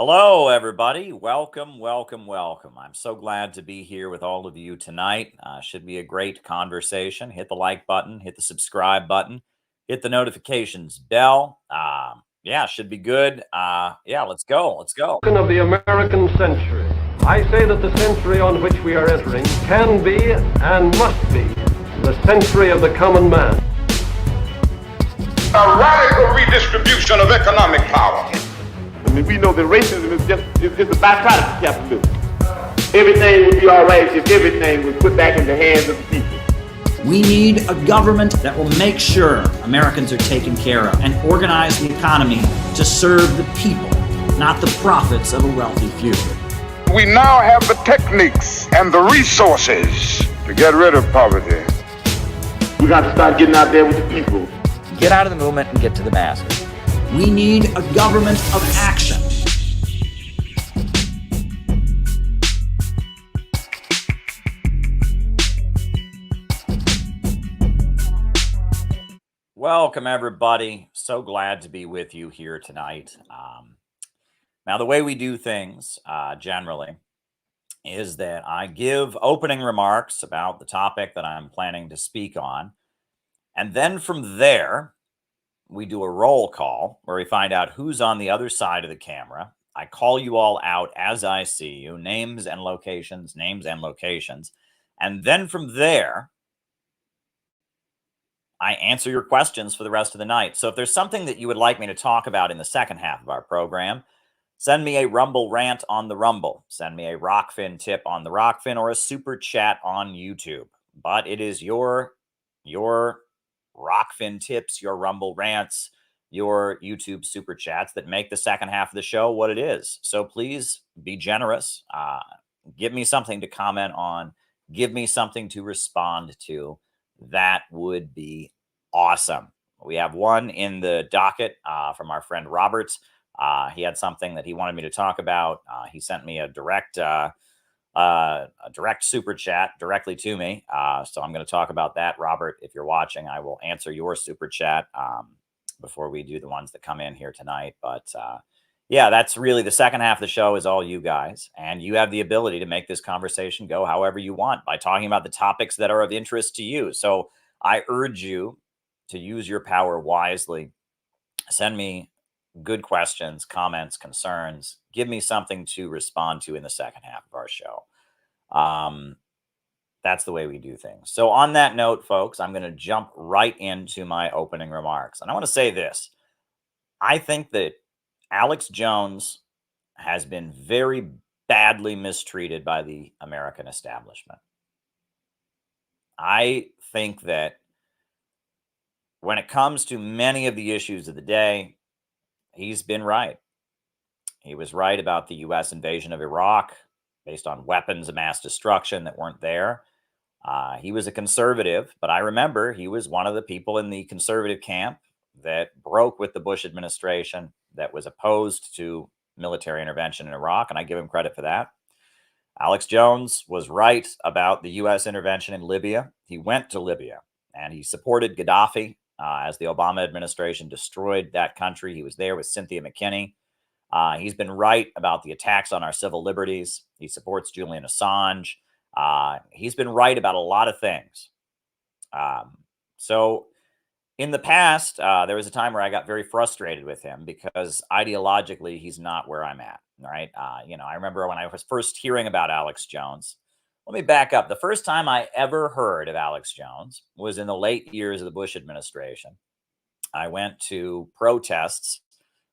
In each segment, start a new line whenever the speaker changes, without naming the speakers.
Hello, everybody. Welcome, welcome, welcome. I'm so glad to be here with all of you tonight. Should be a great conversation. Hit the like button, hit the subscribe button, hit the notifications bell. Yeah, should be good. Yeah, let's go. Let's go.
Of the American century. I say that the century on which we are entering can be and must be the century of the common man.
A radical redistribution of economic power.
I mean, we know that racism is just a byproduct of capitalism. Everything would be all right if everything was put back in the hands of the people.
We need a government that will make sure Americans are taken care of and organize the economy to serve the people, not the profits of a wealthy few.
We now have the techniques and the resources to get rid of poverty.
We got to start getting out there with the people.
Get out of the movement and get to the masses.
We need a government of action.
Welcome, everybody. So glad to be with you here tonight. Now, the way we do things generally is that I give opening remarks about the topic that I'm planning to speak on. And then from there, we do a roll call where we find out who's on the other side of the camera. I call you all out as I see you, names and locations. And then from there, I answer your questions for the rest of the night. So if there's something that you would like me to talk about in the second half of our program, send me a Rumble rant on the Rumble. Send me a Rockfin tip on the Rockfin or a super chat on YouTube. But it is your Rockfin tips, your Rumble rants, your YouTube super chats that make the second half of the show what it is. So please be generous. Give me something to comment on. Give me something to respond to. That would be awesome. We have one in the docket from our friend Robert. He had something that he wanted me to talk about. He sent me a direct super chat directly to me. So I'm going to talk about that. Robert, if you're watching, I will answer your super chat before we do the ones that come in here tonight. But yeah, that's really the second half of the show is all you guys. And you have the ability to make this conversation go however you want by talking about the topics that are of interest to you. So I urge you to use your power wisely. Send me good questions, comments, concerns. Give me something to respond to in the second half of our show. That's the way we do things. So on that note, folks, I'm going to jump right into my opening remarks. And I want to say this. I think that Alex Jones has been very badly mistreated by the American establishment. I think that when it comes to many of the issues of the day, he's been right. He was right about the U.S. invasion of Iraq based on weapons of mass destruction that weren't there. He was a conservative, but I remember he was one of the people in the conservative camp that broke with the Bush administration, that was opposed to military intervention in Iraq, and I give him credit for that. Alex Jones was right about the U.S. intervention in Libya. He went to Libya, and he supported Gaddafi as the Obama administration destroyed that country. He was there with Cynthia McKinney. He's been right about the attacks on our civil liberties. He supports Julian Assange. He's been right about a lot of things. So in the past, there was a time where I got very frustrated with him because ideologically, he's not where I'm at. Right. I remember when I was first hearing about Alex Jones. Let me back up. The first time I ever heard of Alex Jones was in the late years of the Bush administration. I went to protests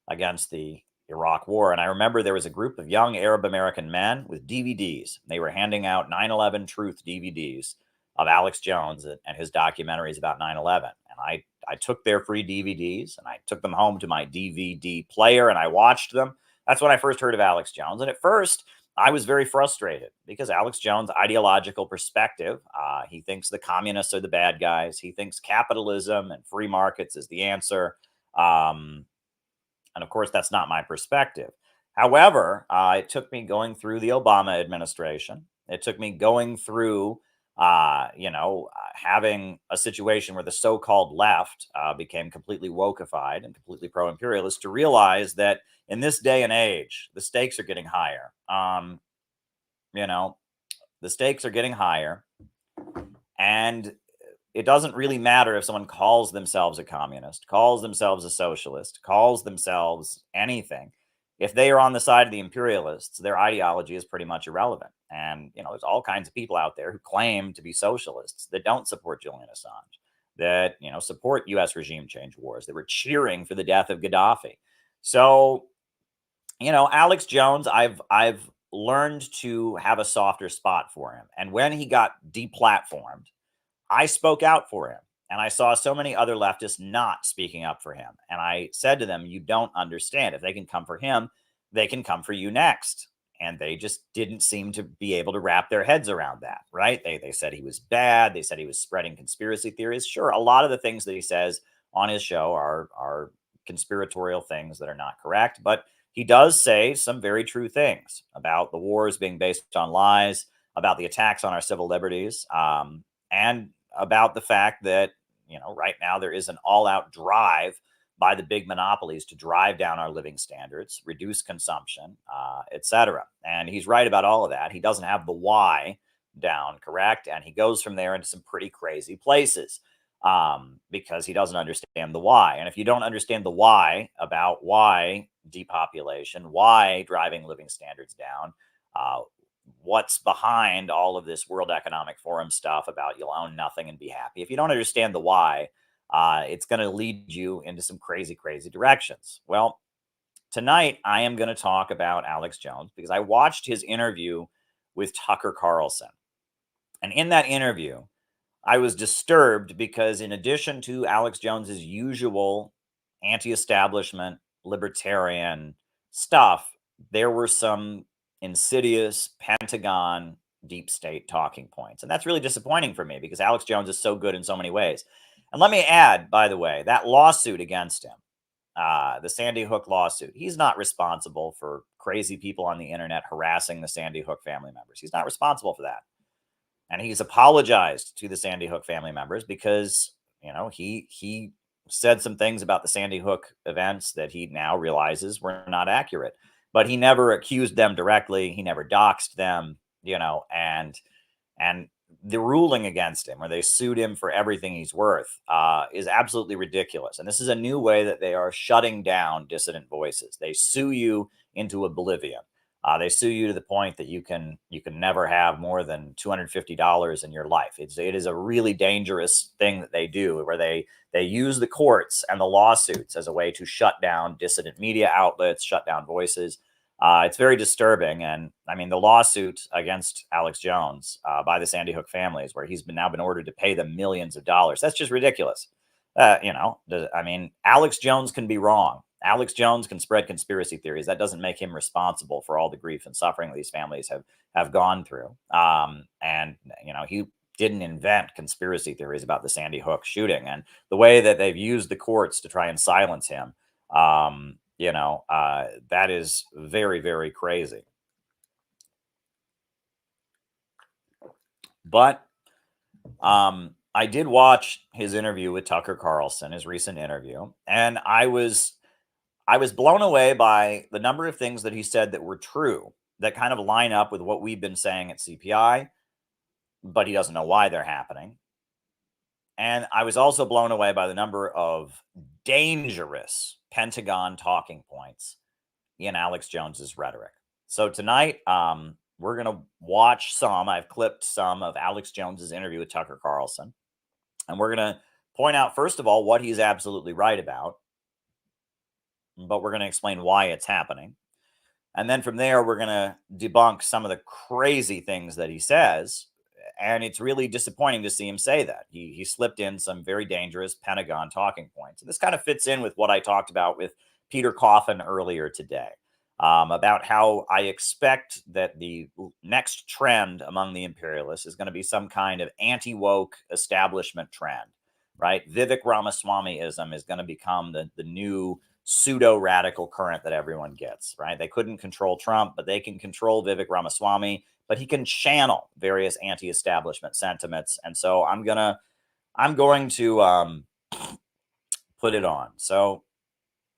against the Iraq War. And I remember there was a group of young Arab American men with DVDs. They were handing out 9/11 Truth DVDs of Alex Jones and his documentaries about 9/11. And I took their free DVDs and I took them home to my DVD player and I watched them. That's when I first heard of Alex Jones. And at first, I was very frustrated because Alex Jones' ideological perspective, he thinks the communists are the bad guys. He thinks capitalism and free markets is the answer. And of course, that's not my perspective. However, it took me going through the Obama administration. It took me going through having a situation where the so-called left became completely wokeified and completely pro-imperialist, to realize that in this day and age, the stakes are getting higher. The stakes are getting higher, and it doesn't really matter if someone calls themselves a communist, calls themselves a socialist, calls themselves anything. If they are on the side of the imperialists, their ideology is pretty much irrelevant. And, there's all kinds of people out there who claim to be socialists that don't support Julian Assange, that, support US regime change wars, that were cheering for the death of Gaddafi. So, Alex Jones, I've learned to have a softer spot for him. And when he got deplatformed, I spoke out for him. And I saw so many other leftists not speaking up for him. And I said to them, you don't understand. If they can come for him, they can come for you next. And they just didn't seem to be able to wrap their heads around that, right? They said he was bad. They said he was spreading conspiracy theories. Sure, a lot of the things that he says on his show are conspiratorial things that are not correct. But he does say some very true things about the wars being based on lies, about the attacks on our civil liberties, and about the fact that, right now there is an all-out drive by the big monopolies to drive down our living standards, reduce consumption, etc. And he's right about all of that. He doesn't have the why down correct, and he goes from there into some pretty crazy places because he doesn't understand the why. And if you don't understand the why about why depopulation, why driving living standards down, what's behind all of this World Economic Forum stuff about you'll own nothing and be happy. If you don't understand the why, it's going to lead you into some crazy, crazy directions. Well, tonight I am going to talk about Alex Jones because I watched his interview with Tucker Carlson. And in that interview, I was disturbed because in addition to Alex Jones's usual anti-establishment, libertarian stuff, there were some insidious Pentagon deep state talking points. And that's really disappointing for me because Alex Jones is so good in so many ways. And let me add, by the way, that lawsuit against him, the Sandy Hook lawsuit, he's not responsible for crazy people on the internet harassing the Sandy Hook family members. He's not responsible for that. And he's apologized to the Sandy Hook family members because, he said some things about the Sandy Hook events that he now realizes were not accurate. But he never accused them directly. He never doxed them, and the ruling against him, where they sued him for everything he's worth, is absolutely ridiculous. And this is a new way that they are shutting down dissident voices. They sue you into oblivion. They sue you to the point that you can never have more than $250 in your life. It is a really dangerous thing that they do, where they use the courts and the lawsuits as a way to shut down dissident media outlets, shut down voices. It's very disturbing. And I mean, the lawsuit against Alex Jones by the Sandy Hook families, where he's now been ordered to pay them millions of dollars. That's just ridiculous. Alex Jones can be wrong. Alex Jones can spread conspiracy theories. That doesn't make him responsible for all the grief and suffering these families have gone through. He didn't invent conspiracy theories about the Sandy Hook shooting, and the way that they've used the courts to try and silence him. That is very, very crazy. But I did watch his interview with Tucker Carlson, his recent interview, and I was blown away by the number of things that he said that were true, that kind of line up with what we've been saying at CPI, but he doesn't know why they're happening. And I was also blown away by the number of dangerous Pentagon talking points in Alex Jones's rhetoric. So tonight, we're going to watch I've clipped some of Alex Jones's interview with Tucker Carlson. And we're going to point out, first of all, what he's absolutely right about. But we're going to explain why it's happening. And then from there, we're going to debunk some of the crazy things that he says. And it's really disappointing to see him say that. He slipped in some very dangerous Pentagon talking points. And this kind of fits in with what I talked about with Peter Coffin earlier today, about how I expect that the next trend among the imperialists is going to be some kind of anti-woke establishment trend, right? Vivek Ramaswamyism is going to become the new pseudo-radical current that everyone gets, right? They couldn't control Trump, but they can control Vivek Ramaswamy, but he can channel various anti-establishment sentiments. And so I'm going to put it on. So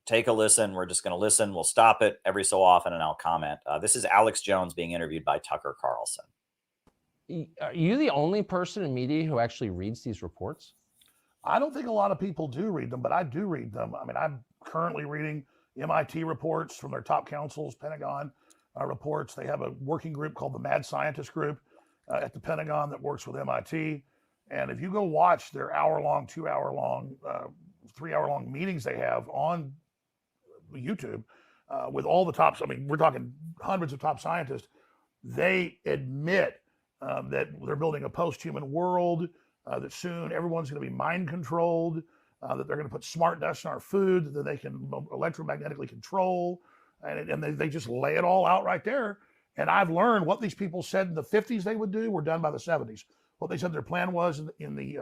take a listen. We're just going to listen. We'll stop it every so often and I'll comment. This is Alex Jones being interviewed by Tucker Carlson.
Are you the only person in media who actually reads these reports?
I don't think a lot of people do read them, but I do read them. I mean, I'm currently reading MIT reports from their top councils, Pentagon reports. They have a working group called the Mad Scientist Group at the Pentagon that works with MIT. And if you go watch their hour-long, 2-hour-long, 3-hour-long meetings they have on YouTube with all the tops, I mean, we're talking hundreds of top scientists, they admit that they're building a post-human world, that soon everyone's going to be mind controlled, that they're going to put smart dust in our food that they can electromagnetically control. And they just lay it all out right there. And I've learned what these people said in the 50s they would do were done by the 70s. What they said their plan was in the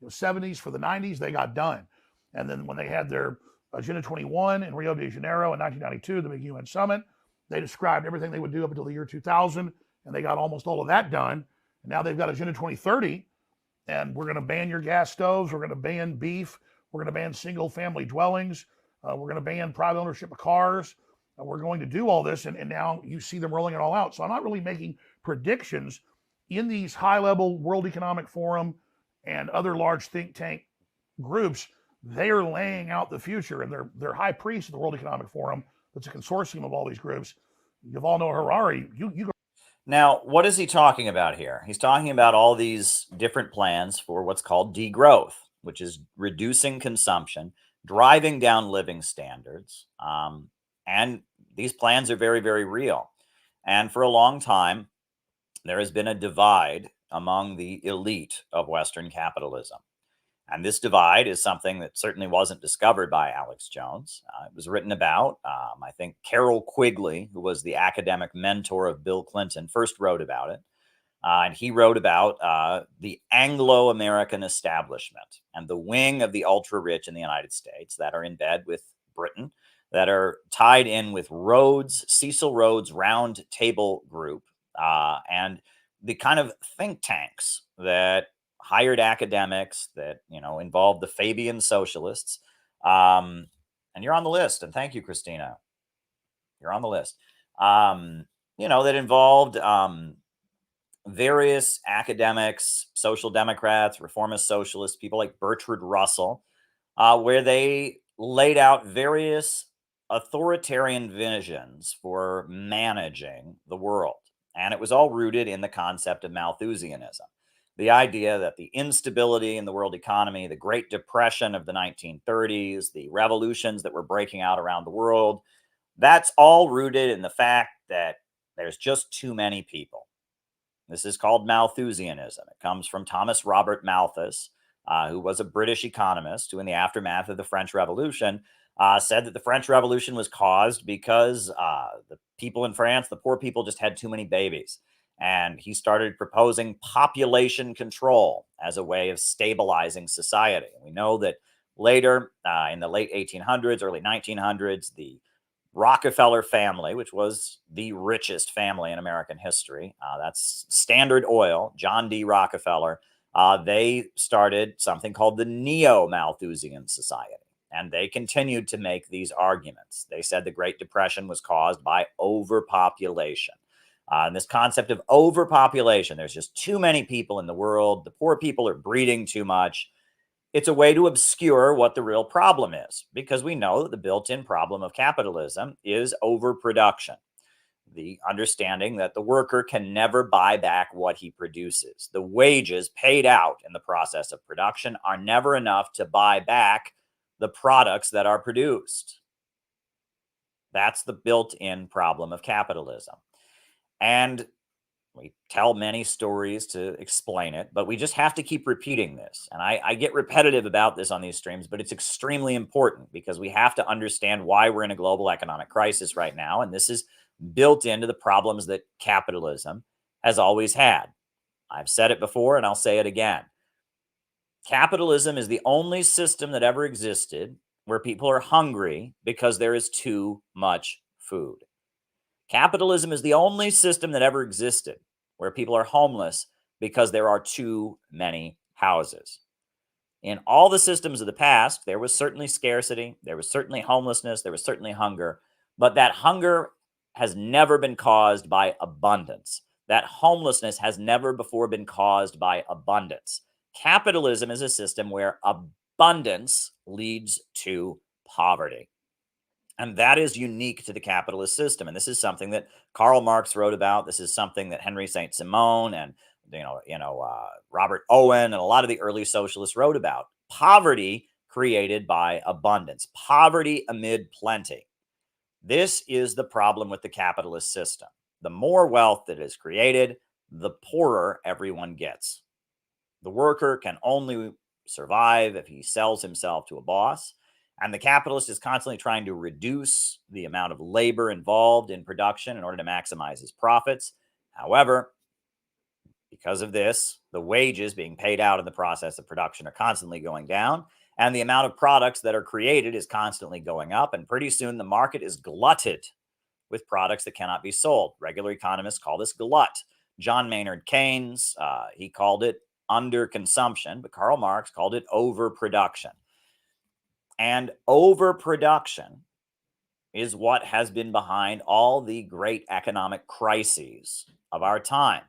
70s for the 90s, they got done. And then when they had their Agenda 21 in Rio de Janeiro in 1992, the big UN summit, they described everything they would do up until the year 2000, and they got almost all of that done. And now they've got Agenda 2030, and we're going to ban your gas stoves. We're going to ban beef. We're going to ban single-family dwellings. We're going to ban private ownership of cars. We're going to do all this, and now you see them rolling it all out. So I'm not really making predictions in these high-level World Economic Forum and other large think tank groups. They are laying out the future, and they're high priests of the World Economic Forum. That's a consortium of all these groups. Yuval Noah Harari. You go.
Now, what is he talking about here? He's talking about all these different plans for what's called degrowth, which is reducing consumption, driving down living standards. And these plans are very, very real. And for a long time, there has been a divide among the elite of Western capitalism. And this divide is something that certainly wasn't discovered by Alex Jones. It was written about. I think Carroll Quigley, who was the academic mentor of Bill Clinton, first wrote about it. And he wrote about the Anglo-American establishment and the wing of the ultra-rich in the United States that are in bed with Britain, that are tied in with Rhodes, Cecil Rhodes' Round Table Group, and the kind of think tanks that hired academics that, involved the Fabian socialists. And you're on the list. And thank you, Christina. You're on the list. That involved various academics, social democrats, reformist socialists, people like Bertrand Russell, where they laid out various authoritarian visions for managing the world. And it was all rooted in the concept of Malthusianism. The idea that the instability in the world economy, the Great Depression of the 1930s, the revolutions that were breaking out around the world, that's all rooted in the fact that there's just too many people. This is called Malthusianism. It comes from Thomas Robert Malthus, who was a British economist who, in the aftermath of the French Revolution, said that the French Revolution was caused because the people in France, the poor people, just had too many babies. And he started proposing population control as a way of stabilizing society. We know that later, in the late 1800s, early 1900s, the Rockefeller family, which was the richest family in American history, that's Standard Oil, John D. Rockefeller, they started something called the Neo-Malthusian Society. And they continued to make these arguments. They said the Great Depression was caused by overpopulation. And this concept of overpopulation, there's just too many people in the world. The poor people are breeding too much. It's a way to obscure what the real problem is, because we know that the built-in problem of capitalism is overproduction. The understanding that the worker can never buy back what he produces. The wages paid out in the process of production are never enough to buy back the products that are produced. That's the built-in problem of capitalism. And we tell many stories to explain it, but we just have to keep repeating this. And I get repetitive about this on these streams, but it's extremely important because we have to understand why we're in a global economic crisis right now. And this is built into the problems that capitalism has always had. I've said it before and I'll say it again. Capitalism is the only system that ever existed where people are hungry because there is too much food. Capitalism is the only system that ever existed where people are homeless because there are too many houses. In all the systems of the past, there was certainly scarcity, there was certainly homelessness, there was certainly hunger, but that hunger has never been caused by abundance. That homelessness has never before been caused by abundance. Capitalism is a system where abundance leads to poverty. And that is unique to the capitalist system. And this is something that Karl Marx wrote about. This is something that Henry Saint-Simon and Robert Owen and a lot of the early socialists wrote about. Poverty created by abundance, poverty amid plenty. This is the problem with the capitalist system. The more wealth that is created, the poorer everyone gets. The worker can only survive if he sells himself to a boss. And the capitalist is constantly trying to reduce the amount of labor involved in production in order to maximize his profits. However, because of this, the wages being paid out in the process of production are constantly going down, and the amount of products that are created is constantly going up, and pretty soon the market is glutted with products that cannot be sold. Regular economists call this glut. John Maynard Keynes, he called it underconsumption, but Karl Marx called it overproduction. And overproduction is what has been behind all the great economic crises of our time.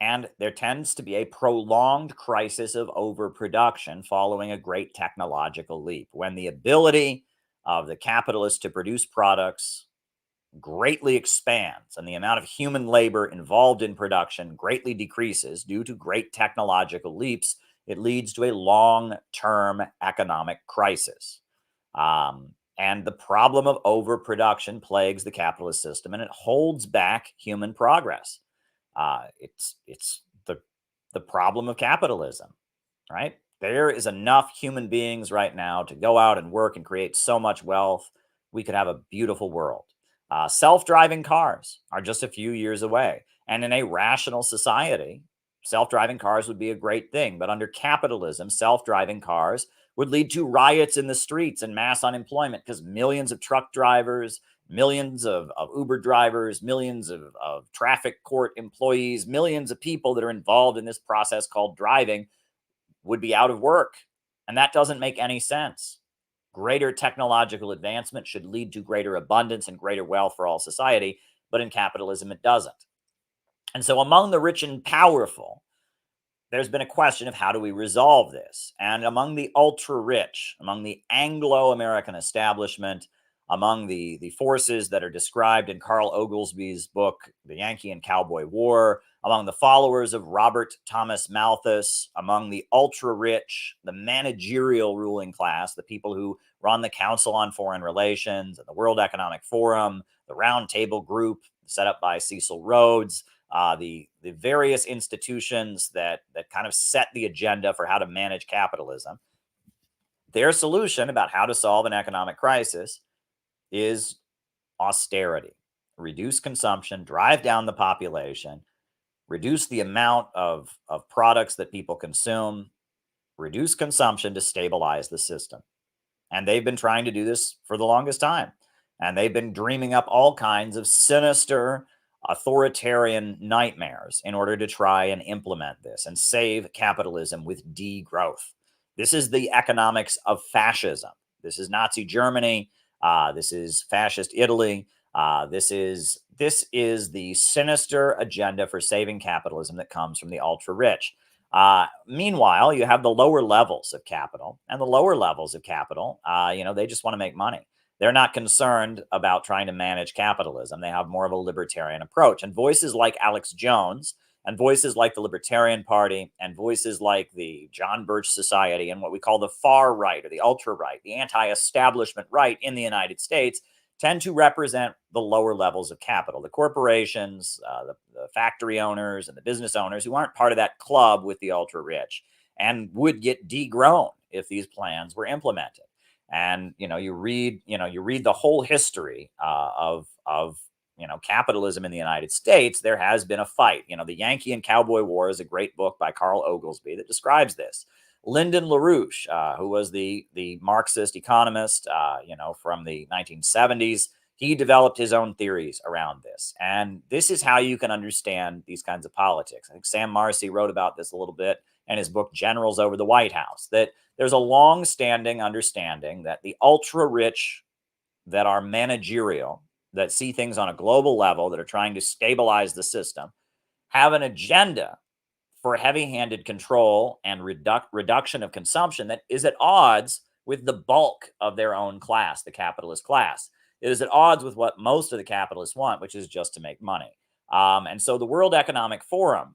And there tends to be a prolonged crisis of overproduction following a great technological leap, when the ability of the capitalists to produce products greatly expands and the amount of human labor involved in production greatly decreases due to great technological leaps. It leads to a long-term economic crisis. And the problem of overproduction plagues the capitalist system, and it holds back human progress. It's the problem of capitalism, right? There is enough human beings right now to go out and work and create so much wealth. We could have a beautiful world. Self-driving cars are just a few years away. And in a rational society, self-driving cars would be a great thing. But under capitalism, self-driving cars would lead to riots in the streets and mass unemployment, because millions of truck drivers, millions of Uber drivers, millions of traffic court employees, millions of people that are involved in this process called driving would be out of work. And that doesn't make any sense. Greater technological advancement should lead to greater abundance and greater wealth for all society, but in capitalism, it doesn't. And so among the rich and powerful, there's been a question of how do we resolve this? And among the ultra-rich, among the Anglo-American establishment, among the forces that are described in Carl Oglesby's book, The Yankee and Cowboy War, among the followers of Robert Thomas Malthus, among the ultra-rich, the managerial ruling class, the people who run the Council on Foreign Relations and the World Economic Forum, the Round Table Group set up by Cecil Rhodes, the various institutions that kind of set the agenda for how to manage capitalism. Their solution about how to solve an economic crisis is austerity. Reduce consumption, drive down the population, reduce the amount of products that people consume, reduce consumption to stabilize the system. And they've been trying to do this for the longest time. And they've been dreaming up all kinds of sinister authoritarian nightmares in order to try and implement this and save capitalism with degrowth. This is the economics of fascism. This is Nazi Germany. This is fascist Italy. This is the sinister agenda for saving capitalism that comes from the ultra-rich. Meanwhile, you have the lower levels of capital, and the lower levels of capital, they just want to make money. They're not concerned about trying to manage capitalism. They have more of a libertarian approach. And voices like Alex Jones and voices like the Libertarian Party and voices like the John Birch Society and what we call the far right or the ultra right, the anti-establishment right in the United States, tend to represent the lower levels of capital, the corporations, the factory owners and the business owners who aren't part of that club with the ultra rich and would get degrown if these plans were implemented. And you read the whole history of capitalism in the United States. There has been a fight. The Yankee and Cowboy War is a great book by Carl Oglesby that describes this. Lyndon LaRouche, who was the Marxist economist, from the 1970s, he developed his own theories around this. And this is how you can understand these kinds of politics. I think Sam Marcy wrote about this a little bit in his book, Generals Over the White House, that there's a long-standing understanding that the ultra-rich that are managerial, that see things on a global level, that are trying to stabilize the system, have an agenda for heavy-handed control and reduction of consumption that is at odds with the bulk of their own class, the capitalist class. It is at odds with what most of the capitalists want, which is just to make money. And so the World Economic Forum,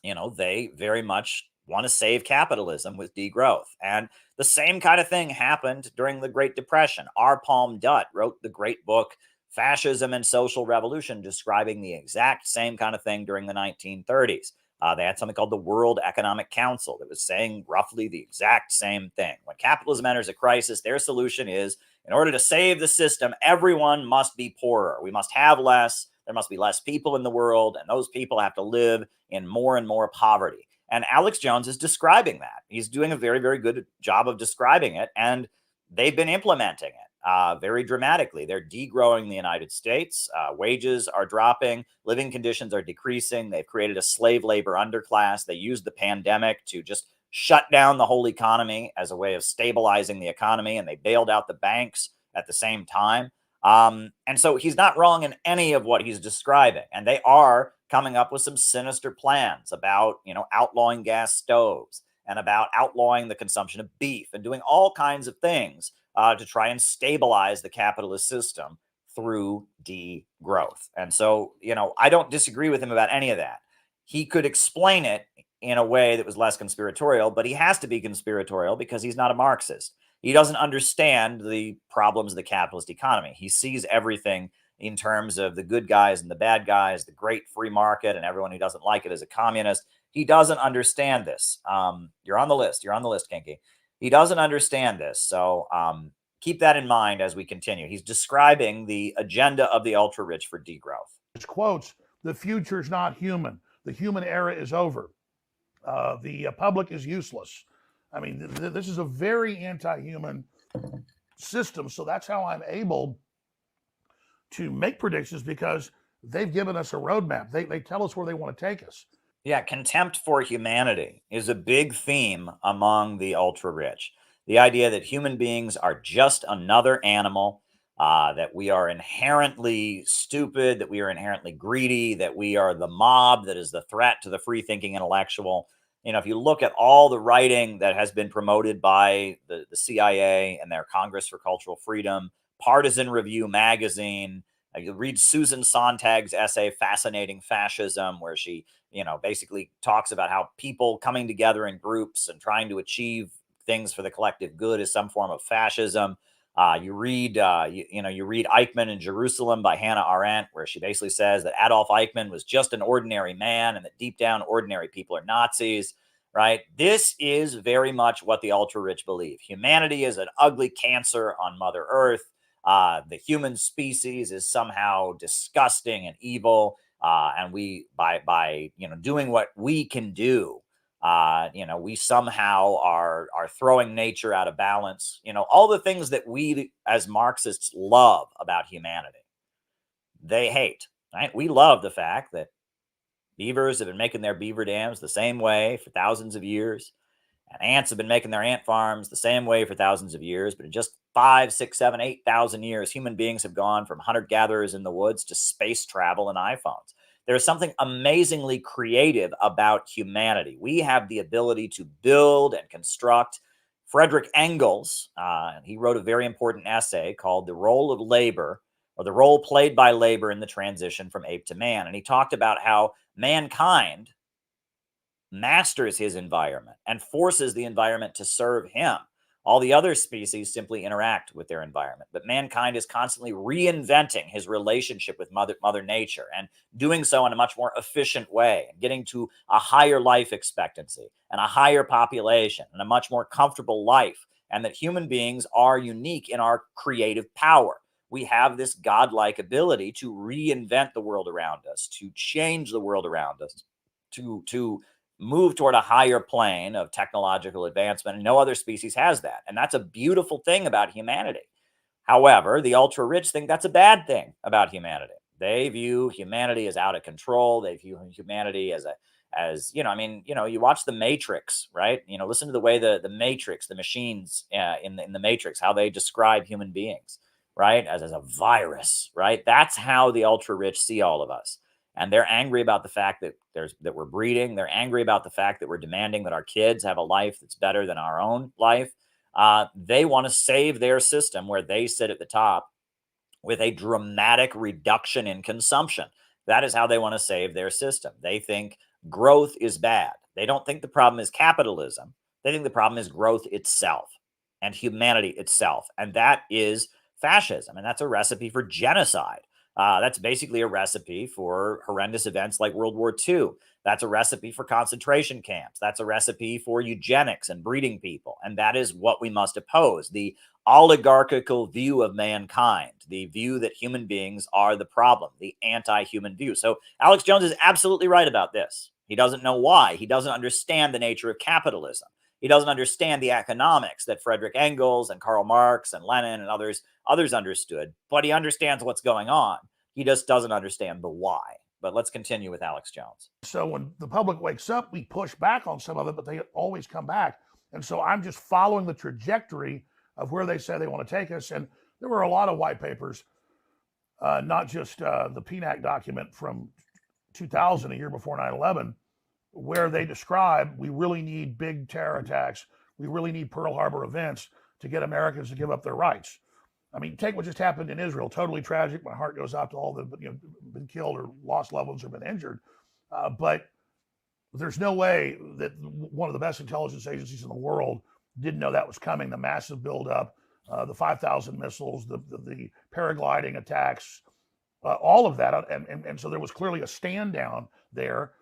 they very much want to save capitalism with degrowth. And the same kind of thing happened during the Great Depression. R. Palm Dutt wrote the great book, Fascism and Social Revolution, describing the exact same kind of thing during the 1930s. They had something called the World Economic Council that was saying roughly the exact same thing. When capitalism enters a crisis, their solution is, in order to save the system, everyone must be poorer. We must have less. There must be less people in the world, and those people have to live in more and more poverty. And Alex Jones is describing that. He's doing a very, very good job of describing it, and they've been implementing it very dramatically. They're degrowing the United States. Wages are dropping. Living conditions are decreasing. They've created a slave labor underclass. They used the pandemic to just shut down the whole economy as a way of stabilizing the economy, and they bailed out the banks at the same time. And so he's not wrong in any of what he's describing. And they are coming up with some sinister plans about, outlawing gas stoves and about outlawing the consumption of beef and doing all kinds of things to try and stabilize the capitalist system through degrowth. And so, I don't disagree with him about any of that. He could explain it in a way that was less conspiratorial, but he has to be conspiratorial because he's not a Marxist. He doesn't understand the problems of the capitalist economy. He sees everything in terms of the good guys and the bad guys, the great free market, and everyone who doesn't like it is a communist. He doesn't understand this. You're on the list. You're on the list, Kinky. He doesn't understand this. So keep that in mind as we continue. He's describing the agenda of the ultra-rich for degrowth.
Quotes, the future's not human. The human era is over. The public is useless. I mean, this is a very anti-human system. So that's how I'm able to make predictions, because they've given us a roadmap. They tell us where they want to take us.
Yeah, contempt for humanity is a big theme among the ultra-rich. The idea that human beings are just another animal, that we are inherently stupid, that we are inherently greedy, that we are the mob that is the threat to the free-thinking intellectual. If you look at all the writing that has been promoted by the CIA and their Congress for Cultural Freedom, Partisan Review magazine, you read Susan Sontag's essay, Fascinating Fascism, where she, basically talks about how people coming together in groups and trying to achieve things for the collective good is some form of fascism. You read Eichmann in Jerusalem by Hannah Arendt, where she basically says that Adolf Eichmann was just an ordinary man and that deep down ordinary people are Nazis, right? This is very much what the ultra-rich believe. Humanity is an ugly cancer on Mother Earth. The human species is somehow disgusting and evil. And we, by doing what we can do, we somehow are throwing nature out of balance. All the things that we as Marxists love about humanity, they hate, right? We love the fact that beavers have been making their beaver dams the same way for thousands of years. And ants have been making their ant farms the same way for thousands of years. But in just 5, 6, 7, 8,000 years, human beings have gone from hunter-gatherers in the woods to space travel and iPhones. There's something amazingly creative about humanity. We have the ability to build and construct. Frederick Engels, he wrote a very important essay called The Role of Labor, or the role played by labor in the transition from ape to man. And he talked about how mankind masters his environment and forces the environment to serve him. All the other species simply interact with their environment, but mankind is constantly reinventing his relationship with Mother Nature and doing so in a much more efficient way, and getting to a higher life expectancy and a higher population and a much more comfortable life, and that human beings are unique in our creative power. We have this godlike ability to reinvent the world around us, to change the world around us, to move toward a higher plane of technological advancement, and no other species has that. And that's a beautiful thing about humanity. However, the ultra rich think that's a bad thing about humanity. They view humanity as out of control. They view humanity as you watch the Matrix, right? Listen to the way the Matrix, the machines in the Matrix, how they describe human beings, right? As a virus, right? That's how the ultra rich see all of us. And they're angry about the fact that we're breeding. They're angry about the fact that we're demanding that our kids have a life that's better than our own life. They want to save their system where they sit at the top with a dramatic reduction in consumption. That is how they want to save their system. They think growth is bad. They don't think the problem is capitalism. They think the problem is growth itself and humanity itself. And that is fascism. And that's a recipe for genocide. That's basically a recipe for horrendous events like World War II. That's a recipe for concentration camps. That's a recipe for eugenics and breeding people. And that is what we must oppose. The oligarchical view of mankind, the view that human beings are the problem, the anti-human view. So Alex Jones is absolutely right about this. He doesn't know why. He doesn't understand the nature of capitalism. He doesn't understand the economics that Frederick Engels and Karl Marx and Lenin and others understood, but he understands what's going on. He just doesn't understand the why. But let's continue with Alex Jones.
So when the public wakes up, we push back on some of it, but they always come back. And so I'm just following the trajectory of where they say they want to take us. And there were a lot of white papers, not just the PNAC document from 2000, a year before 9/11, where they describe we really need big terror attacks. We really need Pearl Harbor events to get Americans to give up their rights. I mean, take what just happened in Israel. Totally tragic. My heart goes out to all that been killed or lost loved ones or been injured. But there's no way that one of the best intelligence agencies in the world didn't know that was coming. The massive buildup, the 5,000 missiles, the paragliding attacks, all of that. And so there was clearly a stand down there.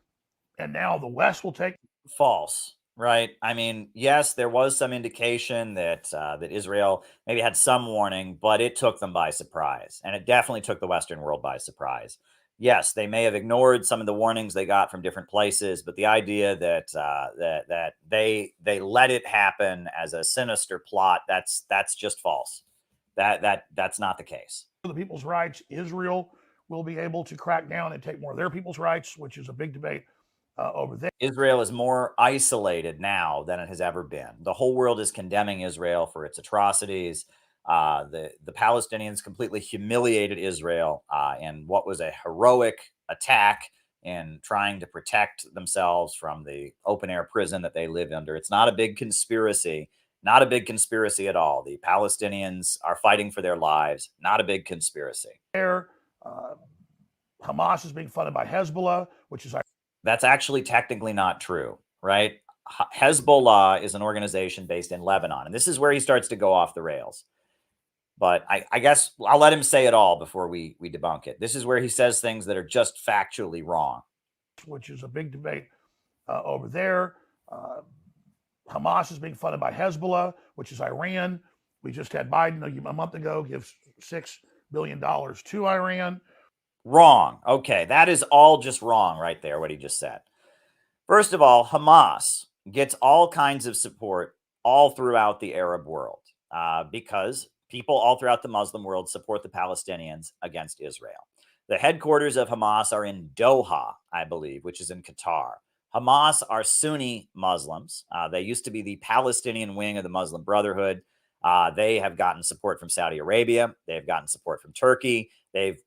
And now the West will take.
False. Right. I mean, yes, there was some indication that Israel maybe had some warning, but it took them by surprise, and it definitely took the Western world by surprise. Yes, they may have ignored some of the warnings they got from different places, but the idea that that they let it happen as a sinister plot, that's just false. That's not the case.
The people's rights, Israel will be able to crack down and take more of their people's rights, which is a big debate over there.
Israel is more isolated now than it has ever been. The whole world is condemning Israel for its atrocities. The Palestinians completely humiliated Israel in what was a heroic attack in trying to protect themselves from the open air prison that they live under. It's not a big conspiracy, not a big conspiracy at all. The Palestinians are fighting for their lives, not a big conspiracy.
Hamas is being funded by Hezbollah, which is.
That's actually technically not true, right? Hezbollah is an organization based in Lebanon, and this is where he starts to go off the rails. But I guess I'll let him say it all before we debunk it. This is where he says things that are just factually wrong.
Which is a big debate over there. Hamas is being funded by Hezbollah, which is Iran. We just had Biden a month ago give $6 billion to Iran.
Wrong. Okay, that is all just wrong right there, what he just said. First of all, Hamas gets all kinds of support all throughout the Arab world because people all throughout the Muslim world support the Palestinians against Israel. The headquarters of Hamas are in Doha, I believe, which is in Qatar. Hamas are Sunni Muslims. They used to be the Palestinian wing of the Muslim Brotherhood. They have gotten support from Saudi Arabia. They've gotten support from Turkey. They've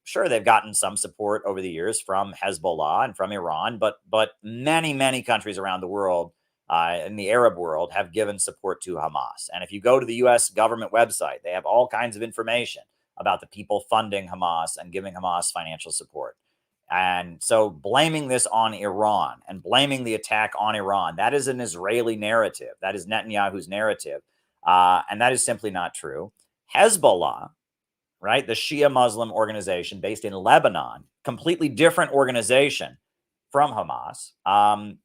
gotten some support over the years from Hezbollah and from Iran, but many countries around the world in the Arab world have given support to Hamas. And if you go to the U.S. government website, they have all kinds of information about the people funding Hamas and giving Hamas financial support. And so blaming this on Iran and blaming the attack on Iran, that is an Israeli narrative. That is Netanyahu's narrative. And that is simply not true. Hezbollah, right, the Shia Muslim organization based in Lebanon, completely different organization from Hamas.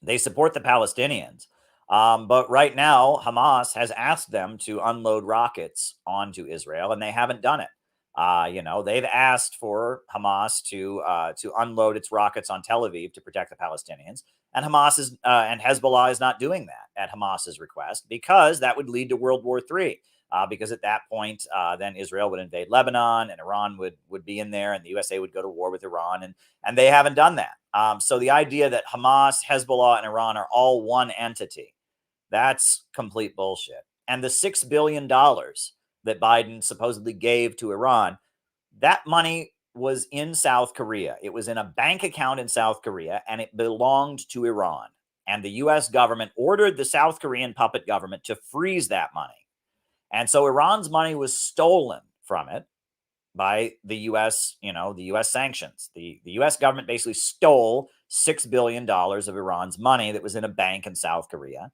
They support the Palestinians. But right now, Hamas has asked them to unload rockets onto Israel, and they haven't done it. They've asked for Hamas to unload its rockets on Tel Aviv to protect the Palestinians, and and Hezbollah is not doing that at Hamas's request, because that would lead to World War III. Because at that point, then Israel would invade Lebanon, and Iran would be in there, and the USA would go to war with Iran, and they haven't done that. So the idea that Hamas, Hezbollah, and Iran are all one entity, that's complete bullshit. And the $6 billion that Biden supposedly gave to Iran, that money was in South Korea. It was in a bank account in South Korea, and it belonged to Iran. And the US government ordered the South Korean puppet government to freeze that money. And so Iran's money was stolen from it by the US, the US sanctions. The US government basically stole $6 billion of Iran's money that was in a bank in South Korea.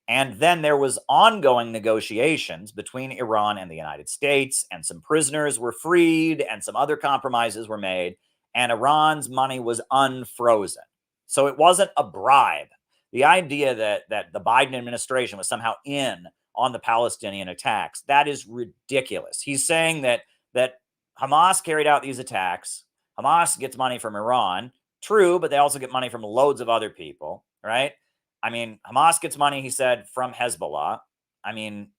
And then there was ongoing negotiations between Iran and the United States, and some prisoners were freed, and some other compromises were made, and Iran's money was unfrozen. So it wasn't a bribe. The idea that the Biden administration was somehow in on the Palestinian attacks, that is ridiculous. He's saying that Hamas carried out these attacks. Hamas gets money from Iran. True, but they also get money from loads of other people, right? I mean, Hamas gets money, he said, from Hezbollah. I mean,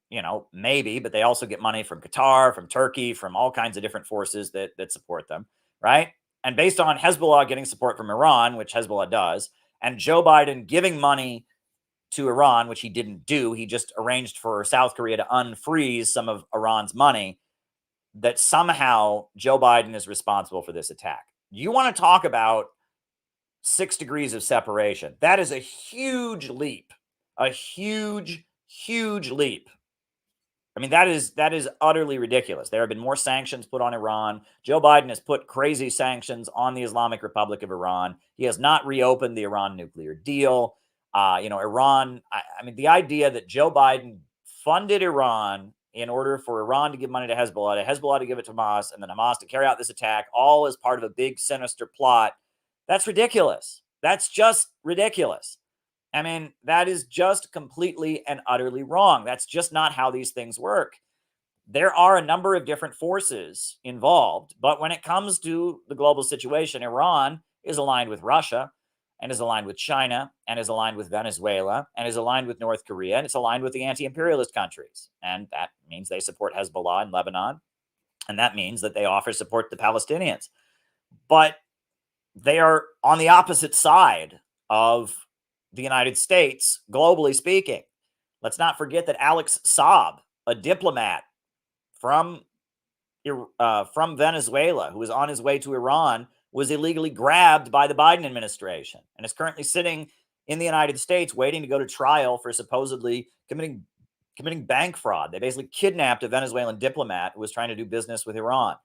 maybe, but they also get money from Qatar, from Turkey, from all kinds of different forces that support them, right? And based on Hezbollah getting support from Iran, which Hezbollah does, and Joe Biden giving money to Iran, which he didn't do, he just arranged for South Korea to unfreeze some of Iran's money, that somehow Joe Biden is responsible for this attack. You want to talk about 6 degrees of separation? That is a huge leap, a huge, huge leap. I mean, that is utterly ridiculous. There have been more sanctions put on Iran. Joe Biden has put crazy sanctions on the Islamic Republic of Iran. He has not reopened the Iran nuclear deal. Iran, I mean, the idea that Joe Biden funded Iran in order for Iran to give money to Hezbollah to give it to Hamas, and then Hamas to carry out this attack, all as part of a big sinister plot, that's ridiculous. That's just ridiculous. I mean, that is just completely and utterly wrong. That's just not how these things work. There are a number of different forces involved, but when it comes to the global situation, Iran is aligned with Russia, and is aligned with China, and is aligned with Venezuela, and is aligned with North Korea, and it's aligned with the anti-imperialist countries. And that means they support Hezbollah in Lebanon, and that means that they offer support to Palestinians. But they are on the opposite side of the United States, globally speaking. Let's not forget that Alex Saab, a diplomat from Venezuela, who was on his way to Iran, was illegally grabbed by the Biden administration and is currently sitting in the United States waiting to go to trial for supposedly committing bank fraud. They basically kidnapped a Venezuelan diplomat who was trying to do business with Iran.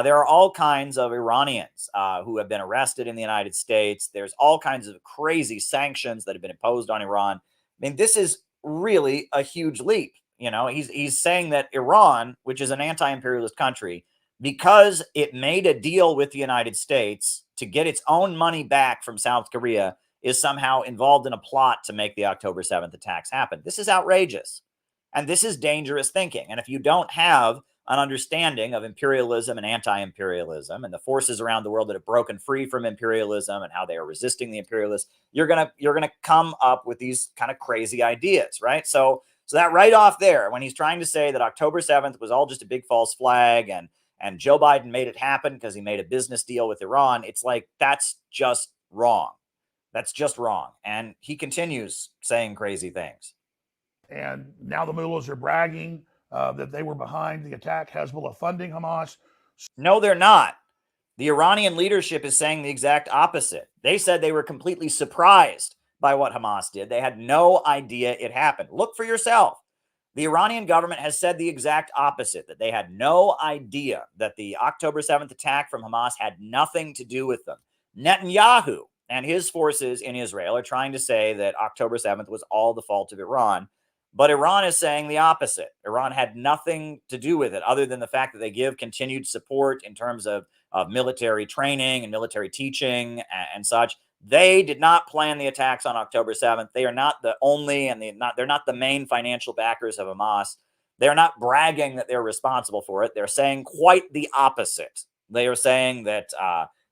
There are all kinds of Iranians who have been arrested in the United States. There's all kinds of crazy sanctions that have been imposed on Iran. I mean, this is really a huge leap. He's saying that Iran, which is an anti-imperialist country, because it made a deal with the United States to get its own money back from South Korea, is somehow involved in a plot to make the October 7th attacks happen. This is outrageous. And this is dangerous thinking. And if you don't have an understanding of imperialism and anti-imperialism and the forces around the world that have broken free from imperialism and how they are resisting the imperialists, you're gonna come up with these kind of crazy ideas, right? So that right off there, when he's trying to say that October 7th was all just a big false flag and Joe Biden made it happen because he made a business deal with Iran, it's like, that's just wrong. That's just wrong. And he continues saying crazy things.
And now the mullahs are bragging that they were behind the attack, Hezbollah funding Hamas.
No, they're not. The Iranian leadership is saying the exact opposite. They said they were completely surprised by what Hamas did. They had no idea it happened. Look for yourself. The Iranian government has said the exact opposite, that they had no idea that the October 7th attack from Hamas had nothing to do with them. Netanyahu and his forces in Israel are trying to say that October 7th was all the fault of Iran. But Iran is saying the opposite. Iran had nothing to do with it other than the fact that they give continued support in terms of military training and military teaching and such. They did not plan the attacks on October 7th. They are not the only, and they're not the main financial backers of Hamas. They're not bragging that they're responsible for it. They're saying quite the opposite. They are saying that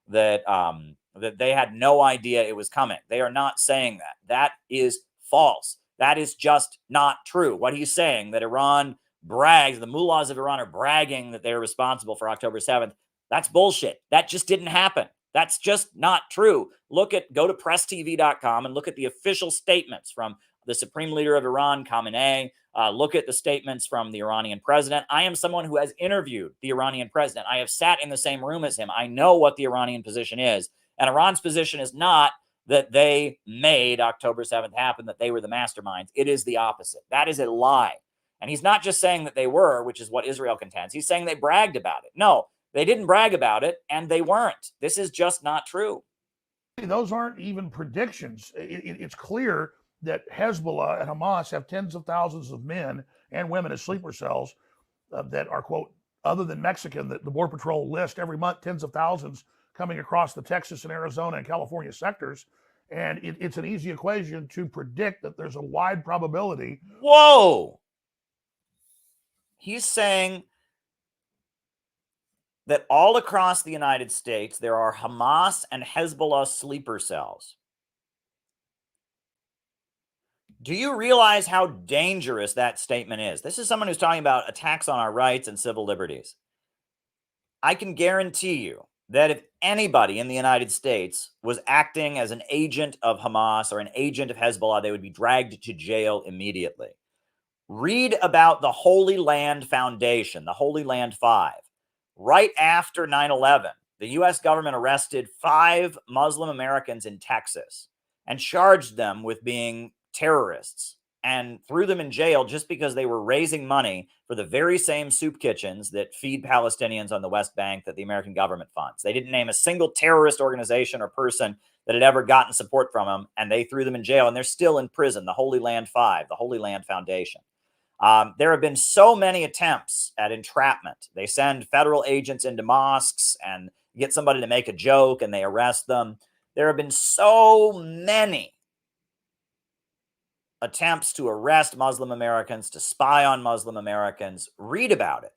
that they had no idea it was coming. They are not saying that. That is false. That is just not true. What he's saying, that Iran brags, the mullahs of Iran are bragging that they're responsible for October 7th, that's bullshit. That just didn't happen. That's just not true. Go to presstv.com and look at the official statements from the supreme leader of Iran, Khamenei. Look at the statements from the Iranian president. I am someone who has interviewed the Iranian president. I have sat in the same room as him. I know what the Iranian position is. And Iran's position is not that they made October 7th happen, that they were the masterminds. It is the opposite. That is a lie. And he's not just saying that they were, which is what Israel contends. He's saying they bragged about it. No, they didn't brag about it, and they weren't. This is just not true.
Those aren't even predictions. It's clear that Hezbollah and Hamas have tens of thousands of men and women as sleeper cells that are, quote, other than Mexican, that the Border Patrol list every month, tens of thousands coming across the Texas and Arizona and California sectors. And it's an easy equation to predict that there's a wide probability.
Whoa! He's saying that all across the United States, there are Hamas and Hezbollah sleeper cells. Do you realize how dangerous that statement is? This is someone who's talking about attacks on our rights and civil liberties. I can guarantee you that if anybody in the United States was acting as an agent of Hamas or an agent of Hezbollah, they would be dragged to jail immediately. Read about the Holy Land Foundation, the Holy Land Five. Right after 9/11, the U.S. government arrested 5 Muslim Americans in Texas and charged them with being terrorists and threw them in jail just because they were raising money for the very same soup kitchens that feed Palestinians on the West Bank that the American government funds. They didn't name a single terrorist organization or person that had ever gotten support from them, and they threw them in jail, and they're still in prison, the Holy Land Five, the Holy Land Foundation. There have been so many attempts at entrapment. They send federal agents into mosques and get somebody to make a joke, and they arrest them. There have been so many attempts to arrest Muslim Americans, to spy on Muslim Americans. Read about it.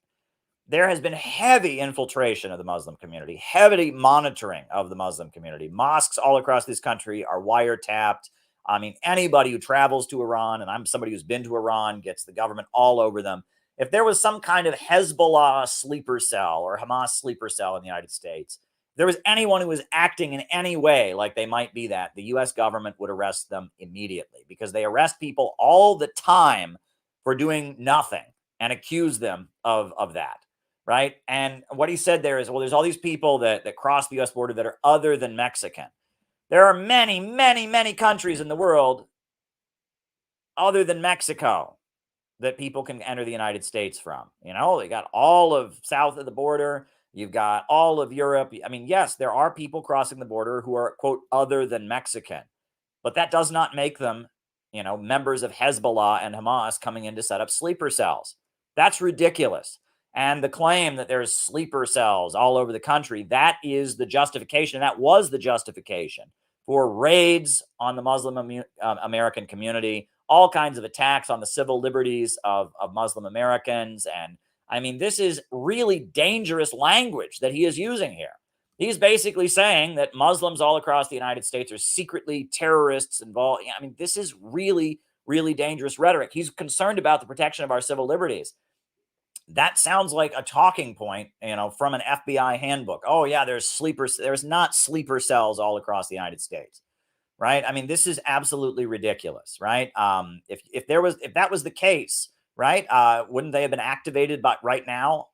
There has been heavy infiltration of the Muslim community, heavy monitoring of the Muslim community. Mosques all across this country are wiretapped. I mean, anybody who travels to Iran, and I'm somebody who's been to Iran, gets the government all over them. If there was some kind of Hezbollah sleeper cell or Hamas sleeper cell in the United States, if there was anyone who was acting in any way like they might be that, the U.S. government would arrest them immediately, because they arrest people all the time for doing nothing and accuse them of that, right? And what he said there is, well, there's all these people that cross the U.S. border that are other than Mexican. There are many, many, many countries in the world other than Mexico that people can enter the United States from. You know, they got all of south of the border. You've got all of Europe. I mean, yes, there are people crossing the border who are, quote, other than Mexican, but that does not make them, you know, members of Hezbollah and Hamas coming in to set up sleeper cells. That's ridiculous. And the claim that there's sleeper cells all over the country, that is the justification. That was the justification for raids on the Muslim American community, all kinds of attacks on the civil liberties of Muslim Americans. And I mean, this is really dangerous language that he is using here. He's basically saying that Muslims all across the United States are secretly terrorists involved. I mean, this is really, really dangerous rhetoric. He's concerned about the protection of our civil liberties. That sounds like a talking point, you know, from an FBI handbook. Oh yeah, there's not sleeper cells all across the United States, right? I mean, this is absolutely ridiculous, right? If that was the case, right? Wouldn't they have been activated right now?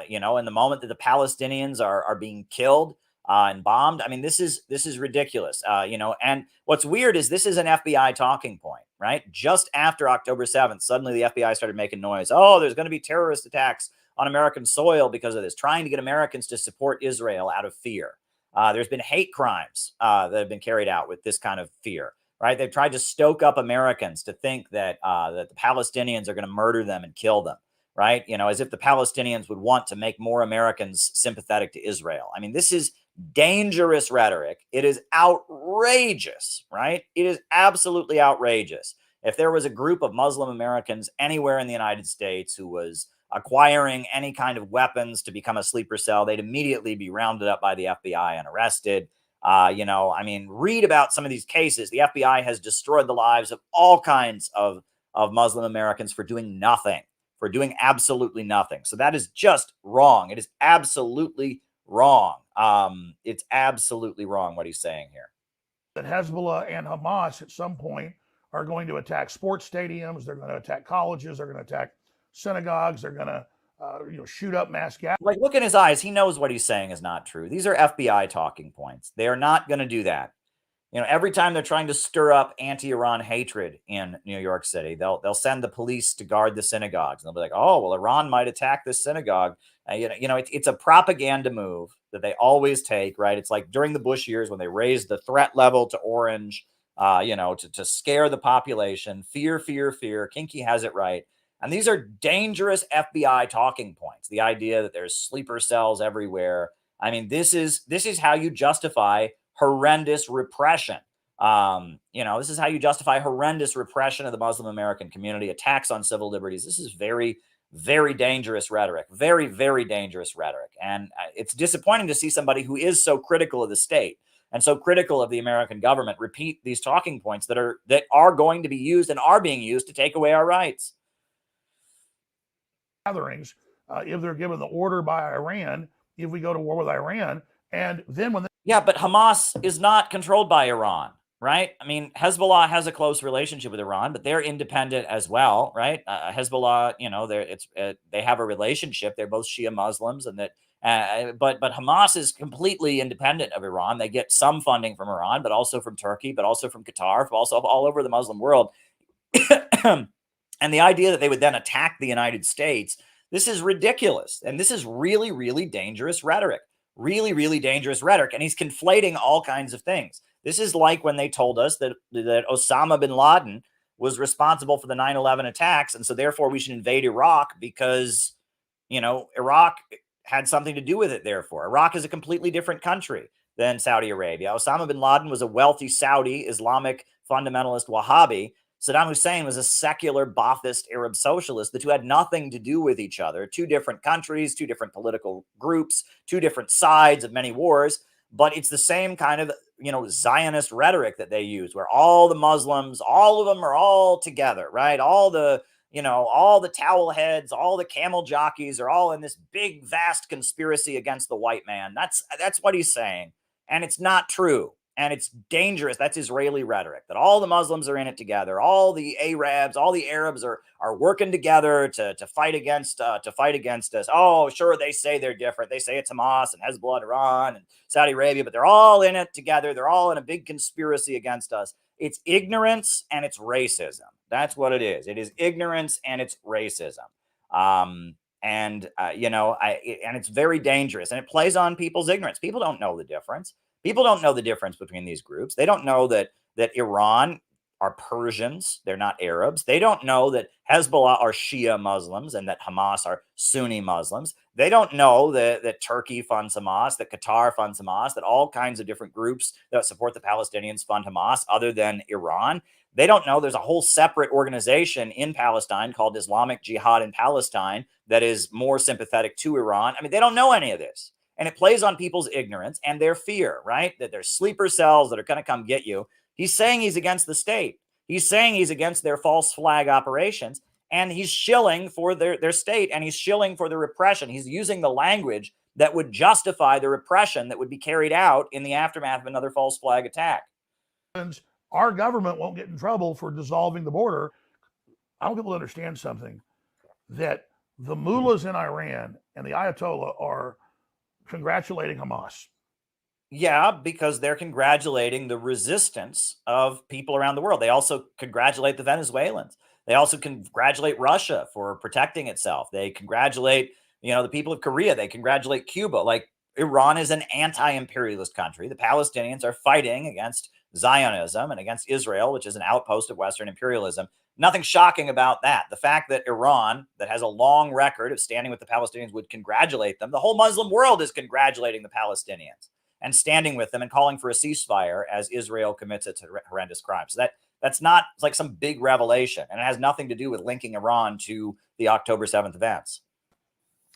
You know, in the moment that the Palestinians are being killed and bombed. I mean, this is ridiculous. You know, and what's weird is this is an FBI talking point, right? Just after October 7th, suddenly the FBI started making noise. Oh, there's going to be terrorist attacks on American soil because of this, trying to get Americans to support Israel out of fear. There's been hate crimes that have been carried out with this kind of fear, right? They've tried to stoke up Americans to think that that the Palestinians are going to murder them and kill them, right? You know, as if the Palestinians would want to make more Americans sympathetic to Israel. I mean, this is dangerous rhetoric. It is outrageous, right? It is absolutely outrageous. If there was a group of Muslim Americans anywhere in the United States who was acquiring any kind of weapons to become a sleeper cell, they'd immediately be rounded up by the FBI and arrested. I mean, read about some of these cases. The FBI has destroyed the lives of all kinds of Muslim Americans for doing nothing, for doing absolutely nothing. So that is just wrong. It is absolutely wrong. It's absolutely wrong what he's saying here.
That Hezbollah and Hamas at some point are going to attack sports stadiums. They're going to attack colleges. They're going to attack synagogues. They're going to shoot up mass gatherings.
Like, look in his eyes. He knows what he's saying is not true. These are FBI talking points. They are not going to do that. Every time they're trying to stir up anti-Iran hatred in New York City, they'll send the police to guard the synagogues. And they'll be like, oh, well, Iran might attack this synagogue. It's a propaganda move that they always take, right? It's like during the Bush years when they raised the threat level to orange, to scare the population. Fear, fear, fear. Kinky has it right. And these are dangerous FBI talking points. The idea that there's sleeper cells everywhere. I mean, this is how you justify horrendous repression. This is how you justify horrendous repression of the Muslim American community, attacks on civil liberties. This is very, very dangerous rhetoric, very, very dangerous rhetoric. And it's disappointing to see somebody who is so critical of the state and so critical of the American government repeat these talking points that are going to be used and are being used to take away our rights.
Gatherings, if they're given the order by Iran, if we go to war with Iran, and then when
yeah, but Hamas is not controlled by Iran, right? I mean, Hezbollah has a close relationship with Iran, but they're independent as well, right? Hezbollah, they have a relationship. They're both Shia Muslims, and but Hamas is completely independent of Iran. They get some funding from Iran, but also from Turkey, but also from Qatar, also all over the Muslim world. And the idea that they would then attack the United States, this is ridiculous. And this is really, really dangerous rhetoric. Really, really dangerous rhetoric. And he's conflating all kinds of things. This is like when they told us that Osama bin Laden was responsible for the 9/11 attacks. And so therefore we should invade Iraq because, Iraq had something to do with it. Therefore, Iraq is a completely different country than Saudi Arabia. Osama bin Laden was a wealthy Saudi Islamic fundamentalist Wahhabi. Saddam Hussein was a secular Ba'athist Arab socialist. The two had nothing to do with each other. Two different countries, two different political groups, two different sides of many wars. But it's the same kind of, Zionist rhetoric that they use, where all the Muslims, all of them are all together, right? All the towel heads, all the camel jockeys are all in this big, vast conspiracy against the white man. That's what he's saying. And it's not true. And it's dangerous. That's Israeli rhetoric, that all the Muslims are in it together. All the Arabs, all the Arabs are working together to fight against us. Oh, sure, they say they're different. They say it's Hamas and Hezbollah and Iran and Saudi Arabia, but they're all in it together. They're all in a big conspiracy against us. It's ignorance and it's racism. That's what it is. It is ignorance and it's racism. And it's very dangerous, and it plays on people's ignorance. People don't know the difference. People don't know the difference between these groups. They don't know that Iran are Persians. They're not Arabs. They don't know that Hezbollah are Shia Muslims and that Hamas are Sunni Muslims. They don't know that Turkey funds Hamas, that Qatar funds Hamas, that all kinds of different groups that support the Palestinians fund Hamas other than Iran. They don't know there's a whole separate organization in Palestine called Islamic Jihad in Palestine that is more sympathetic to Iran. I mean, they don't know any of this. And it plays on people's ignorance and their fear, right? That there's sleeper cells that are going to come get you. He's saying he's against the state. He's saying he's against their false flag operations. And he's shilling for their state, and he's shilling for the repression. He's using the language that would justify the repression that would be carried out in the aftermath of another false flag attack.
Our government won't get in trouble for dissolving the border. I want people to understand something, that the mullahs in Iran and the Ayatollah are congratulating Hamas.
Yeah, because they're congratulating the resistance of people around the world. They also congratulate the Venezuelans. They also congratulate Russia for protecting itself. They congratulate, the people of Korea. They congratulate Cuba. Like, Iran is an anti-imperialist country. The Palestinians are fighting against Zionism and against Israel, which is an outpost of Western imperialism. Nothing shocking about that. The fact that Iran, that has a long record of standing with the Palestinians, would congratulate them. The whole Muslim world is congratulating the Palestinians and standing with them and calling for a ceasefire as Israel commits its horrendous crimes. So That's not like some big revelation, and it has nothing to do with linking Iran to the October 7th events.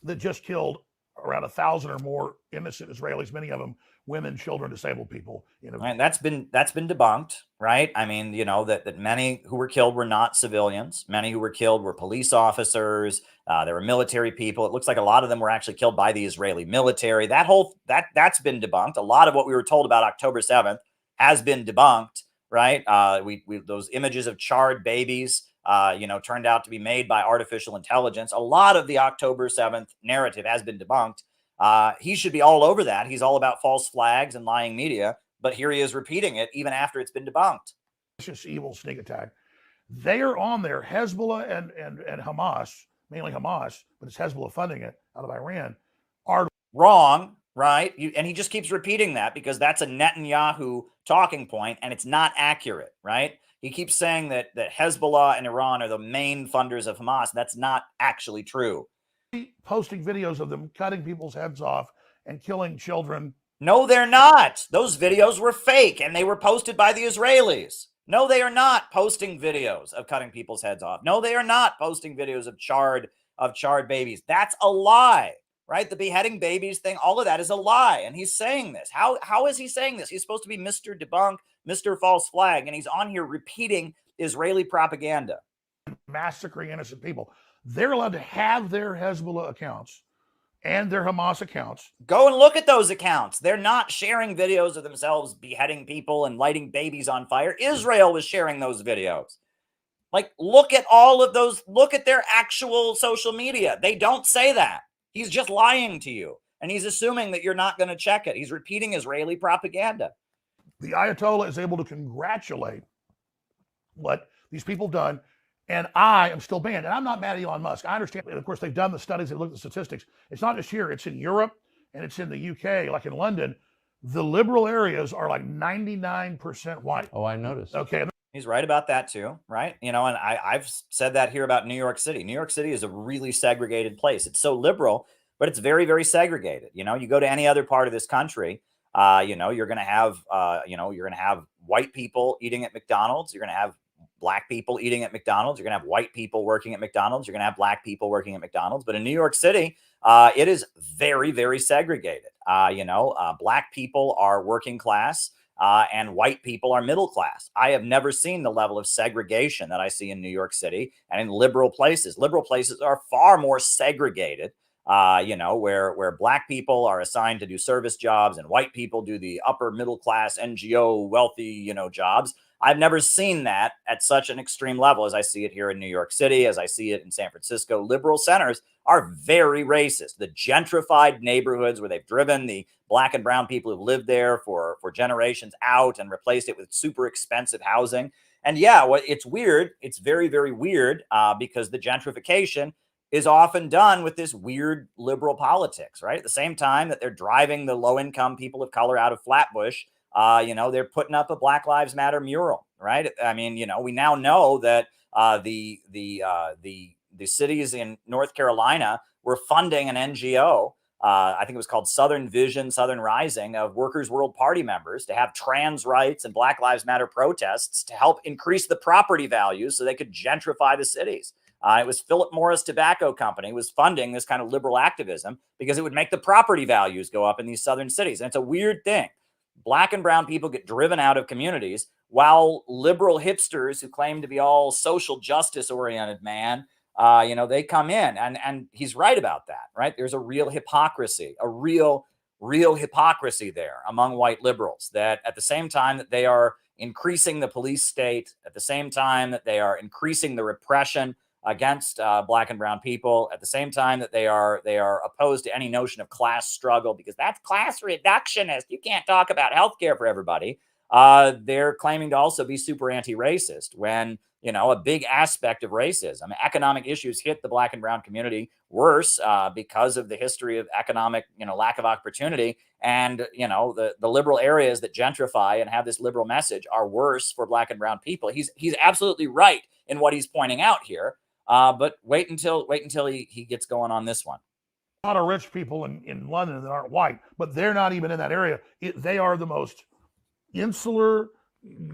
That just killed around 1,000 or more innocent Israelis, many of them women, children, disabled people.
And that's been debunked, right? I mean, that many who were killed were not civilians. Many who were killed were police officers. There were military people. It looks like a lot of them were actually killed by the Israeli military. That's been debunked. A lot of what we were told about October 7th has been debunked, right? Those images of charred babies, turned out to be made by artificial intelligence. A lot of the October 7th narrative has been debunked. He should be all over that. He's all about false flags and lying media, but here he is repeating it even after it's been debunked.
It's just evil sneak attack. They are on there. Hezbollah and Hamas, mainly Hamas, but it's Hezbollah funding it out of Iran, are
wrong, right? And he just keeps repeating that because that's a Netanyahu talking point, and it's not accurate, right? He keeps saying that Hezbollah and Iran are the main funders of Hamas. That's not actually true.
Posting videos of them cutting people's heads off and killing children.
No, they're not. Those videos were fake, and they were posted by the Israelis. No, they are not posting videos of cutting people's heads off. No, they are not posting videos of charred babies. That's a lie, right? The beheading babies thing, all of that is a lie. And he's saying this. How is he saying this? He's supposed to be Mr. Debunk, Mr. False Flag, and he's on here repeating Israeli propaganda.
Massacring innocent people. They're allowed to have their Hezbollah accounts and their Hamas accounts.
Go and look at those accounts. They're not sharing videos of themselves beheading people and lighting babies on fire. Israel was sharing those videos. Like, look at all of those. Look at their actual social media. They don't say that. He's just lying to you. And he's assuming that you're not going to check it. He's repeating Israeli propaganda.
The Ayatollah is able to congratulate what these people have done. And I am still banned. And I'm not mad at Elon Musk. I understand. And of course, they've done the studies. They looked at the statistics. It's not just here. It's in Europe and it's in the UK, like in London. The liberal areas are like 99% white.
Oh, I noticed.
Okay.
He's right about that too, right? And I've said that here about New York City. New York City is a really segregated place. It's so liberal, but it's very, very segregated. You go to any other part of this country, you're going to have white people eating at McDonald's. You're going to have black people eating at McDonald's. You're going to have white people working at McDonald's. You're going to have black people working at McDonald's. But in New York City, it is very, very segregated. Black people are working class and white people are middle class. I have never seen the level of segregation that I see in New York City and in liberal places. Liberal places are far more segregated, where black people are assigned to do service jobs and white people do the upper middle class NGO wealthy, jobs. I've never seen that at such an extreme level as I see it here in New York City, as I see it in San Francisco. Liberal centers are very racist. The gentrified neighborhoods where they've driven the black and brown people who've lived there for generations out and replaced it with super expensive housing. And yeah, it's weird. It's very, very weird because the gentrification is often done with this weird liberal politics, right? At the same time that they're driving the low-income people of color out of Flatbush, they're putting up a Black Lives Matter mural, right? I mean, we now know that the cities in North Carolina were funding an NGO. I think it was called Southern Vision, Southern Rising, of Workers' World Party members to have trans rights and Black Lives Matter protests to help increase the property values so they could gentrify the cities. It was Philip Morris Tobacco Company was funding this kind of liberal activism because it would make the property values go up in these southern cities. And it's a weird thing. Black and brown people get driven out of communities while liberal hipsters who claim to be all social justice oriented, they come in, and he's right about that, right? There's a real hypocrisy, a real hypocrisy there among white liberals, that at the same time that they are increasing the police state, at the same time that they are increasing the repression against black and brown people, at the same time that they are opposed to any notion of class struggle because that's class reductionist. You can't talk about healthcare for everybody. They're claiming to also be super anti-racist when, a big aspect of racism, economic issues hit the black and brown community worse because of the history of economic, lack of opportunity. And, the liberal areas that gentrify and have this liberal message are worse for black and brown people. He's absolutely right in what he's pointing out here. But wait until he gets going on this one.
A lot of rich people in London that aren't white, but they're not even in that area. They are the most insular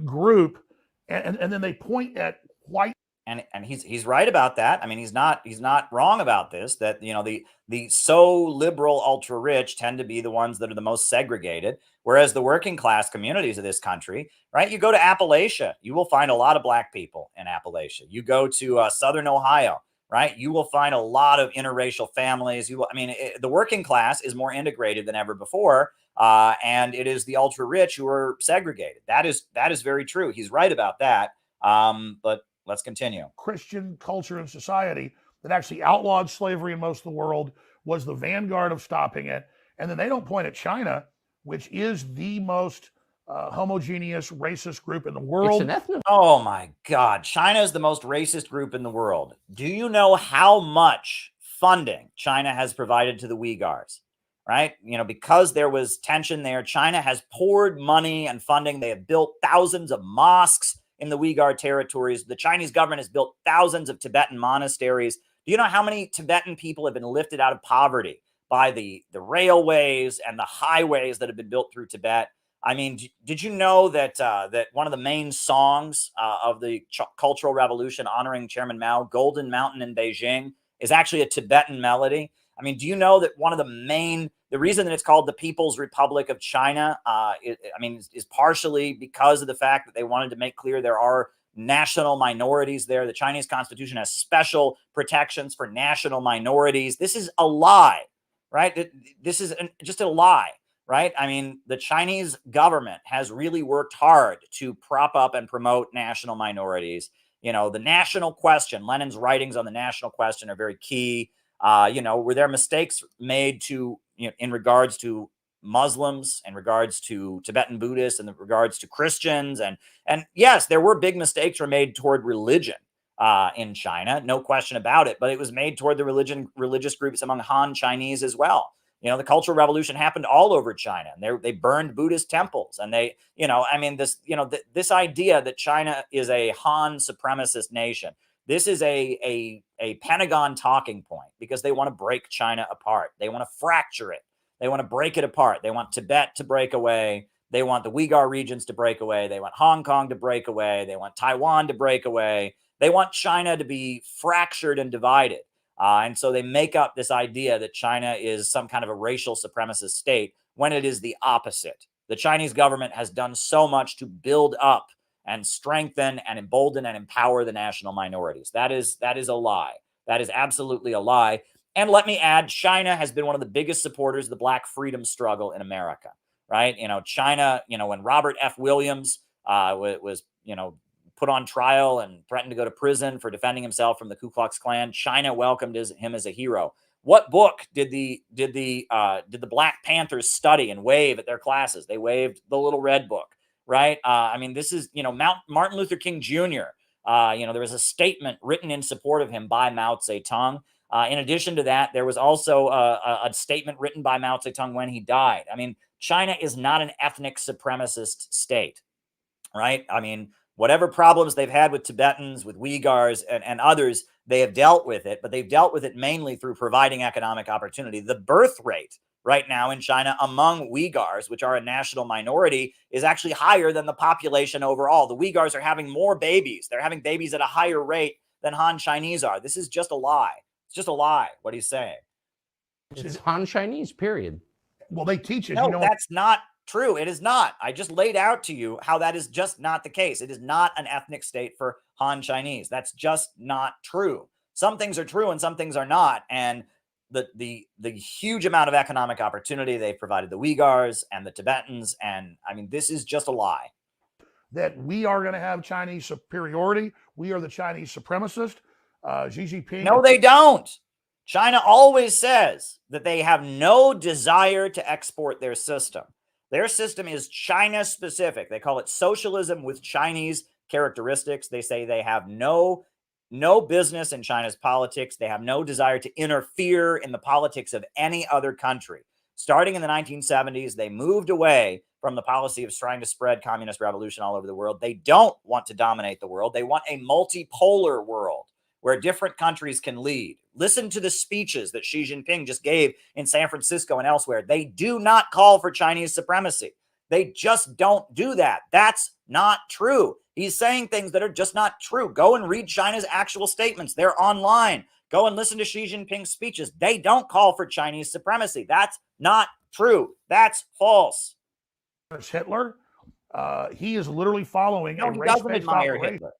group And then they point at white.
And he's right about that. I mean, he's not wrong about this, that, you know, the so liberal ultra rich tend to be the ones that are the most segregated, whereas the working class communities of this country, right? You go to Appalachia, you will find a lot of black people in Appalachia. You go to Southern Ohio, right? You will find a lot of interracial families. The working class is more integrated than ever before, and it is the ultra rich who are segregated. That is very true. He's right about that. But let's continue.
Christian culture and society that actually outlawed slavery in most of the world, was the vanguard of stopping it. And then they don't point at China, which is the most homogeneous racist group in the world.
Oh my God. China is the most racist group in the world. Do you know how much funding China has provided to the Uyghurs? Right? You know, because there was tension there, China has poured money and funding. They have built thousands of mosques in the Uyghur territories. The Chinese government has built thousands of Tibetan monasteries. Do you know how many Tibetan people have been lifted out of poverty by the railways and the highways that have been built through Tibet? I mean, did you know that that one of the main songs of the Cultural Revolution honoring Chairman Mao, Golden Mountain in Beijing, is actually a Tibetan melody? I mean, do you know that one of the reason that it's called the People's Republic of China, is partially because of the fact that they wanted to make clear there are national minorities there. The Chinese Constitution has special protections for national minorities. This is a lie, right? This is just a lie, right? I mean, the Chinese government has really worked hard to prop up and promote national minorities. You know, the national question, Lenin's writings on the national question are very key. Were there mistakes made in regards to Muslims, in regards to Tibetan Buddhists, in regards to Christians, and yes, there were big mistakes were made toward religion in China, no question about it. But it was made toward the religious groups among Han Chinese as well. You know, the Cultural Revolution happened all over China, and they burned Buddhist temples, and this idea that China is a Han supremacist nation. This is a Pentagon talking point because they want to break China apart. They want to fracture it. They want to break it apart. They want Tibet to break away. They want the Uyghur regions to break away. They want Hong Kong to break away. They want Taiwan to break away. They want China to be fractured and divided. And so they make up this idea that China is some kind of a racial supremacist state when it is the opposite. The Chinese government has done so much to build up and strengthen and embolden and empower the national minorities. That is a lie. That is absolutely a lie. And let me add, China has been one of the biggest supporters of the Black freedom struggle in America, right? You know, China, when Robert F. Williams was put on trial and threatened to go to prison for defending himself from the Ku Klux Klan, China welcomed him as a hero. What book did the Black Panthers study and wave at their classes? They waved the Little Red Book. Right. This is, Martin Luther King Jr. There was a statement written in support of him by Mao Zedong. In addition to that, there was also a statement written by Mao Zedong when he died. I mean, China is not an ethnic supremacist state. Right. I mean, whatever problems they've had with Tibetans, with Uyghurs and others, they have dealt with it. But they've dealt with it mainly through providing economic opportunity. The birth rate right now in China among Uyghurs, which are a national minority, is actually higher than the population overall. The Uyghurs are having more babies. They're having babies at a higher rate than Han Chinese are. This is just a lie. It's just a lie, what he's saying.
It's Han Chinese, period.
Well, they teach it.
No, that's not true. It is not. I just laid out to you how that is just not the case. It is not an ethnic state for Han Chinese. That's just not true. Some things are true and some things are not. And the huge amount of economic opportunity they've provided the Uyghurs and the Tibetans, and this is just a lie.
That we are going to have Chinese superiority. We are the Chinese supremacist. Xi Jinping.
No, they don't. China always says that they have no desire to export their system. Their system is China specific. They call it socialism with Chinese characteristics. They say they have no business in China's politics. They have no desire to interfere in the politics of any other country. Starting in the 1970s, they moved away from the policy of trying to spread communist revolution all over the world. They don't want to dominate the world. They want a multipolar world where different countries can lead. Listen to the speeches that Xi Jinping just gave in San Francisco and elsewhere. They do not call for Chinese supremacy. They just don't do that. That's not true. He's saying things that are just not true. Go and read China's actual statements. They're online. Go and listen to Xi Jinping's speeches. They don't call for Chinese supremacy. That's not true. That's false.
Hitler, he is literally following
No,
a
he doesn't
race-based
admire
operation.
Hitler,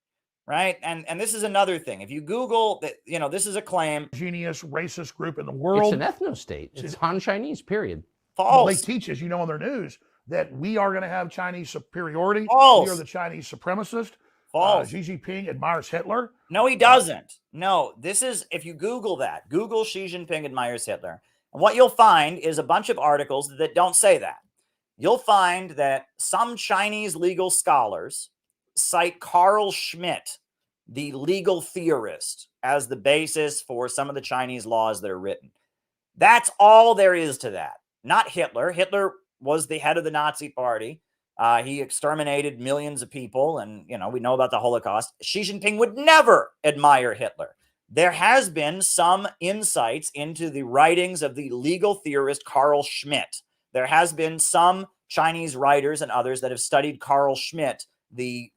right? And this is another thing. If you Google that, this is a claim.
Genius racist group in the world.
It's an ethno-state. It's Han Chinese, period.
False.
Well, they teach, as you know, on their news, that we are going to have Chinese superiority.
False.
We are the Chinese supremacist.
False.
Xi Jinping admires Hitler.
No, he doesn't. No, this is, if you Google that, Google Xi Jinping admires Hitler, and what you'll find is a bunch of articles that don't say that. You'll find that some Chinese legal scholars cite Carl Schmitt, the legal theorist, as the basis for some of the Chinese laws that are written. That's all there is to that. Not Hitler. Hitler was the head of the Nazi party. He exterminated millions of people, and we know about the Holocaust. Xi Jinping would never admire Hitler. There has been some insights into the writings of the legal theorist Carl Schmitt. There has been some Chinese writers and others that have studied Carl Schmitt, the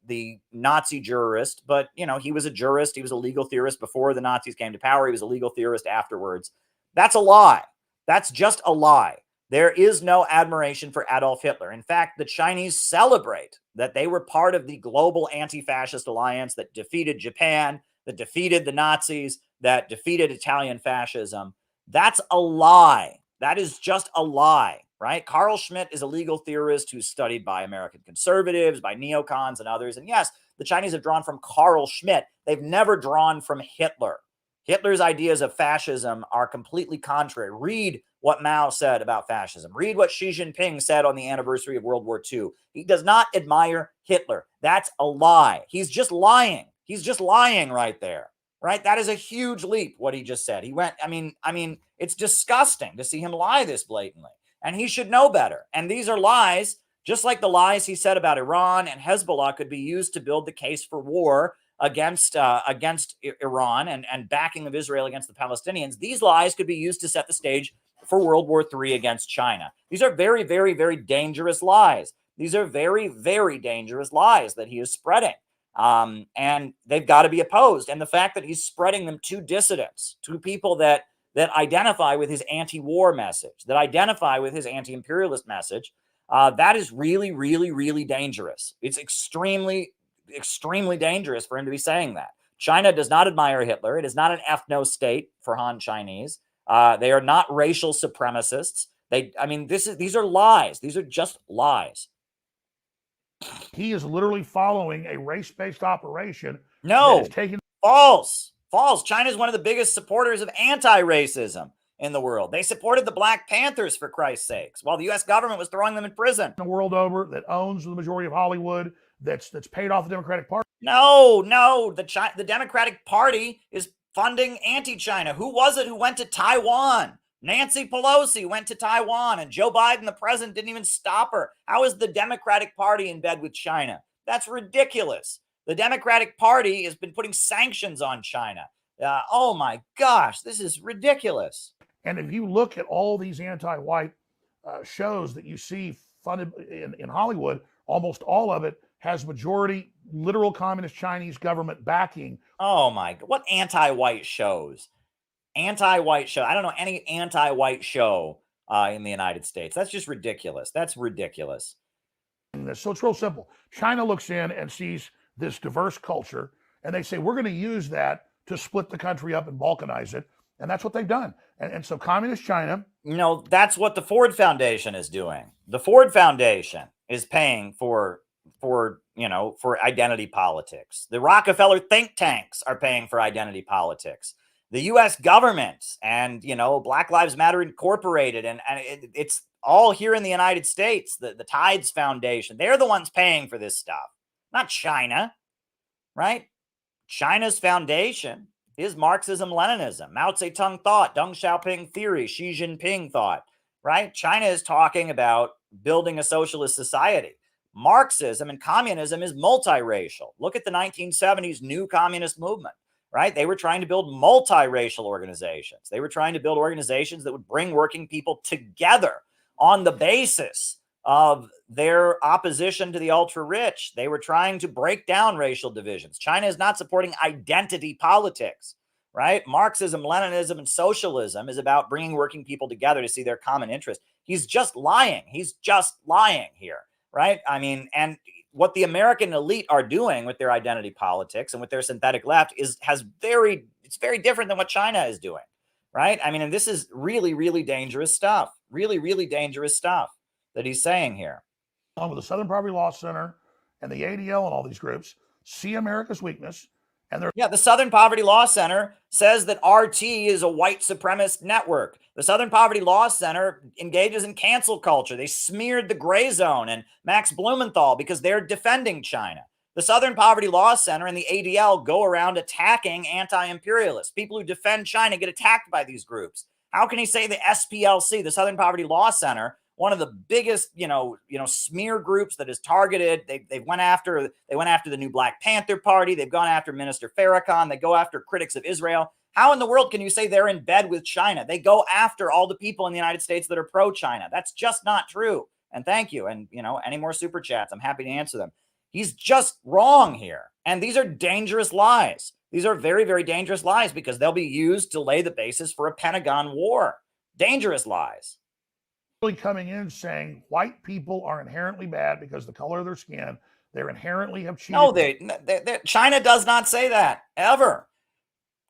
Nazi jurist, but he was a jurist. He was a legal theorist before the Nazis came to power. He was a legal theorist afterwards. That's a lie. That's just a lie. There is no admiration for Adolf Hitler. In fact, the Chinese celebrate that they were part of the global anti-fascist alliance that defeated Japan, that defeated the Nazis, that defeated Italian fascism. That's a lie. That is just a lie, right? Carl Schmitt is a legal theorist who's studied by American conservatives, by neocons and others. And yes, the Chinese have drawn from Carl Schmitt. They've never drawn from Hitler. Hitler's ideas of fascism are completely contrary. Read what Mao said about fascism. Read what Xi Jinping said on the anniversary of World War II. He does not admire Hitler. That's a lie. He's just lying. He's just lying right there, right? That is a huge leap, what he just said. He went, I mean, it's disgusting to see him lie this blatantly, and he should know better. And these are lies, just like the lies he said about Iran and Hezbollah could be used to build the case for war against Iran and backing of Israel against the Palestinians. These lies could be used to set the stage for World War III against China. These are very, very, very dangerous lies. These are very, very dangerous lies that he is spreading. And they've got to be opposed. And the fact that he's spreading them to dissidents, to people that identify with his anti-war message, that identify with his anti-imperialist message, that is really, really, really dangerous. It's extremely dangerous for him to be saying that. China does not admire Hitler. It is not an ethno-state for Han Chinese. They are not racial supremacists. These are lies. These are just lies.
He is literally following a race-based operation.
No, false. China is one of the biggest supporters of anti-racism in the world. They supported the Black Panthers, for Christ's sakes, while the U.S. government was throwing them in prison.
The world over, that owns the majority of Hollywood, that's paid off the Democratic Party.
No, the Democratic Party is funding anti-China. Who was it who went to Taiwan? Nancy Pelosi went to Taiwan, and Joe Biden, the president, didn't even stop her. How is the Democratic Party in bed with China? That's ridiculous. The Democratic Party has been putting sanctions on China. Oh my gosh, this is ridiculous.
And if you look at all these anti-white shows that you see funded in Hollywood, almost all of it has majority literal communist Chinese government backing.
Oh my God, what anti-white shows? Anti-white show. I don't know any anti-white show in the United States. That's just ridiculous. That's ridiculous.
So it's real simple. China looks in and sees this diverse culture, and they say, we're going to use that to split the country up and balkanize it. And that's what they've done. And so communist China.
That's what the Ford Foundation is doing. The Ford Foundation is paying for identity politics. The Rockefeller think tanks are paying for identity politics. The U.S. government and, Black Lives Matter Incorporated, and it's all here in the United States, the Tides Foundation, they're the ones paying for this stuff, not China, right? China's foundation is Marxism-Leninism, Mao Zedong thought, Deng Xiaoping theory, Xi Jinping thought, right? China is talking about building a socialist society. Marxism and communism is multiracial. Look at the 1970s new communist movement. Right? They were trying to build multiracial organizations. They were trying to build organizations that would bring working people together on the basis of their opposition to the ultra rich. They were trying to break down racial divisions. China is not supporting identity politics, right? Marxism, Leninism, and socialism is about bringing working people together to see their common interest. He's just lying. He's just lying here, right? I mean, and what the American elite are doing with their identity politics and with their synthetic left it's very different than what China is doing, right? I mean, and this is really, really dangerous stuff. Really, really dangerous stuff that he's saying here.
Along with the Southern Poverty Law Center and the ADL and all these groups, see America's weakness. And they're
the Southern Poverty Law Center says that RT is a white supremacist network. The Southern Poverty Law Center engages in cancel culture. They smeared the Gray Zone and Max Blumenthal because they're defending China. The Southern Poverty Law Center and the ADL go around attacking anti-imperialists. People who defend China get attacked by these groups. How can he say the SPLC, the Southern Poverty Law Center, one of the biggest, smear groups that is targeted? They went after the new Black Panther Party. They've gone after Minister Farrakhan. They go after critics of Israel. How in the world can you say they're in bed with China? They go after all the people in the United States that are pro-China. That's just not true. And thank you. And, any more super chats, I'm happy to answer them. He's just wrong here. And these are dangerous lies. These are very, very dangerous lies because they'll be used to lay the basis for a Pentagon war. Dangerous lies.
really coming in saying white people are inherently bad because of the color of their skin. They're inherently have cheated.
No, China does not say that ever.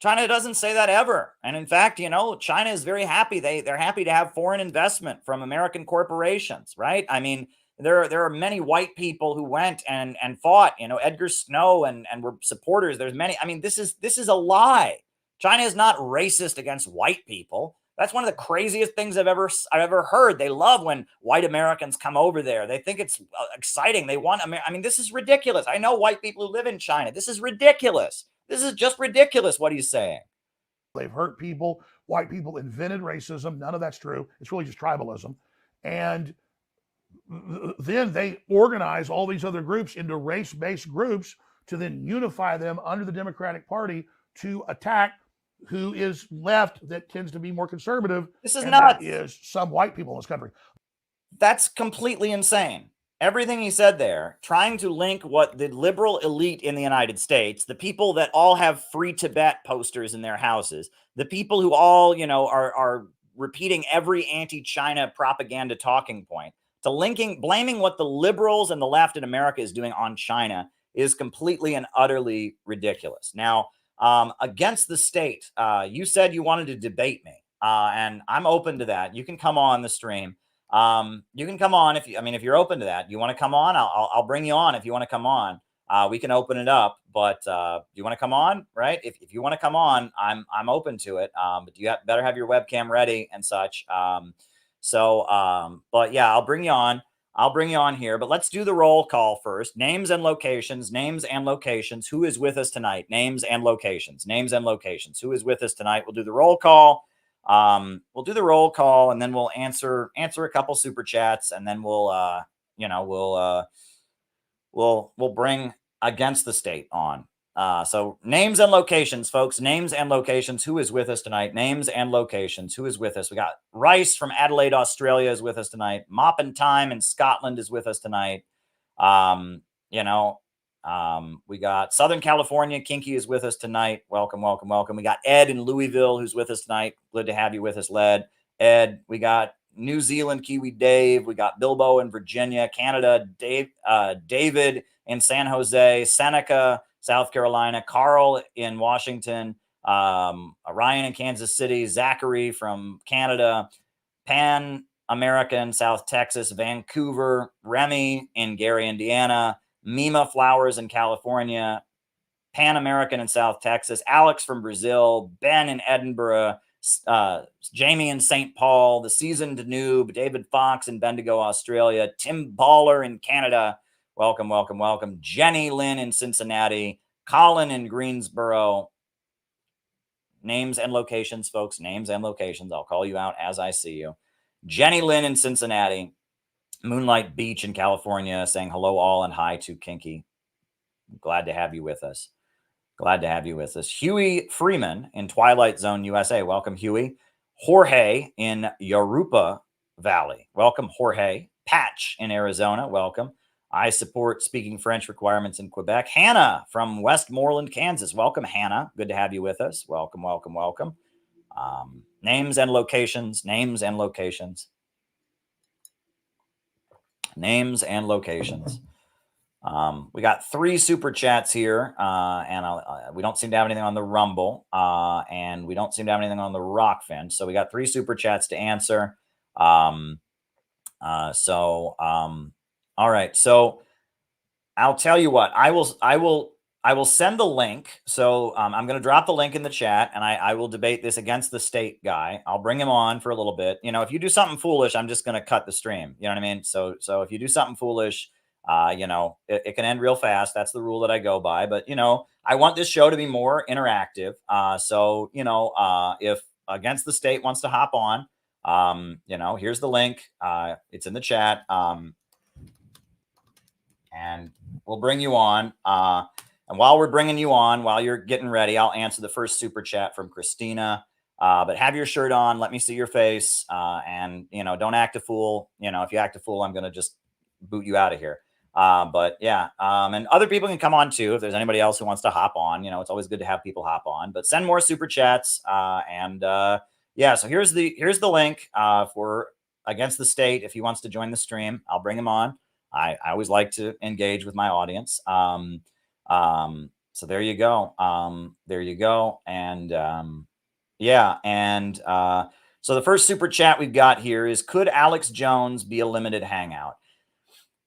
China doesn't say that ever. And in fact, China is very happy. They're happy to have foreign investment from American corporations, right? I mean, there are many white people who went and fought, Edgar Snow and were supporters. There's many. I mean, this is a lie. China is not racist against white people. That's one of the craziest things I've ever heard. They love when white Americans come over there. They think it's exciting. They want I mean, this is ridiculous. I know white people who live in China. This is ridiculous. This is just ridiculous what he's saying.
They've hurt people. White people invented racism. None of that's true. It's really just tribalism. And then they organize all these other groups into race-based groups to then unify them under the Democratic Party to attack who is left that tends to be more conservative.
This is nuts.
That is some white people in this country.
That's completely insane. Everything he said there, trying to link what the liberal elite in the United States, the people that all have Free Tibet posters in their houses, the people who all, are repeating every anti-China propaganda talking point, to blaming what the liberals and the left in America is doing on China is completely and utterly ridiculous. Now, against the state, you said you wanted to debate me, and I'm open to that. You can come on the stream. You can come on if you're open to that. You want to come on? I'll bring you on if you want to come on. We can open it up, but you want to come on, right? If you want to come on, I'm open to it. But you better have your webcam ready and such. But yeah, I'll bring you on. I'll bring you on here, but let's do the roll call first. Names and locations. Who is with us tonight? Names and locations. Who is with us tonight? We'll do the roll call. And then we'll answer a couple super chats, and then we'll bring Against the State on. So names and locations, folks. Names and locations. Who is with us tonight? Names and locations. Who is with us? We got Rice from Adelaide, Australia is with us tonight. Moppin' Time in Scotland is with us tonight. We got Southern California. Kinky is with us tonight. Welcome. We got Ed in Louisville who's with us tonight. Good to have you with us, Ed. We got New Zealand, Kiwi Dave. We got Bilbo in Virginia. Canada, David in San Jose. Seneca, South Carolina. Carl in Washington. Ryan in Kansas City. Zachary from Canada. Pan America in South Texas. Vancouver. Remy in Gary, Indiana. Mima Flowers in California. Pan American in South Texas. Alex from Brazil. Ben in Edinburgh. Jamie in St. Paul. The Seasoned Noob. David Fox in Bendigo, Australia. Tim Baller in Canada. Welcome. Jenny Lynn in Cincinnati. Colin in Greensboro. Names and locations, folks. Names and locations. I'll call you out as I see you. Jenny Lynn in Cincinnati. Moonlight Beach in California saying hello all and hi to Kinky. Glad to have you with us. Huey Freeman in Twilight Zone, USA. Welcome, Huey. Jorge in Yoruba Valley. Welcome, Jorge. Patch in Arizona, welcome. I support speaking French requirements in Quebec. Hannah from Westmoreland, Kansas, welcome, Hannah. Good to have you with us. Welcome, welcome, welcome. Names and locations, names and locations. Names and locations. We got 3 super chats here, and we don't seem to have anything on the Rumble, and we don't seem to have anything on the Rockfin. So we got 3 super chats to answer. All right. So I'll tell you what, I will send the link. So I'm going to drop the link in the chat, and I will debate this against the state guy. I'll bring him on for a little bit. You know, if you do something foolish, I'm just going to cut the stream. You know what I mean? So if you do something foolish, you know, it can end real fast. That's the rule that I go by. But, you know, I want this show to be more interactive. So, you know, if Against the State wants to hop on, you know, here's the link. It's in the chat. And we'll bring you on. And while we're bringing you on, while you're getting ready, I'll answer the first super chat from Christina. But have your shirt on. Let me see your face. And, you know, don't act a fool. You know, if you act a fool, I'm going to just boot you out of here. But yeah, and other people can come on too. If there's anybody else who wants to hop on, you know, it's always good to have people hop on, but send more super chats. Yeah, so here's the link, for Against the State. If he wants to join the stream, I'll bring him on. I always like to engage with my audience. So there you go. There you go. And, yeah. And, so the first super chat we've got here is, could Alex Jones be a limited hangout?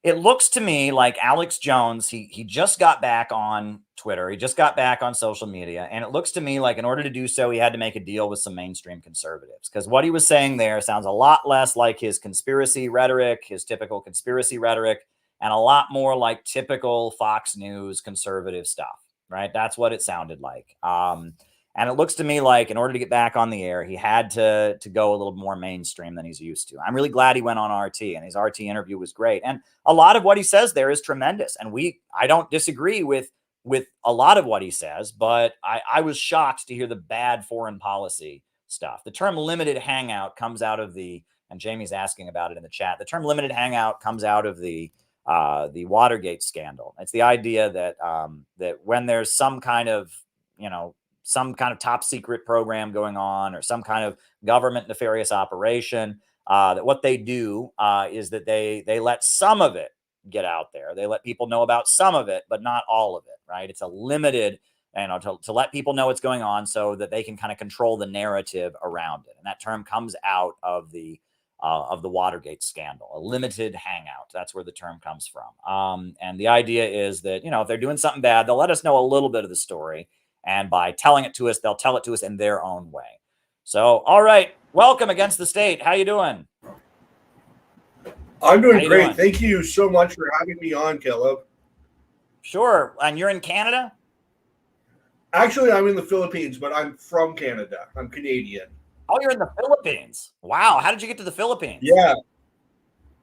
It looks to me like Alex Jones, he just got back on Twitter. He just got back on social media. And it looks to me like in order to do so, he had to make a deal with some mainstream conservatives, because what he was saying there sounds a lot less like his conspiracy rhetoric, his typical conspiracy rhetoric, and a lot more like typical Fox News conservative stuff, right? That's what it sounded like. And it looks to me like in order to get back on the air, he had to go a little more mainstream than he's used to. I'm really glad he went on RT, and his RT interview was great. And a lot of what he says there is tremendous. And I don't disagree with a lot of what he says, but I was shocked to hear the bad foreign policy stuff. The term limited hangout comes out of and Jamie's asking about it in the chat. The term limited hangout comes out of the Watergate scandal. It's the idea that that when there's some kind of top secret program going on, or some kind of government nefarious operation, that what they do is that they let some of it get out there. They let people know about some of it, but not all of it, right? It's a limited, to let people know what's going on so that they can kind of control the narrative around it. And that term comes out of the Watergate scandal, a limited hangout. That's where the term comes from. And the idea is that, if they're doing something bad, they'll let us know a little bit of the story. And by telling it to us, they'll tell it to us in their own way. So, all right. Welcome, Against the State. How you doing?
I'm doing great. Thank you so much for having me on, Caleb.
Sure. And you're in Canada?
Actually, I'm in the Philippines, but I'm from Canada. I'm Canadian.
Oh, you're in the Philippines. Wow. How did you get to the Philippines?
Yeah.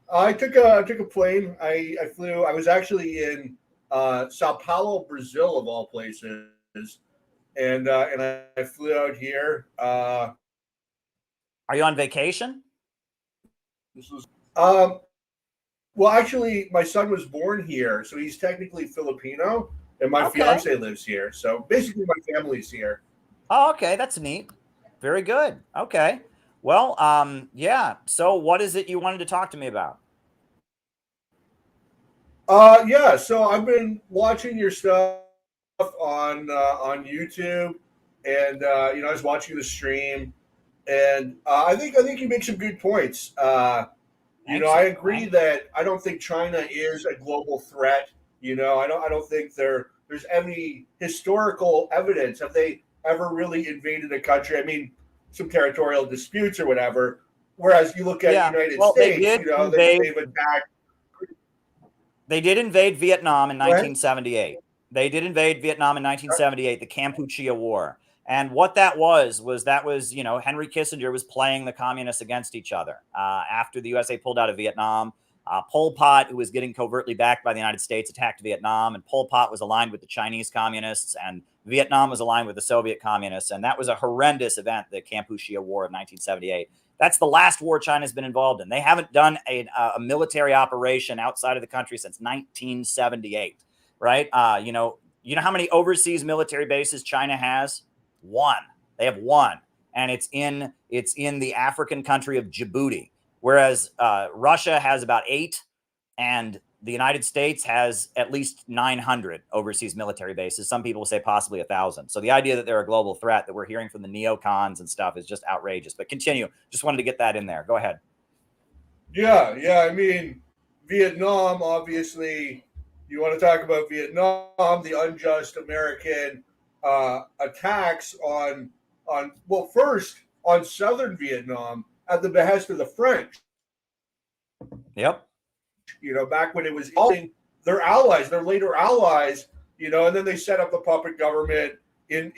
I took a plane. I flew. I was actually in Sao Paulo, Brazil, of all places. And I flew out here.
Are you on vacation?
This was well, actually, my son was born here, so he's technically Filipino, and my fiance lives here. So basically, my family's here.
Oh, okay, that's neat. Very good. Okay. Well, yeah. So, what is it you wanted to talk to me about?
Yeah. So I've been watching your stuff on YouTube, and I was watching the stream, and I think you make some good points. I agree that I don't think China is a global threat. I don't think there's any historical evidence. Have they ever really invaded a country? I mean, some territorial disputes or whatever. Whereas you look at the United States, they've attacked.
They did invade Vietnam in 1978. They did invade Vietnam in 1978, the Kampuchea War. And what that was Henry Kissinger was playing the communists against each other. After the USA pulled out of Vietnam, Pol Pot, who was getting covertly backed by the United States, attacked Vietnam. And Pol Pot was aligned with the Chinese communists, and Vietnam was aligned with the Soviet communists. And that was a horrendous event, the Kampuchea War of 1978. That's the last war China's been involved in. They haven't done a military operation outside of the country since 1978, right? You know how many overseas military bases China has? One. They have one, and it's in the African country of Djibouti, whereas Russia has about 8, and the United States has at least 900 overseas military bases. Some people say possibly 1,000. So the idea that they're a global threat that we're hearing from the neocons and stuff is just outrageous. But continue. Just wanted to get that in there. Go ahead.
Yeah. I mean, Vietnam, obviously, you want to talk about Vietnam, the unjust American attacks on first on southern Vietnam at the behest of the French.
Yep.
You know, back when it was their allies, their later allies, you know, and then they set up the puppet government in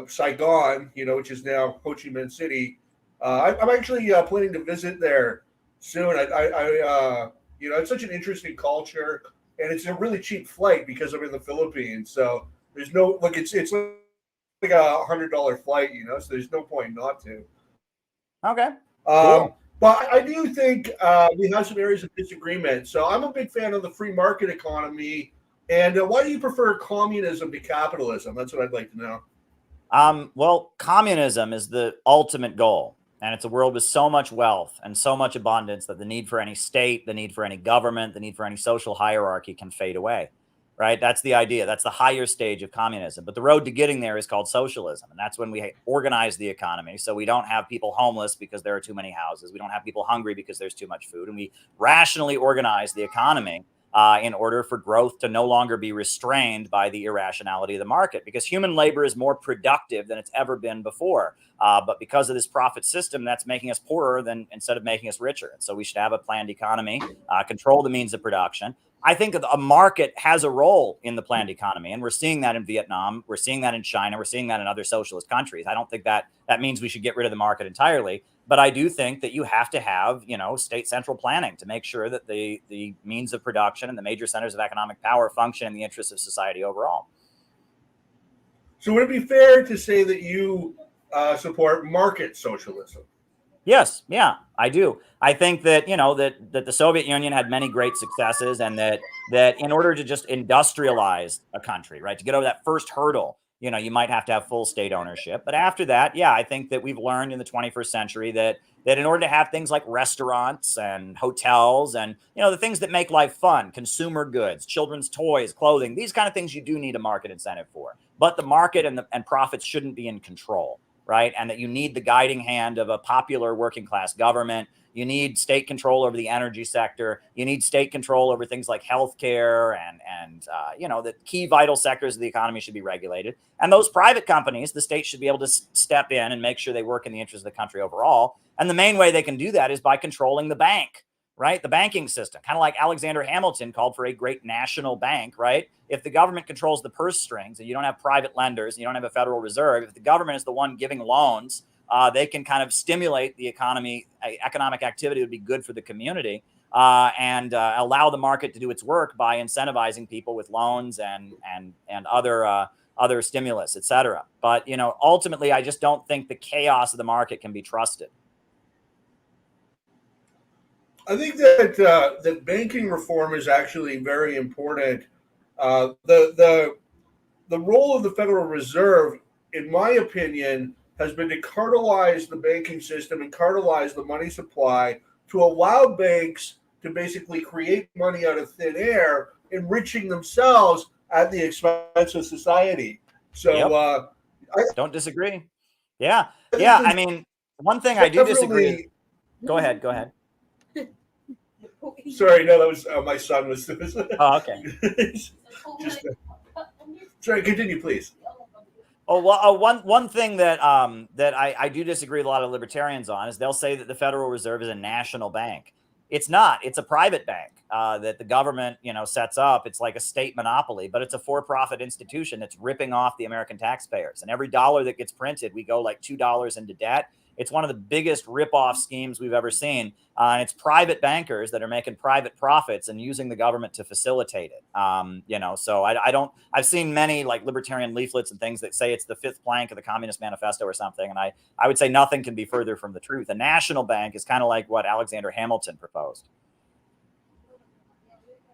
Saigon, you know, which is now Ho Chi Minh City. I'm actually planning to visit there soon. You know, it's such an interesting culture, and it's a really cheap flight because I'm in the Philippines. So there's no it's like $100 flight, you know, so there's no point not to.
Okay. Cool.
But I do think we have some areas of disagreement. So I'm a big fan of the free market economy. And why do you prefer communism to capitalism? That's what I'd like to know.
Well, communism is the ultimate goal. And it's a world with so much wealth and so much abundance that the need for any state, the need for any government, the need for any social hierarchy can fade away. Right? That's the idea. That's the higher stage of communism. But the road to getting there is called socialism. And that's when we organize the economy. So we don't have people homeless because there are too many houses. We don't have people hungry because there's too much food. And we rationally organize the economy in order for growth to no longer be restrained by the irrationality of the market, because human labor is more productive than it's ever been before. But because of this profit system, that's making us poorer instead of making us richer. And so we should have a planned economy, control the means of production. I think a market has a role in the planned economy, and we're seeing that in Vietnam. We're seeing that in China. We're seeing that in other socialist countries. I don't think that means we should get rid of the market entirely, but I do think that you have to have, you know, state central planning to make sure that the means of production and the major centers of economic power function in the interests of society overall.
So would it be fair to say that you support market socialism?
Yes. Yeah, I do. I think that, you know, that the Soviet Union had many great successes, and that in order to just industrialize a country, right, to get over that first hurdle, you know, you might have to have full state ownership. But after that, yeah, I think that we've learned in the 21st century that in order to have things like restaurants and hotels and, you know, the things that make life fun, consumer goods, children's toys, clothing, these kind of things you do need a market incentive for. But the market and profits shouldn't be in control. Right. And that you need the guiding hand of a popular working class government. You need state control over the energy sector. You need state control over things like healthcare and you know, the key vital sectors of the economy should be regulated. And those private companies, the state should be able to step in and make sure they work in the interest of the country overall. And the main way they can do that is by controlling the bank. Right? The banking system, kind of like Alexander Hamilton called for a great national bank, right? If the government controls the purse strings and you don't have private lenders and you don't have a Federal Reserve, if the government is the one giving loans, they can kind of stimulate the economy. Economic activity would be good for the community and allow the market to do its work by incentivizing people with loans and other stimulus, et cetera. But, you know, ultimately, I just don't think the chaos of the market can be trusted.
I think that banking reform is actually very important. The role of the Federal Reserve, in my opinion, has been to cartelize the banking system and cartelize the money supply to allow banks to basically create money out of thin air, enriching themselves at the expense of society. So I
don't disagree. Yeah. I mean, one thing I do disagree. Go ahead.
Sorry, no, that was my son was.
Oh, okay.
Sorry, continue, please.
Oh, well, one thing that I do disagree with a lot of libertarians on is they'll say that the Federal Reserve is a national bank. It's not. It's a private bank that the government, you know, sets up. It's like a state monopoly, but it's a for-profit institution that's ripping off the American taxpayers. And every dollar that gets printed, we go like $2 into debt. It's one of the biggest rip-off schemes we've ever seen. And it's private bankers that are making private profits and using the government to facilitate it. So I've seen many like libertarian leaflets and things that say it's the fifth plank of the Communist Manifesto or something. And I would say nothing can be further from the truth. A national bank is kind of like what Alexander Hamilton proposed.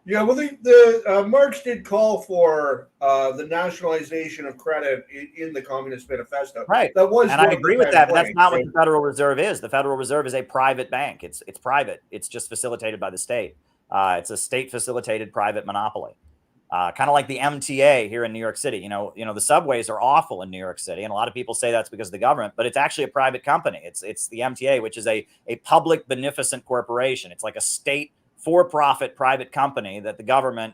Yeah, well, the Marx did call for the nationalization of credit in the Communist Manifesto.
Right.
That was,
and I agree with that, but that's not what the Federal Reserve is. The Federal Reserve is a private bank. It's private. It's just facilitated by the state. It's a state-facilitated private monopoly. Kind of like the MTA here in New York City. You know, the subways are awful in New York City, and a lot of people say that's because of the government, but it's actually a private company. It's the MTA, which is a public beneficent corporation. It's like a state for-profit private company that the government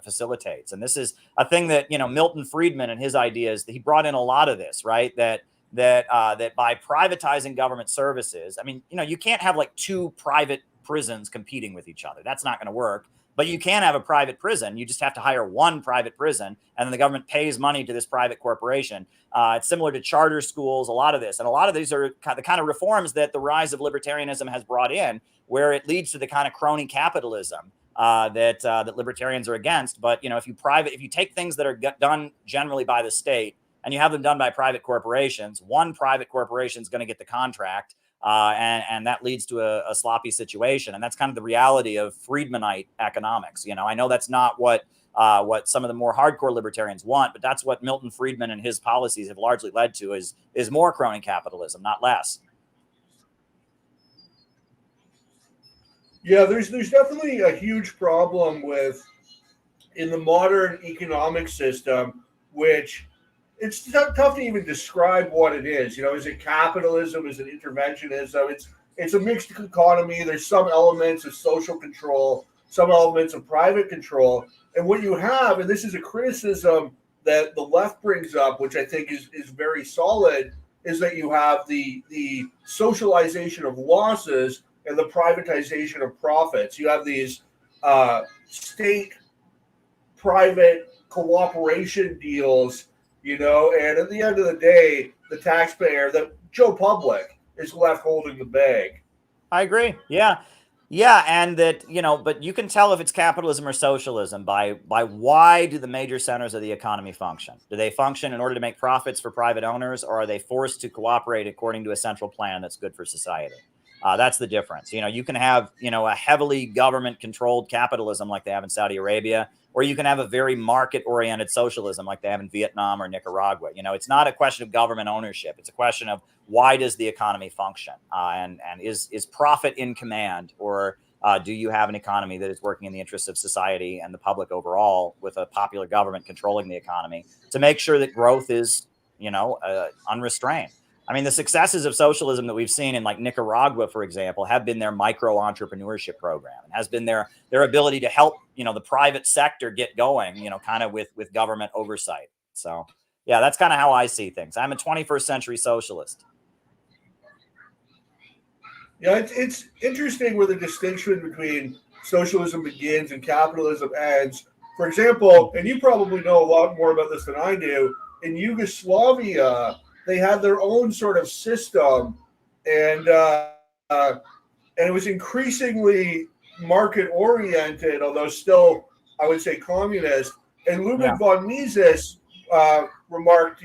facilitates. And this is a thing that, Milton Friedman and his ideas, he brought in a lot of this, right? That by privatizing government services, I mean, you can't have like two private prisons competing with each other. That's not going to work. But you can have a private prison. You just have to hire one private prison, and then the government pays money to this private corporation. It's similar to charter schools, a lot of this. And a lot of these are the kind of reforms that the rise of libertarianism has brought in, where it leads to the kind of crony capitalism that libertarians are against. But, if you take things that are done generally by the state and you have them done by private corporations, one private corporation is going to get the contract. And that leads to a sloppy situation. And that's kind of the reality of Friedmanite economics. I know that's not what some of the more hardcore libertarians want, but that's what Milton Friedman and his policies have largely led to is more crony capitalism, not less.
Yeah, there's definitely a huge problem in the modern economic system, which it's tough to even describe what it is. Is it capitalism? Is it interventionism? It's a mixed economy. There's some elements of social control, some elements of private control. And what you have, and this is a criticism that the left brings up, which I think is very solid, is that you have the socialization of losses and the privatization of profits. You have these state-private cooperation deals, and at the end of the day, the taxpayer, the Joe Public, is left holding the bag.
I agree. Yeah. Yeah. And that, but you can tell if it's capitalism or socialism by why do the major centers of the economy function? Do they function in order to make profits for private owners, or are they forced to cooperate according to a central plan that's good for society? That's the difference. You can have, a heavily government controlled capitalism like they have in Saudi Arabia, or you can have a very market oriented socialism like they have in Vietnam or Nicaragua. It's not a question of government ownership. It's a question of why does the economy function? And is profit in command, or do you have an economy that is working in the interests of society and the public overall, with a popular government controlling the economy to make sure that growth is, unrestrained? I mean, the successes of socialism that we've seen in like Nicaragua, for example, have been their micro entrepreneurship program, and has been their ability to help, the private sector get going, kind of with government oversight. So, yeah, that's kind of how I see things. I'm a 21st century socialist.
Yeah, it's interesting where the distinction between socialism begins and capitalism ends. For example, and you probably know a lot more about this than I do, in Yugoslavia, they had their own sort of system, and it was increasingly market oriented, although still, I would say, communist. And Ludwig von Mises remarked,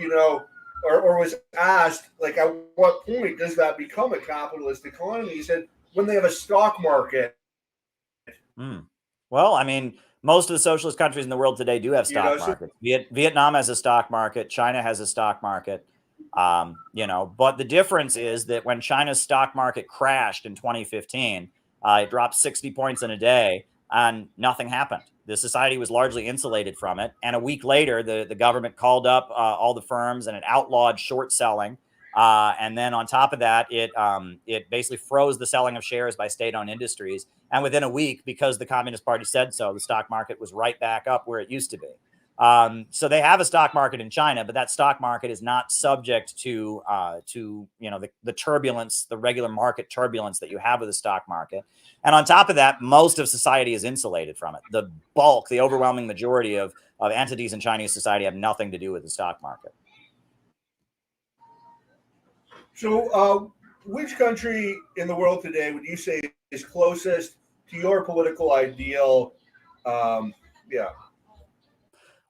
or was asked, like, at what point does that become a capitalist economy? He said, when they have a stock market.
Well, I mean, most of the socialist countries in the world today do have stock markets. Vietnam has a stock market. China has a stock market. But the difference is that when China's stock market crashed in 2015, it dropped 60 points in a day and nothing happened. The society was largely insulated from it. And a week later, the government called up all the firms and it outlawed short selling. And then on top of that, it basically froze the selling of shares by state-owned industries. And within a week, because the Communist Party said so, the stock market was right back up where it used to be. So they have a stock market in China, but that stock market is not subject to the turbulence, the regular market turbulence that you have with the stock market. And on top of that, most of society is insulated from it. The overwhelming majority of entities in Chinese society have nothing to do with the stock market.
So, which country in the world today would you say is closest to your political ideal? Yeah.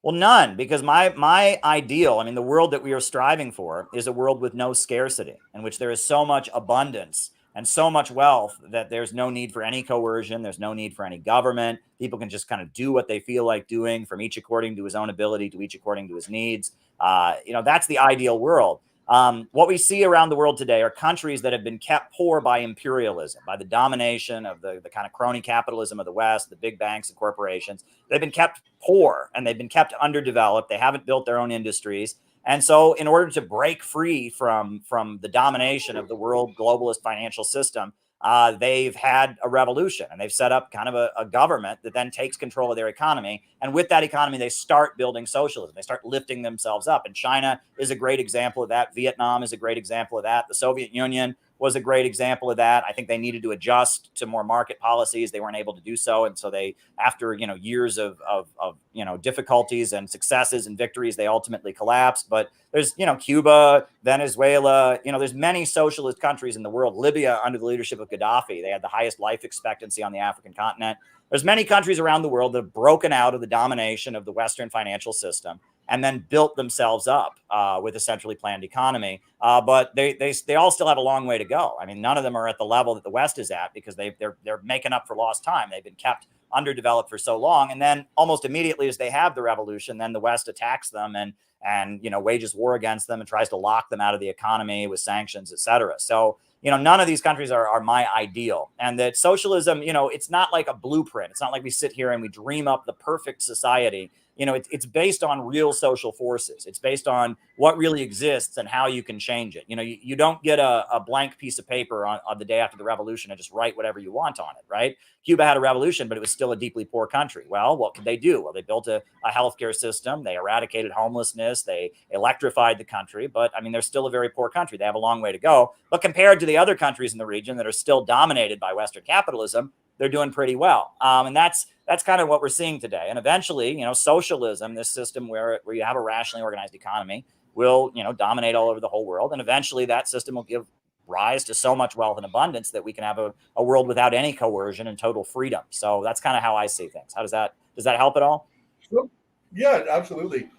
Well, none, because my ideal, I mean, the world that we are striving for is a world with no scarcity, in which there is so much abundance and so much wealth that there's no need for any coercion, there's no need for any government. People can just kind of do what they feel like doing, from each according to his own ability, to each according to his needs. That's the ideal world. What we see around the world today are countries that have been kept poor by imperialism, by the domination of the kind of crony capitalism of the West, the big banks and corporations. They've been kept poor and they've been kept underdeveloped. They haven't built their own industries. And so in order to break free from the domination of the world globalist financial system, they've had a revolution, and they've set up kind of a government that then takes control of their economy. And with that economy, they start building socialism. They start lifting themselves up. And China is a great example of that. Vietnam is a great example of that. The Soviet Union was a great example of that. I think they needed to adjust to more market policies. They weren't able to do so. And so they, after, years of difficulties and successes and victories, they ultimately collapsed. But there's, Cuba, Venezuela, there's many socialist countries in the world. Libya, under the leadership of Gaddafi, they had the highest life expectancy on the African continent. There's many countries around the world that have broken out of the domination of the Western financial system and then built themselves up with a centrally planned economy. But they all still have a long way to go. I mean, none of them are at the level that the West is at, because they're making up for lost time. They've been kept underdeveloped for so long. And then almost immediately as they have the revolution, then the West attacks them and wages war against them and tries to lock them out of the economy with sanctions, et cetera. So, none of these countries are my ideal. And that socialism, it's not like a blueprint. It's not like we sit here and we dream up the perfect society. It's based on real social forces. It's based on what really exists and how you can change it. You don't get a blank piece of paper on the day after the revolution and just write whatever you want on it, right? Cuba had a revolution, but it was still a deeply poor country. Well, what could they do? Well, they built a healthcare system. They eradicated homelessness. They electrified the country. But I mean, they're still a very poor country. They have a long way to go. But compared to the other countries in the region that are still dominated by Western capitalism, they're doing pretty well. And that's kind of what we're seeing today. And eventually, socialism, this system where you have a rationally organized economy, will, dominate all over the whole world. And eventually that system will give rise to so much wealth and abundance that we can have a world without any coercion and total freedom. So that's kind of how I see things. Does that help at all?
Yeah, absolutely.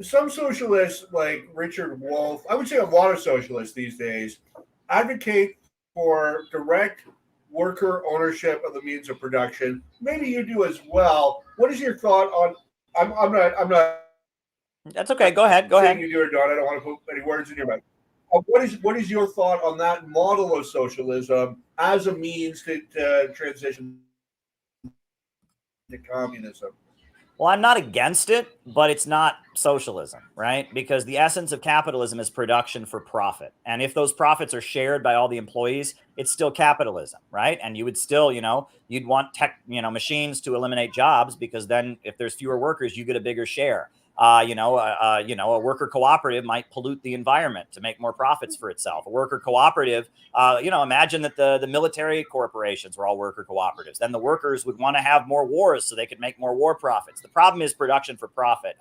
Some socialists like Richard Wolff, I would say a lot of socialists these days, advocate for direct worker ownership of the means of production. Maybe you do as well. What is your thought on? I'm not.
That's okay. Go ahead.
You do it, Don. I don't want to put any words in your mouth. What is your thought on that model of socialism as a means to transition to communism?
Well, I'm not against it, but it's not socialism, right? Because the essence of capitalism is production for profit. And if those profits are shared by all the employees, it's still capitalism, right? And you would still, you'd want machines to eliminate jobs, because then if there's fewer workers, you get a bigger share. A worker cooperative might pollute the environment to make more profits for itself. A worker cooperative, imagine that the military corporations were all worker cooperatives. Then the workers would want to have more wars so they could make more war profits. The problem is production for profit.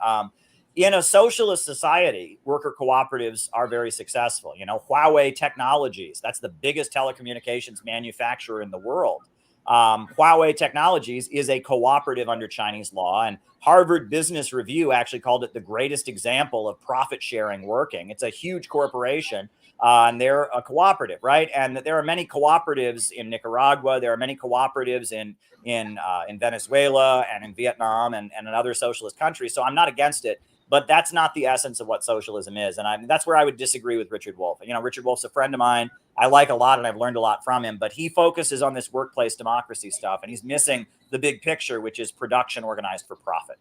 In a socialist society, worker cooperatives are very successful. Huawei Technologies, that's the biggest telecommunications manufacturer in the world. Huawei Technologies is a cooperative under Chinese law, and Harvard Business Review actually called it the greatest example of profit sharing working. It's a huge corporation, and they're a cooperative, right? And there are many cooperatives in Nicaragua. There are many cooperatives in Venezuela and in Vietnam and in other socialist countries. So I'm not against it, but that's not the essence of what socialism is. And that's where I would disagree with Richard Wolff. Richard Wolff's a friend of mine. I like a lot, and I've learned a lot from him, but he focuses on this workplace democracy stuff, and he's missing the big picture, which is production organized for profit.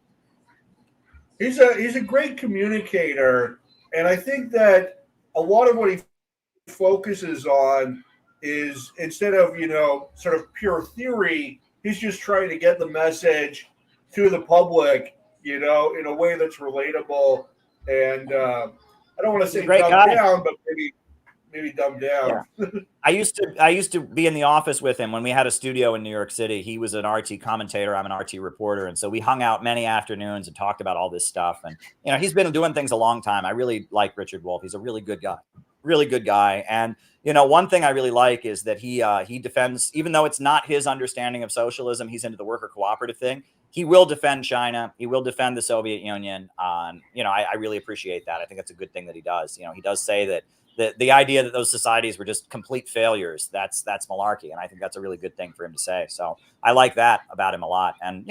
He's a great communicator, and I think that a lot of what he focuses on is, instead of, sort of pure theory, he's just trying to get the message to the public, in a way that's relatable. And I don't want to say dumbed down, but maybe dumbed down.
Yeah. I used to be in the office with him when we had a studio in New York City. He was an RT commentator. I'm an RT reporter. And so we hung out many afternoons and talked about all this stuff. And, he's been doing things a long time. I really like Richard Wolff. He's a really good guy. really good guy. And one thing I really like is that he defends, even though it's not his understanding of socialism, he's into the worker cooperative thing. He will defend China. He will defend the Soviet Union. I really appreciate that. I think that's a good thing that he does. He does say that the idea that those societies were just complete failures, that's malarkey. And I think that's a really good thing for him to say. So I like that about him a lot. And,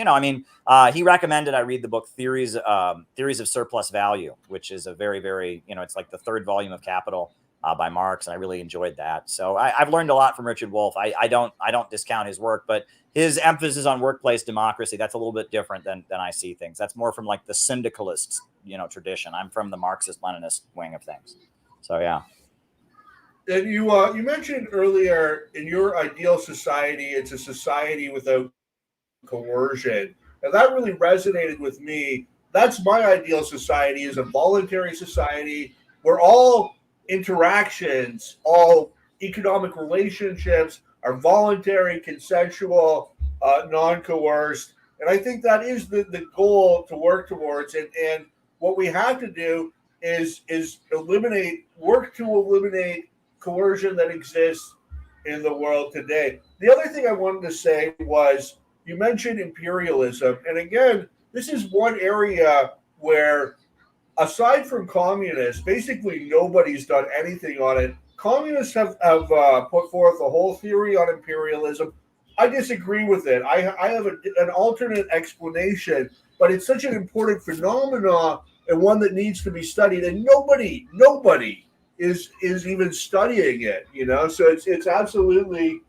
he recommended I read the book Theories of Surplus Value, which is a very, very, it's like the third volume of Capital by Marx. And I really enjoyed that. So I've learned a lot from Richard Wolff. I don't discount his work, but his emphasis on workplace democracy, that's a little bit different than I see things. That's more from like the syndicalist, tradition. I'm from the Marxist-Leninist wing of things. So, yeah.
And you mentioned earlier, in your ideal society, it's a society without coercion. And that really resonated with me. That's my ideal society, is a voluntary society where all interactions, all economic relationships are voluntary, consensual, non-coerced. And I think that is the goal to work towards. And what we have to do is work to eliminate coercion that exists in the world today. The other thing I wanted to say was, you mentioned imperialism. And again, this is one area where, aside from communists, basically nobody's done anything on it. Communists have put forth a whole theory on imperialism. I disagree with it. I have an alternate explanation, but it's such an important phenomenon and one that needs to be studied, and nobody is even studying it. So it's absolutely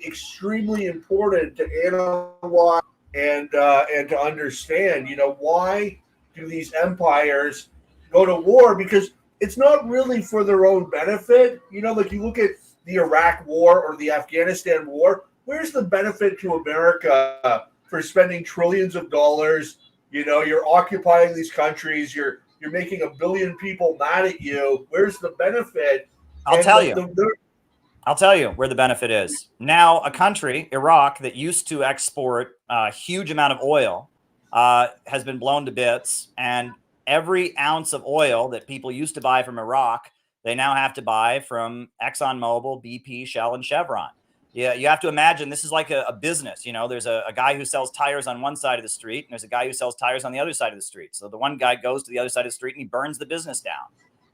extremely important to analyze and to understand. Why do these empires go to war? Because it's not really for their own benefit. Like you look at the Iraq War or the Afghanistan War. Where's the benefit to America for spending trillions of dollars? You're occupying these countries. You're making 1 billion people mad at you. Where's the benefit?
I'll tell you where the benefit is. Now, a country, Iraq, that used to export a huge amount of oil has been blown to bits. And every ounce of oil that people used to buy from Iraq, they now have to buy from ExxonMobil, BP, Shell, and Chevron. Yeah, you have to imagine this is like a business. There's a guy who sells tires on one side of the street, and there's a guy who sells tires on the other side of the street. So the one guy goes to the other side of the street and he burns the business down.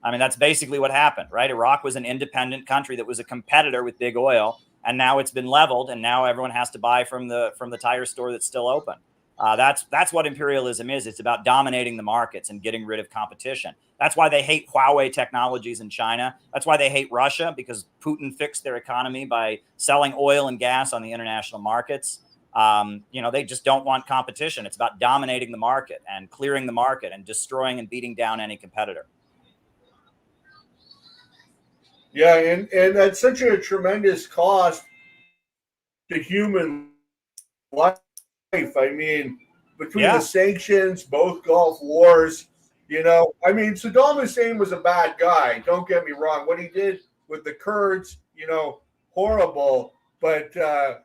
I mean, that's basically what happened, right? Iraq was an independent country that was a competitor with big oil, and now it's been leveled, and now everyone has to buy from the tire store that's still open. That's what imperialism is. It's about dominating the markets and getting rid of competition. That's why they hate Huawei technologies in China. That's why they hate Russia, because Putin fixed their economy by selling oil and gas on the international markets. They just don't want competition. It's about dominating the market and clearing the market and destroying and beating down any competitor.
Yeah, and that's such a tremendous cost to human life. I mean, between the sanctions, both Gulf wars, Saddam Hussein was a bad guy. Don't get me wrong. What he did with the Kurds, horrible. But I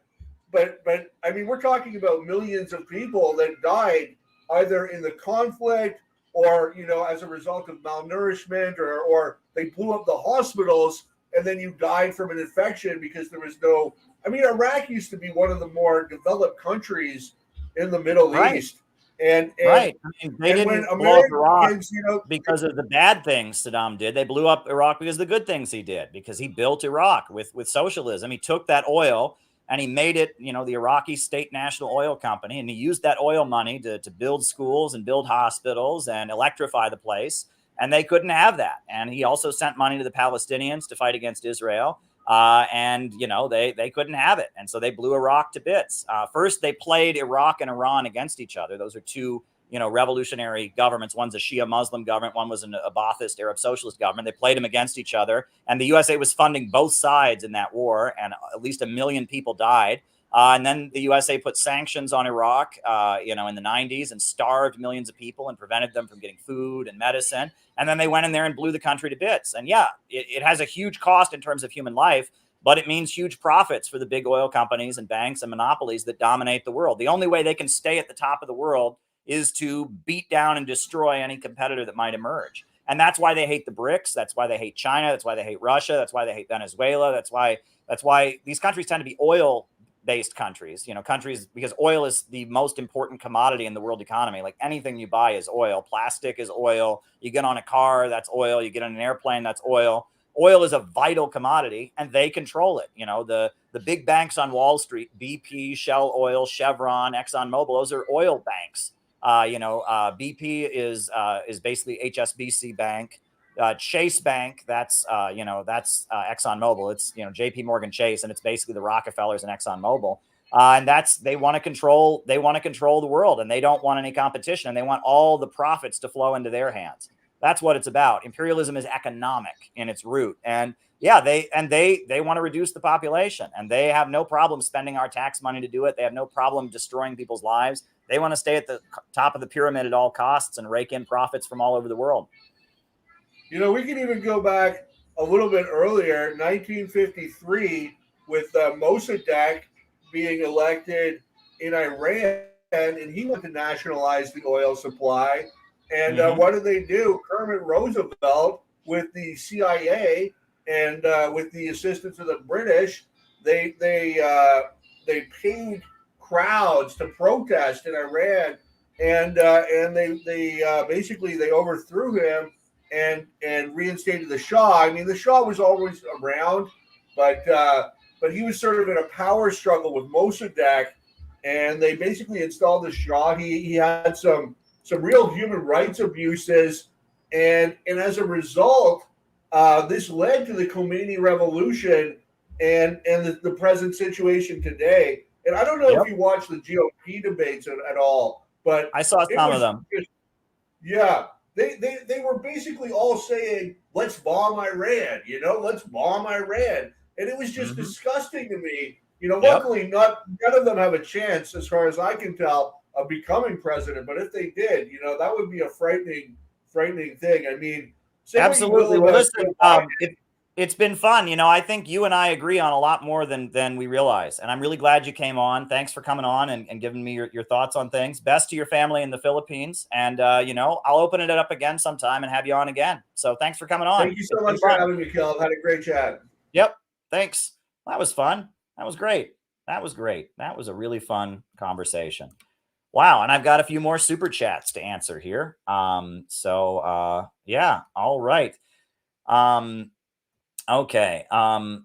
mean, we're talking about millions of people that died either in the conflict or, as a result of malnourishment, or they blew up the hospitals and then you died from an infection because there was no. I mean, Iraq used to be one of the more developed countries in the Middle East. And
right. I mean, they didn't blow up Iraq because of the bad things Saddam did. They blew up Iraq because of the good things he did, because he built Iraq with socialism. He took that oil and he made it, the Iraqi State National Oil Company, and he used that oil money to build schools and build hospitals and electrify the place. And they couldn't have that. And he also sent money to the Palestinians to fight against Israel. They couldn't have it. And so they blew Iraq to bits. First, they played Iraq and Iran against each other. Those are two, revolutionary governments. One's a Shia Muslim government. One was a Ba'athist Arab socialist government. They played them against each other. And the USA was funding both sides in that war. And at least 1 million people died. And then the USA put sanctions on Iraq, in the 90s, and starved millions of people and prevented them from getting food and medicine. And then they went in there and blew the country to bits. And it has a huge cost in terms of human life, but it means huge profits for the big oil companies and banks and monopolies that dominate the world. The only way they can stay at the top of the world is to beat down and destroy any competitor that might emerge. And that's why they hate the BRICS. That's why they hate China. That's why they hate Russia. That's why they hate Venezuela. That's why these countries tend to be oil-based countries, countries, because oil is the most important commodity in the world economy. Like anything you buy is oil. Plastic is oil. You get on a car, that's oil. You get on an airplane, that's oil. Oil is a vital commodity, and they control it. The big banks on Wall Street, BP, Shell Oil, Chevron, ExxonMobil, those are oil banks. BP is basically HSBC Bank. Chase Bank, that's ExxonMobil. It's JP Morgan Chase, and it's basically the Rockefellers and ExxonMobil. And they want to control the world, and they don't want any competition, and they want all the profits to flow into their hands. That's what it's about. Imperialism is economic in its root, and they want to reduce the population, and they have no problem spending our tax money to do it. They have no problem destroying people's lives. They want to stay at the top of the pyramid at all costs and rake in profits from all over the world.
We can even go back a little bit earlier, 1953, with Mossadegh being elected in Iran, and he wanted to nationalize the oil supply. And what did they do? Kermit Roosevelt, with the CIA and with the assistance of the British, they paid crowds to protest in Iran, and they basically overthrew him and reinstated the Shah. I mean, the Shah was always around, but he was sort of in a power struggle with Mossadegh, and they basically installed the Shah. He had some real human rights abuses, and as a result, this led to the Khomeini Revolution and the present situation today. And I don't know if you watch the GOP debates at all, but
I saw some of them.
They were basically all saying, let's bomb Iran, let's bomb Iran. And it was just disgusting to me. Luckily none of them have a chance, as far as I can tell, of becoming president. But if they did, that would be a frightening thing. I mean,
absolutely. Well, listen, it's been fun. I think you and I agree on a lot more than we realize. And I'm really glad you came on. Thanks for coming on and giving me your thoughts on things. Best to your family in the Philippines. And, I'll open it up again sometime and have you on again. So thanks for coming on.
Thank you so much for having me, Kel. I've had a great chat.
Yep. Thanks. That was fun. That was great. That was a really fun conversation. Wow. And I've got a few more super chats to answer here. Yeah. All right. Okay. All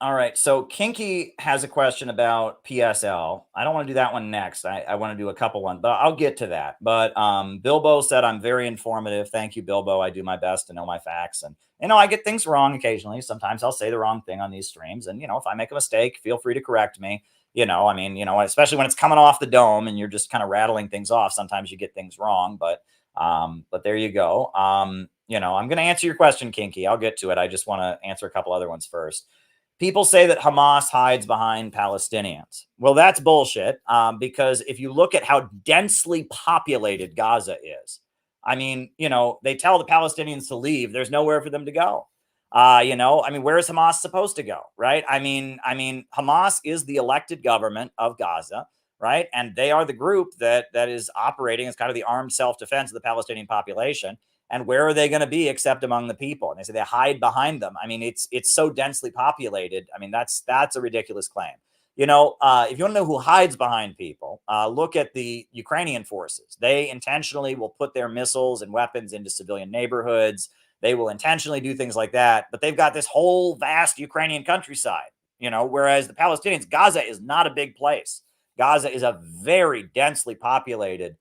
right. So Kinky has a question about PSL. I don't want to do that one next. I want to do a couple ones, but I'll get to that. But Bilbo said, I'm very informative. Thank you, Bilbo. I do my best to know my facts. And, I get things wrong occasionally. Sometimes I'll say the wrong thing on these streams. And, if I make a mistake, feel free to correct me. Especially when it's coming off the dome and you're just kind of rattling things off. Sometimes you get things wrong, but there you go. I'm going to answer your question, Kinky. I'll get to it. I just want to answer a couple other ones first. People say that Hamas hides behind Palestinians. Well, that's bullshit. Because if you look at how densely populated Gaza is, they tell the Palestinians to leave. There's nowhere for them to go. Where is Hamas supposed to go? Right. Hamas is the elected government of Gaza. Right. And they are the group that is operating as kind of the armed self-defense of the Palestinian population. And where are they going to be except among the people? And they say they hide behind them. It's so densely populated. That's a ridiculous claim. If you want to know who hides behind people, look at the Ukrainian forces. They intentionally will put their missiles and weapons into civilian neighborhoods. They will intentionally do things like that. But they've got this whole vast Ukrainian countryside, whereas the Palestinians, Gaza is not a big place. Gaza is a very densely populated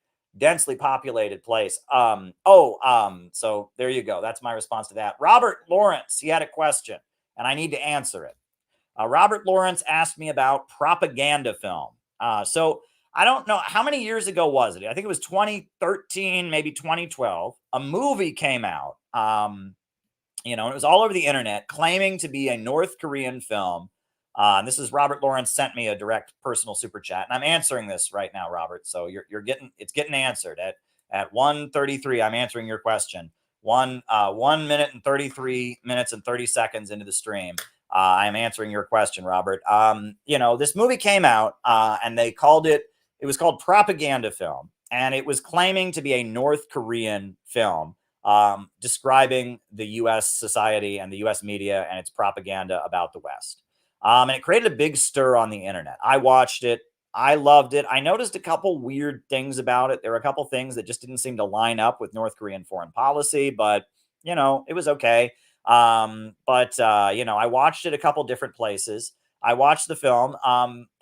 place. So there you go. That's my response to that. Robert Lawrence, he had a question and I need to answer it. Robert Lawrence asked me about propaganda film. So I don't know how many years ago was it? I think it was 2013, maybe 2012. A movie came out, it was all over the internet claiming to be a North Korean film. And this is Robert Lawrence sent me a direct personal super chat, and I'm answering this right now, Robert. So it's getting answered at 1:33. I'm answering your question. 1 minute and 33 minutes and 30 seconds into the stream. I'm answering your question, Robert. This movie came out, and it was called propaganda film, and it was claiming to be a North Korean film. describing the U.S. society and the U.S. media and its propaganda about the West. And it created a big stir on the internet. I watched it. I loved it. I noticed a couple weird things about it. There were a couple things that just didn't seem to line up with North Korean foreign policy, but, you know, it was okay. You know, I watched it a couple different places. I watched the film,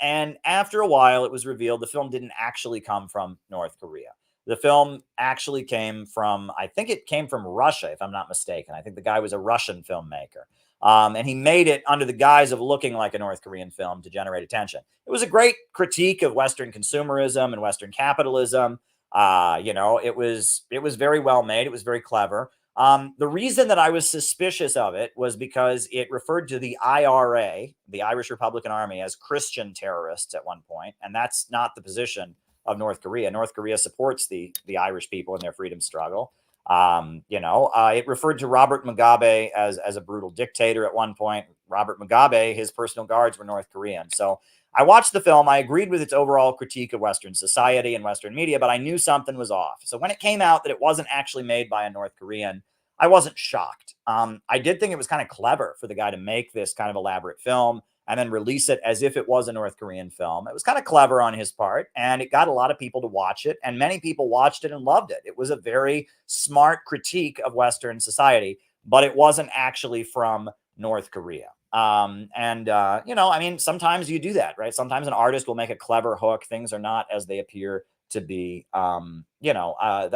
and after a while, it was revealed the film didn't actually come from North Korea. The film actually came from, I think it came from Russia, if I'm not mistaken. I think the guy was a Russian filmmaker. And he made it under the guise of looking like a North Korean film to generate attention. It was a great critique of Western consumerism and Western capitalism. You know, it was very well made. It was very clever. The reason that I was suspicious of it was because it referred to the IRA, the Irish Republican Army, as Christian terrorists at one point, and that's not the position of North Korea. North Korea supports the Irish people in their freedom struggle. You know, it referred to Robert Mugabe as a brutal dictator at one point. Robert Mugabe, his personal guards were North Korean. So I watched the film. I agreed with its overall critique of Western society and Western media, but I knew something was off. So when it came out that it wasn't actually made by a North Korean, I wasn't shocked. I did think it was kind of clever for the guy to make this kind of elaborate film and then release it as if it was a North Korean film. It was kind of clever on his part, and it got a lot of people to watch it, and many people watched it and loved it. It was a very smart critique of Western society, but it wasn't actually from North Korea. You know, I mean, sometimes you do that, right? Sometimes an artist will make a clever hook. Things are not as they appear to be. You know,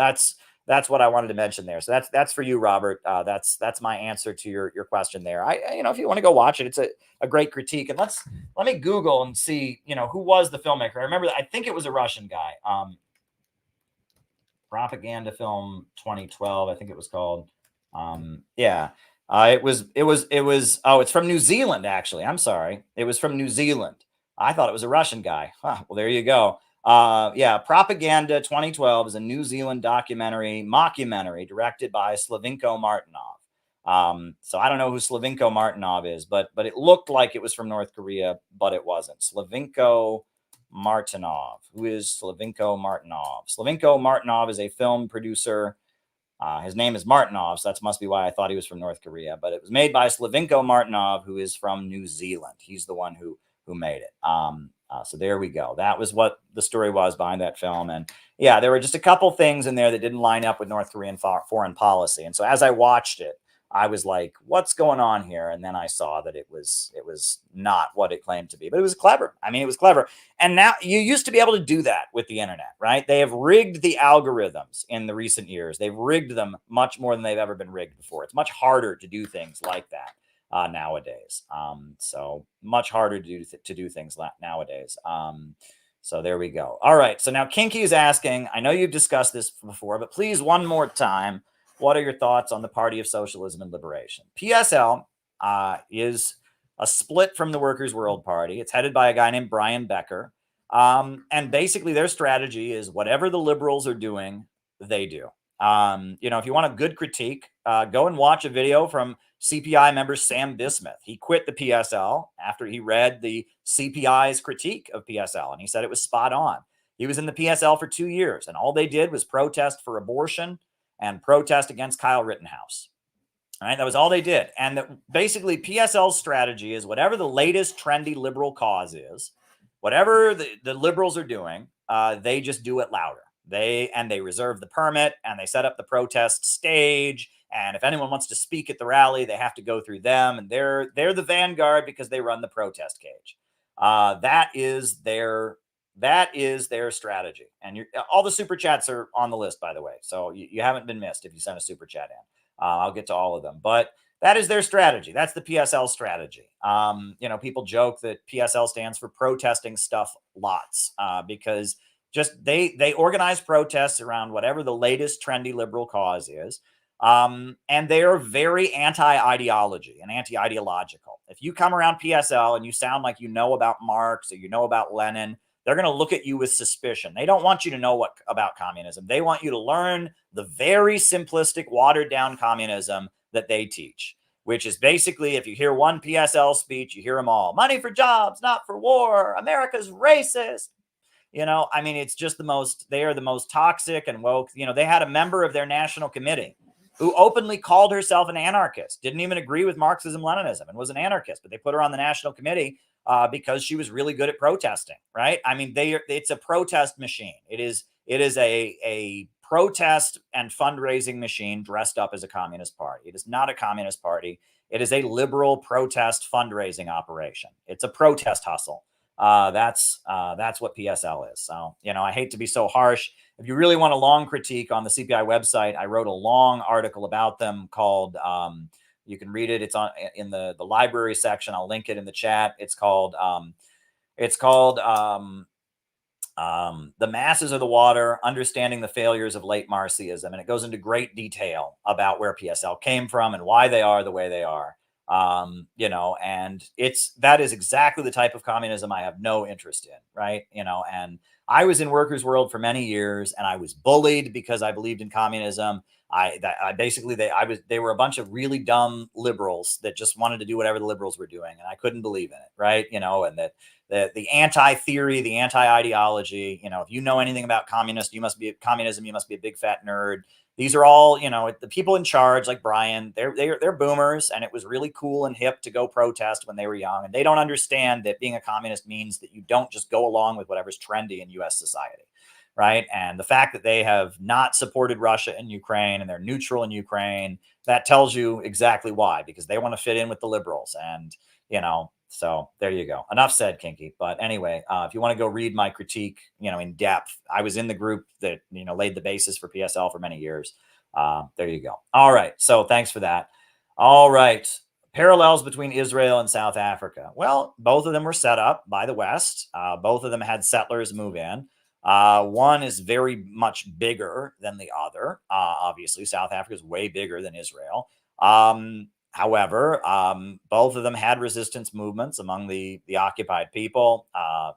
that's what I wanted to mention there. So that's for you, Robert. That's my answer to your question there. You know, if you want to go watch it, it's a great critique. And let me Google and see, you know, who was the filmmaker. I remember, I think it was a Russian guy. Propaganda Film 2012, I think it was called. Yeah. It was. Oh, it's from New Zealand, actually. I'm sorry. It was from New Zealand. I thought it was a Russian guy. Huh, well, there you go. Yeah, Propaganda 2012 is a New Zealand mockumentary directed by Slavinko Martinov. So I don't know who Slavinko Martinov is, but it looked like it was from North Korea, but it wasn't. Slavinko Martinov. Who is Slavinko Martinov? Slavinko Martinov is a film producer. His name is Martinov, so that must be why I thought he was from North Korea. But it was made by Slavinko Martinov, who is from New Zealand. He's the one who made it. So there we go. That was what the story was behind that film. And yeah, there were just a couple things in there that didn't line up with North Korean foreign policy. And so as I watched it, I was like, what's going on here? And then I saw that it was not what it claimed to be, but it was clever. I mean, it was clever. And now you used to be able to do that with the internet, right? They have rigged the algorithms in the recent years. They've rigged them much more than they've ever been rigged before. It's much harder to do things like that nowadays. So much harder to do things nowadays. So there we go. All right. So now Kinky is asking, I know you've discussed this before, but please, one more time, what are your thoughts on the Party of Socialism and Liberation? PSL is a split from the Workers' World Party. It's headed by a guy named Brian Becker. And basically their strategy is whatever the liberals are doing, they do. You know, if you want a good critique, go and watch a video from CPI member Sam Bismuth. He quit the PSL after he read the CPI's critique of PSL, and he said it was spot on. He was in the PSL for 2 years, and all they did was protest for abortion and protest against Kyle Rittenhouse. All right, that was all they did. And basically PSL's strategy is whatever the latest trendy liberal cause is, whatever the liberals are doing, they just do it louder. They reserve the permit, and they set up the protest stage. And if anyone wants to speak at the rally, they have to go through them. And they're the vanguard because they run the protest cage. That is their strategy. And all the super chats are on the list, by the way. So you haven't been missed if you send a super chat in. I'll get to all of them. But that is their strategy. That's the PSL strategy. You know, people joke that PSL stands for protesting stuff lots because just they organize protests around whatever the latest trendy liberal cause is. And they are very anti-ideology and anti-ideological. If you come around PSL and you sound like you know about Marx or you know about Lenin, they're going to look at you with suspicion. They don't want you to know about communism. They want you to learn the very simplistic, watered-down communism that they teach, which is basically, if you hear one PSL speech, you hear them all. Money for jobs, not for war. America's racist. You know, I mean, it's just they are the most toxic and woke. You know, they had a member of their national committee who openly called herself an anarchist, didn't even agree with Marxism-Leninism, and was an anarchist, but they put her on the national committee because she was really good at protesting, right? I mean, it's a protest machine. It is a protest and fundraising machine dressed up as a communist party. It is not a communist party. It is a liberal protest fundraising operation. It's a protest hustle. That's what PSL is. So, I hate to be so harsh. If you really want a long critique on the CPI website, I wrote a long article about them called, you can read it. It's in the library section. I'll link it in the chat. It's called The Masses of the Water, Understanding the Failures of Late Marxism. And it goes into great detail about where PSL came from and why they are the way they are. And that is exactly the type of communism I have no interest in, right? And I was in workers' world for many years, and I was bullied because I believed in communism. They were a bunch of really dumb liberals that just wanted to do whatever the liberals were doing, and I couldn't believe in it, right? And that the anti-theory, the anti-ideology, if you know anything about communism, you must be a big fat nerd. These are all, the people in charge, like Brian, they're boomers, and it was really cool and hip to go protest when they were young. And they don't understand that being a communist means that you don't just go along with whatever's trendy in U.S. society, right? And the fact that they have not supported Russia and Ukraine, and they're neutral in Ukraine, that tells you exactly why, because they want to fit in with the liberals. And, so there you go. Enough said, Kinky. But anyway, if you want to go read my critique, in depth, I was in the group that, laid the basis for PSL for many years. There you go. All right. So thanks for that. All right. Parallels between Israel and South Africa. Well, both of them were set up by the West. Both of them had settlers move in. One is very much bigger than the other. Obviously, South Africa is way bigger than Israel. However, both of them had resistance movements among the occupied people.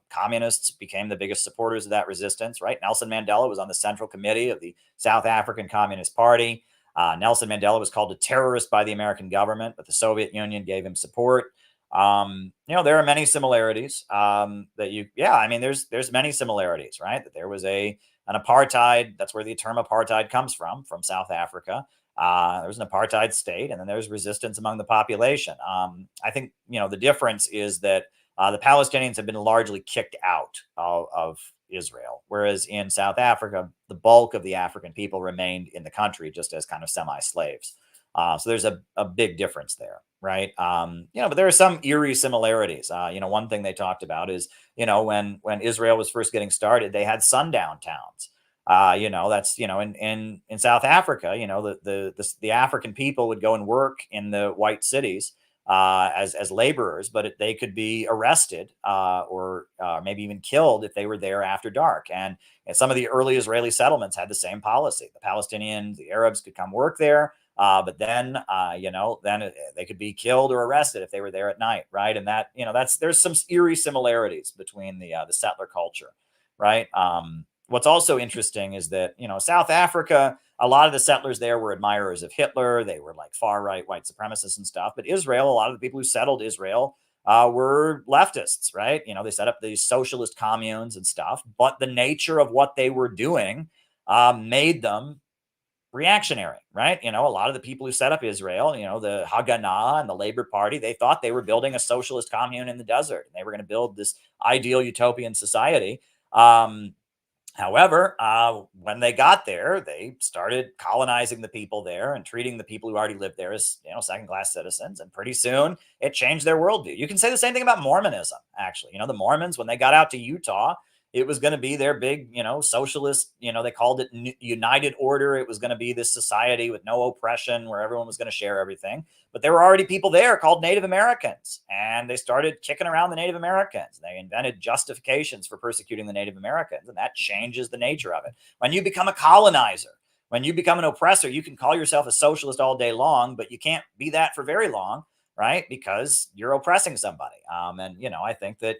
Communists became the biggest supporters of that resistance, right? Nelson Mandela was on the Central Committee of the South African Communist Party. Nelson Mandela was called a terrorist by the American government, but the Soviet Union gave him support. There are many similarities there's many similarities, right? That there was an apartheid. That's where the term apartheid comes from South Africa. There was an apartheid state, and then there's resistance among the population. I think, the difference is that the Palestinians have been largely kicked out of Israel, whereas in South Africa, the bulk of the African people remained in the country just as kind of semi-slaves. So there's a big difference there, right? But there are some eerie similarities. One thing they talked about is, when Israel was first getting started, they had sundown towns. That's, in South Africa, the African people would go and work in the white cities as laborers, but they could be arrested or maybe even killed if they were there after dark. And some of the early Israeli settlements had the same policy. The Palestinians, the Arabs could come work there, but then they could be killed or arrested if they were there at night, right? And that, there's some eerie similarities between the settler culture, right? What's also interesting is that, South Africa, a lot of the settlers there were admirers of Hitler. They were like far right white supremacists and stuff. But Israel, a lot of the people who settled Israel were leftists, right? They set up these socialist communes and stuff. But the nature of what they were doing made them reactionary, right? A lot of the people who set up Israel, the Haganah and the Labor Party, they thought they were building a socialist commune in the desert. And they were going to build this ideal utopian society. However, when they got there, they started colonizing the people there and treating the people who already lived there as, second-class citizens. And pretty soon it changed their worldview. You can say the same thing about Mormonism, actually. The Mormons, when they got out to Utah, it was going to be their big, socialist, they called it United Order. It was going to be this society with no oppression where everyone was going to share everything. But there were already people there called Native Americans, and they started kicking around the Native Americans. They invented justifications for persecuting the Native Americans, and that changes the nature of it. When you become a colonizer, when you become an oppressor, you can call yourself a socialist all day long, but you can't be that for very long, right? Because you're oppressing somebody. I think that,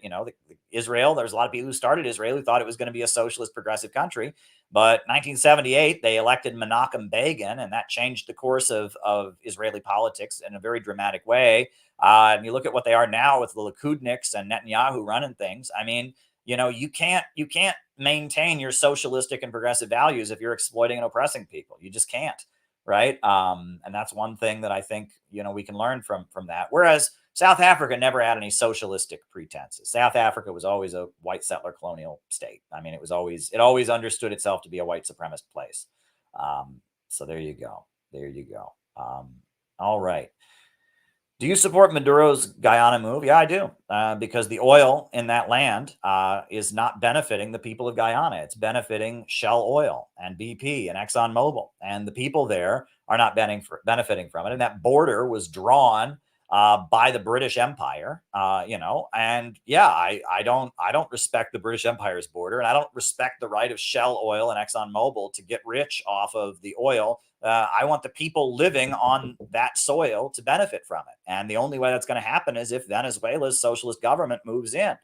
Israel, there's a lot of people who started Israel who thought it was going to be a socialist progressive country. But 1978, they elected Menachem Begin, and that changed the course of Israeli politics in a very dramatic way. And you look at what they are now with the Likudniks and Netanyahu running things. I mean, you can't maintain your socialistic and progressive values if you're exploiting and oppressing people. You just can't. right? And that's one thing that I think, we can learn from that. Whereas South Africa never had any socialistic pretenses. South Africa was always a white settler colonial state. I mean, it always understood itself to be a white supremacist place. So there you go. There you go. All right. Do you support Maduro's Guyana move? Yeah, I do, because the oil in that land is not benefiting the people of Guyana. It's benefiting Shell Oil and BP and ExxonMobil, and the people there are not benefiting from it. And that border was drawn by the British Empire, and yeah, I don't respect the British Empire's border, and I don't respect the right of Shell Oil and ExxonMobil to get rich off of the oil. I want the people living on that soil to benefit from it. And the only way that's going to happen is if Venezuela's socialist government moves in.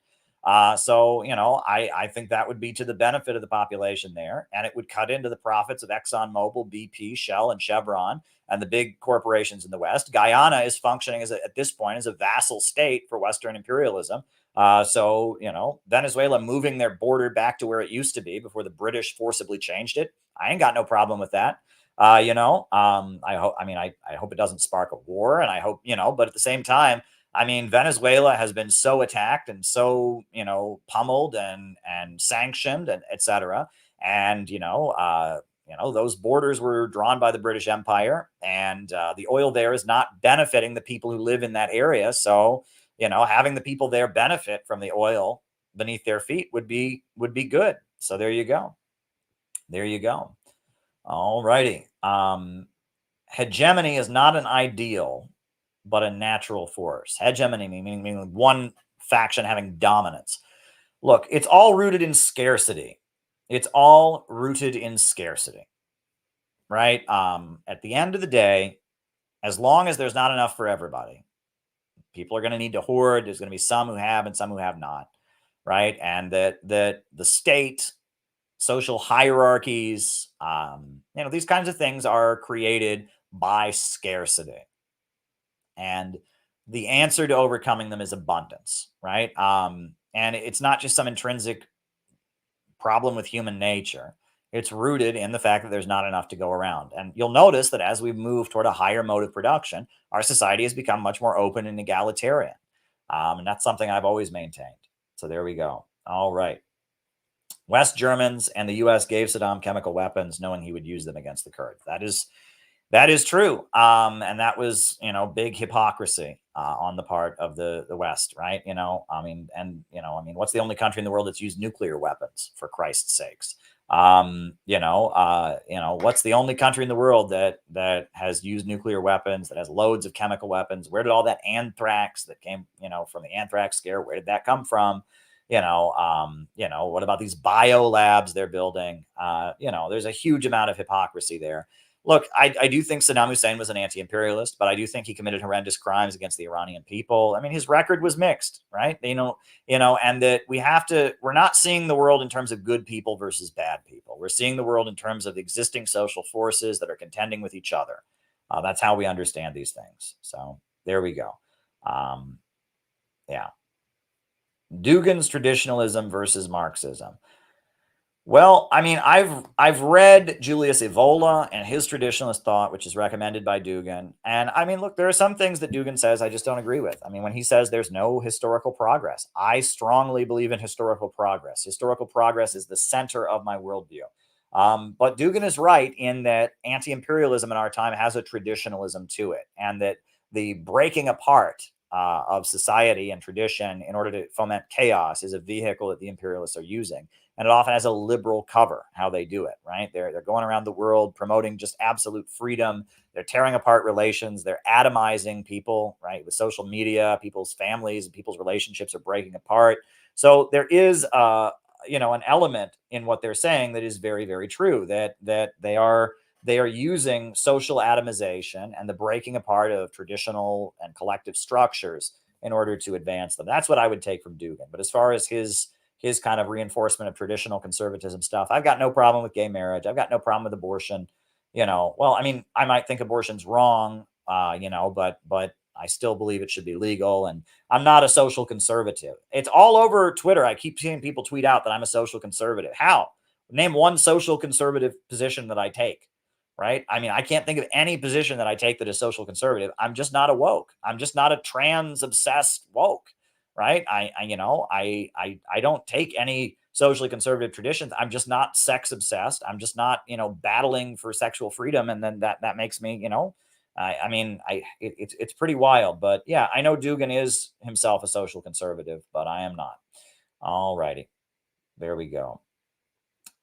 So, I think that would be to the benefit of the population there. And it would cut into the profits of ExxonMobil, BP, Shell, and Chevron, and the big corporations in the West. Guyana is functioning at this point as a vassal state for Western imperialism. So, Venezuela moving their border back to where it used to be before the British forcibly changed it. I ain't got no problem with that. I hope it doesn't spark a war, and I hope, but at the same time, I mean, Venezuela has been so attacked and so, pummeled and sanctioned and et cetera. And, those borders were drawn by the British Empire, and the oil there is not benefiting the people who live in that area. So, having the people there benefit from the oil beneath their feet would be good. So there you go. There you go. All righty. Hegemony is not an ideal, but a natural force. Hegemony meaning one faction having dominance. Look, it's all rooted in scarcity. It's all rooted in scarcity, right? At the end of the day, as long as there's not enough for everybody, people are going to need to hoard. There's going to be some who have and some who have not, right? And that the state, social hierarchies, these kinds of things are created by scarcity. And the answer to overcoming them is abundance, right? And it's not just some intrinsic problem with human nature. It's rooted in the fact that there's not enough to go around. And you'll notice that as we move toward a higher mode of production, our society has become much more open and egalitarian. And that's something I've always maintained. So there we go. All right. West Germans and the U.S. gave Saddam chemical weapons, knowing he would use them against the Kurds. That is true. And that was, big hypocrisy on the part of the West, right? What's the only country in the world that's used nuclear weapons, for Christ's sakes? What's the only country in the world that has used nuclear weapons, that has loads of chemical weapons? Where did all that anthrax that came, from the anthrax scare, where did that come from? What about these bio labs they're building? There's a huge amount of hypocrisy there. Look, I do think Saddam Hussein was an anti-imperialist, but I do think he committed horrendous crimes against the Iranian people. I mean, his record was mixed, right? And that we're not seeing the world in terms of good people versus bad people. We're seeing the world in terms of existing social forces that are contending with each other. That's how we understand these things. So there we go. Yeah. Dugan's traditionalism versus Marxism. Well, I mean, I've read Julius Evola and his traditionalist thought, which is recommended by Dugan. And I mean, look, there are some things that Dugan says I just don't agree with. I mean, when he says there's no historical progress, I strongly believe in historical progress. Historical progress is the center of my worldview. But Dugan is right in that anti-imperialism in our time has a traditionalism to it, and that the breaking apart of society and tradition in order to foment chaos is a vehicle that the imperialists are using. And it often has a liberal cover, how they do it, right? They're going around the world promoting just absolute freedom. They're tearing apart relations. They're atomizing people, right? With social media, people's families and people's relationships are breaking apart. So there is, an element in what they're saying that is very, very true, that they are using social atomization and the breaking apart of traditional and collective structures in order to advance them. That's what I would take from Dugan. But as far as his kind of reinforcement of traditional conservatism stuff, I've got no problem with gay marriage. I've got no problem with abortion. Well, I mean, I might think abortion's wrong, but I still believe it should be legal. And I'm not a social conservative. It's all over Twitter. I keep seeing people tweet out that I'm a social conservative. How? Name one social conservative position that I take. right? I mean, I can't think of any position that I take that is social conservative. I'm just not a woke. I'm just not a trans obsessed woke, right? I don't take any socially conservative traditions. I'm just not sex obsessed. I'm just not, battling for sexual freedom. And then that makes me, it's pretty wild. But yeah, I know Dugan is himself a social conservative, but I am not. All righty. There we go.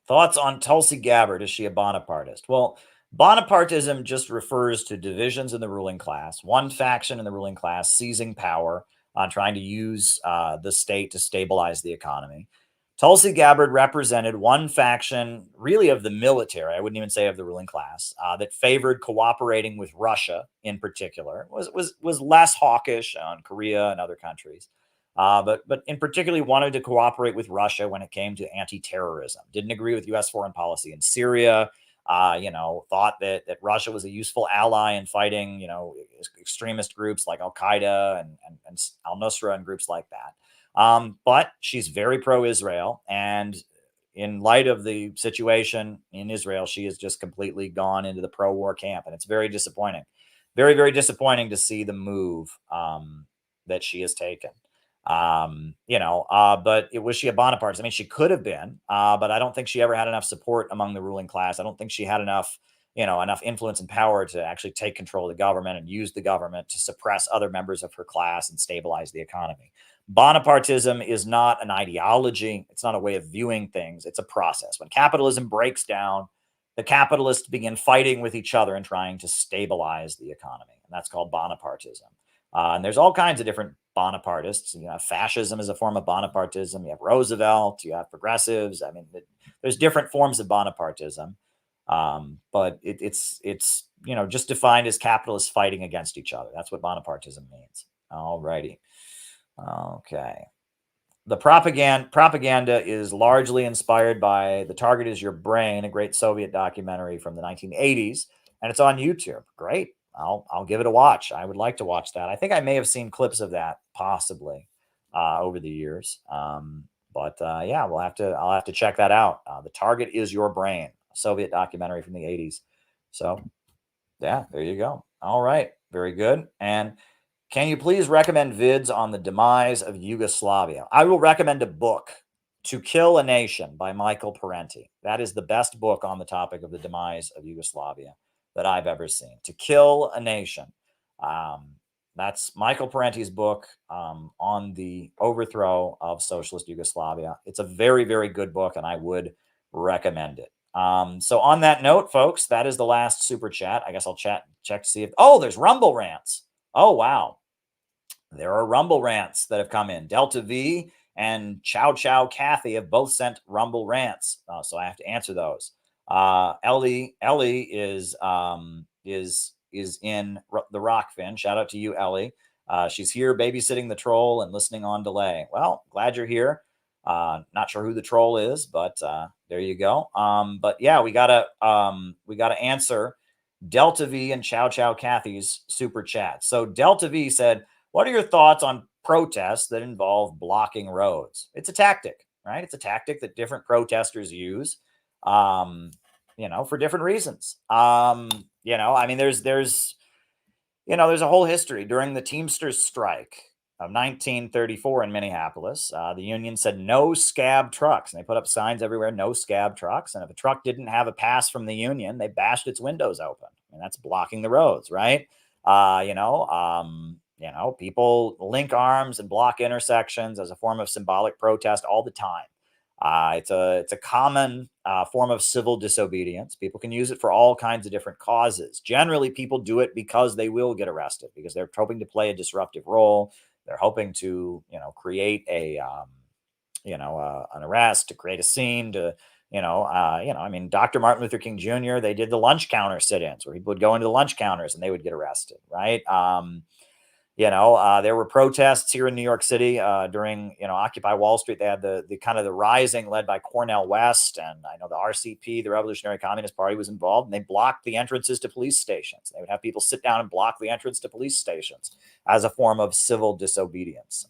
Thoughts on Tulsi Gabbard? Is she a Bonapartist? Well, Bonapartism just refers to divisions in the ruling class, one faction in the ruling class seizing power on trying to use the state to stabilize the economy. Tulsi Gabbard represented one faction, really of the military, I wouldn't even say of the ruling class, that favored cooperating with Russia in particular, was less hawkish on Korea and other countries. But in particularly wanted to cooperate with Russia when it came to anti-terrorism. Didn't agree with U.S. foreign policy in Syria. Thought that Russia was a useful ally in fighting, extremist groups like Al Qaeda and Al Nusra and groups like that. But she's very pro-Israel, and in light of the situation in Israel, she has just completely gone into the pro-war camp, and it's very disappointing. Very, very disappointing to see the move that she has taken. But was she a Bonapartist? I mean, she could have been, but I don't think she ever had enough support among the ruling class. I don't think she had enough influence and power to actually take control of the government and use the government to suppress other members of her class and stabilize the economy. Bonapartism is not an ideology. It's not a way of viewing things. It's a process. When capitalism breaks down, the capitalists begin fighting with each other and trying to stabilize the economy. And that's called Bonapartism. And there's all kinds of different Bonapartists. Fascism is a form of Bonapartism. You have Roosevelt, you have progressives. I mean, there's different forms of Bonapartism. But it's just defined as capitalists fighting against each other. That's what Bonapartism means. All righty. Okay. The propaganda is largely inspired by The Target Is Your Brain, a great Soviet documentary from the 1980s, and it's on YouTube. Great. I'll give it a watch. I would like to watch that. I think I may have seen clips of that possibly over the years. Yeah, I'll have to check that out. The Target Is Your Brain, a Soviet documentary from the 80s. So yeah, there you go. All right. Very good. And can you please recommend vids on the demise of Yugoslavia? I will recommend a book, To Kill a Nation by Michael Parenti. That is the best book on the topic of the demise of Yugoslavia that I've ever seen. To Kill a Nation. That's Michael Parenti's book on the overthrow of socialist Yugoslavia. It's a very, very good book, and I would recommend it. So on that note, folks, that is the last super chat. I guess I'll check to see if... Oh, there's Rumble rants. Oh, wow. There are Rumble rants that have come in. Delta V and Chow Chow Kathy have both sent Rumble rants, so I have to answer those. Ellie is in the Rockfin. Shout out to you, Ellie. She's here babysitting the troll and listening on delay. Well, glad you're here. Not sure who the troll is, but there you go. But yeah, we gotta answer Delta V and Chow Chow Kathy's super chat. So Delta V said, what are your thoughts on protests that involve blocking roads? It's a tactic, right? It's a tactic that different protesters use, for different reasons. I mean, there's a whole history. During the Teamsters strike of 1934 in Minneapolis, the union said no scab trucks. And they put up signs everywhere, no scab trucks. And if a truck didn't have a pass from the union, they bashed its windows open. And that's blocking the roads, right? People link arms and block intersections as a form of symbolic protest all the time. It's a common form of civil disobedience. People can use it for all kinds of different causes. Generally, people do it because they will get arrested, because they're hoping to play a disruptive role. They're hoping to, create an arrest, to create a scene, to, Dr. Martin Luther King Jr., they did the lunch counter sit-ins where people would go into the lunch counters and they would get arrested, right? There were protests here in New York City during, Occupy Wall Street. They had the kind of the rising led by Cornel West, and I know the RCP, the Revolutionary Communist Party, was involved, and they blocked the entrances to police stations. They would have people sit down and block the entrance to police stations as a form of civil disobedience.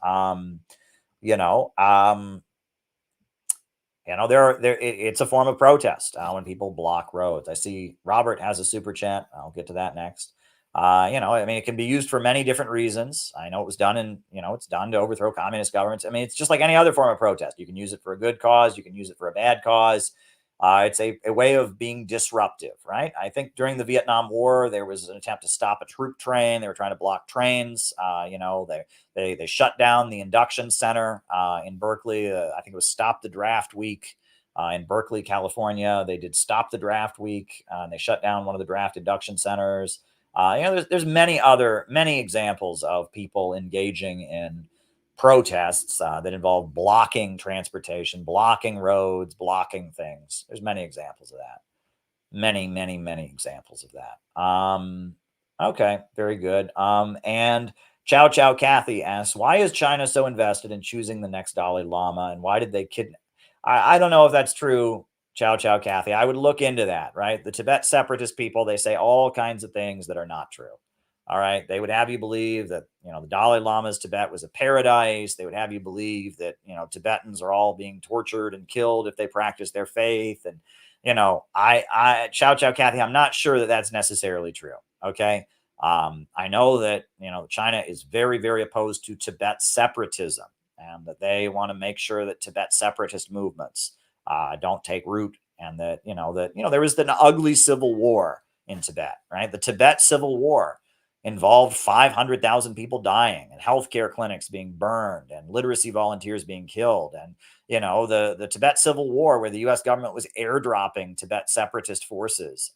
You know, it's a form of protest when people block roads. I see Robert has a super chat. I'll get to that next. You know, I mean, it can be used for many different reasons. I know it was done it's done to overthrow communist governments. I mean, it's just like any other form of protest. You can use it for a good cause. You can use it for a bad cause. It's a way of being disruptive, right? I think during the Vietnam War, there was an attempt to stop a troop train. They were trying to block trains. You know, they shut down the induction center in Berkeley. I think it was Stop the Draft Week in Berkeley, California. They did Stop the Draft Week. And they shut down one of the draft induction centers. You know, there's many examples of people engaging in protests that involve blocking transportation, blocking roads, blocking things. There's many examples of that. Many examples of that. Okay, very good. And Chow Chow Kathy asks, why is China so invested in choosing the next Dalai Lama, and why did they kidnap? I don't know if that's true, Chow Chow Kathy. I would look into that, right? The Tibet separatist people, they say all kinds of things that are not true. All right. They would have you believe that, you know, the Dalai Lama's Tibet was a paradise. They would have you believe that, you know, Tibetans are all being tortured and killed if they practice their faith. And, you know, Chow Chow Kathy, I'm not sure that that's necessarily true. Okay. I know that, you know, China is very, very opposed to Tibet separatism, and that they want to make sure that Tibet separatist movements don't take root, and that, there was an ugly civil war in Tibet, right? The Tibet Civil War involved 500,000 people dying, and healthcare clinics being burned, and literacy volunteers being killed. And, you know, the Tibet Civil War, where the US government was airdropping Tibet separatist forces,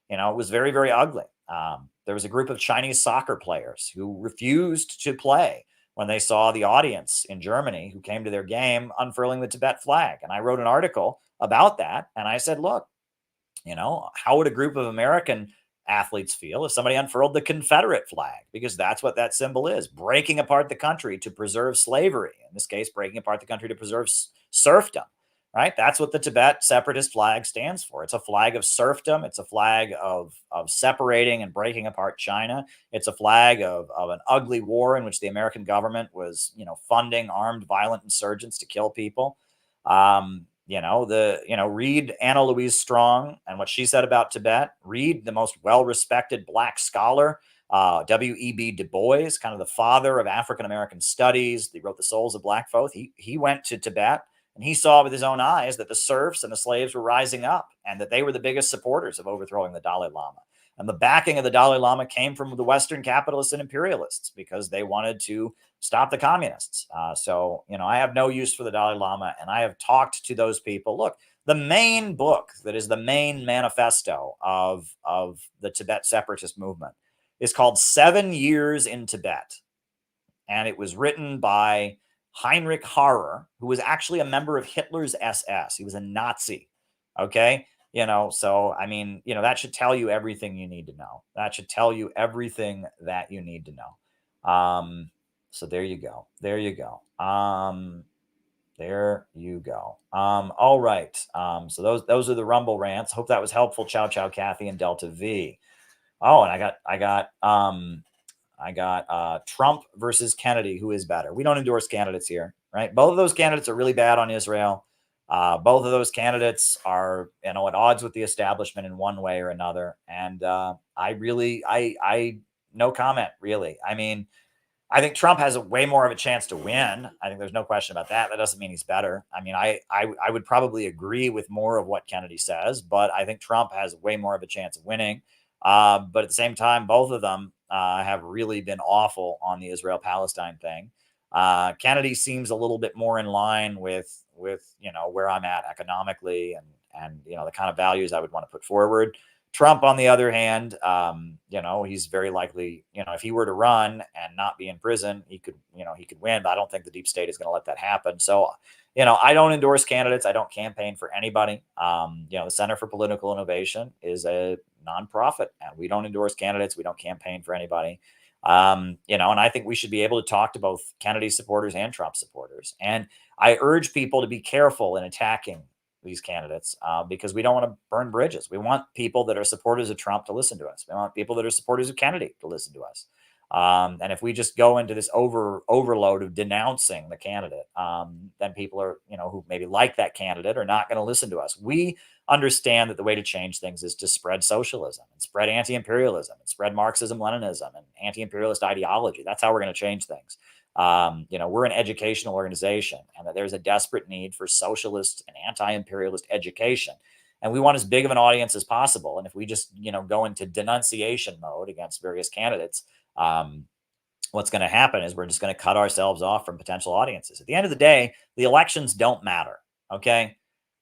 it was very, very ugly. There was a group of Chinese soccer players who refused to play when they saw the audience in Germany who came to their game unfurling the Tibet flag. And I wrote an article about that. And I said, look, how would a group of American athletes feel if somebody unfurled the Confederate flag? Because that's what that symbol is, breaking apart the country to preserve slavery. In this case, breaking apart the country to preserve serfdom, right? That's what the Tibet separatist flag stands for. It's a flag of serfdom. It's a flag of separating and breaking apart China. It's a flag of an ugly war in which the American government was, funding armed, violent insurgents to kill people. Read Anna Louise Strong and what she said about Tibet. Read the most well-respected Black scholar, W.E.B. Du Bois, kind of the father of African-American studies. He wrote The Souls of Black Folk. He went to Tibet, and he saw with his own eyes that the serfs and the slaves were rising up, and that they were the biggest supporters of overthrowing the Dalai Lama. And the backing of the Dalai Lama came from the Western capitalists and imperialists, because they wanted to stop the communists. I have no use for the Dalai Lama, and I have talked to those people. Look, the main book that is the main manifesto of the Tibet separatist movement is called 7 Years in Tibet. And it was written by Heinrich Harrer, who was actually a member of Hitler's SS. He was a Nazi. Okay. That should tell you everything you need to know. That should tell you everything that you need to know. So there you go. There you go. All right. So those are the Rumble rants. Hope that was helpful. Chow Chow Kathy and Delta V. Oh, and I got Trump versus Kennedy. Who is better? We don't endorse candidates here, right? Both of those candidates are really bad on Israel. Both of those candidates are, at odds with the establishment in one way or another. And I no comment, really. I mean, I think Trump has way more of a chance to win. I think there's no question about that. That doesn't mean he's better. I mean, I would probably agree with more of what Kennedy says, but I think Trump has way more of a chance of winning. But at the same time, both of them have really been awful on the Israel-Palestine thing. Kennedy seems a little bit more in line with where I'm at economically and the kind of values I would want to put forward. Trump, on the other hand, he's very likely, if he were to run and not be in prison, he could win, but I don't think the deep state is going to let that happen. So, I don't endorse candidates. I don't campaign for anybody. The Center for Political Innovation is a nonprofit, and we don't endorse candidates. We don't campaign for anybody. And I think we should be able to talk to both Kennedy supporters and Trump supporters. And I urge people to be careful in attacking these candidates because we don't want to burn bridges. We want people that are supporters of Trump to listen to us. We want people that are supporters of Kennedy to listen to us. And if we just go into this overload of denouncing the candidate, then people are, who maybe like that candidate are not going to listen to us. We understand that the way to change things is to spread socialism and spread anti-imperialism and spread Marxism, Leninism and anti-imperialist ideology. That's how we're going to change things. We're an educational organization, and that there's a desperate need for socialist and anti-imperialist education. And we want as big of an audience as possible. And if we just, go into denunciation mode against various candidates, what's going to happen is we're just going to cut ourselves off from potential audiences. At the end of the day, the elections don't matter. Okay.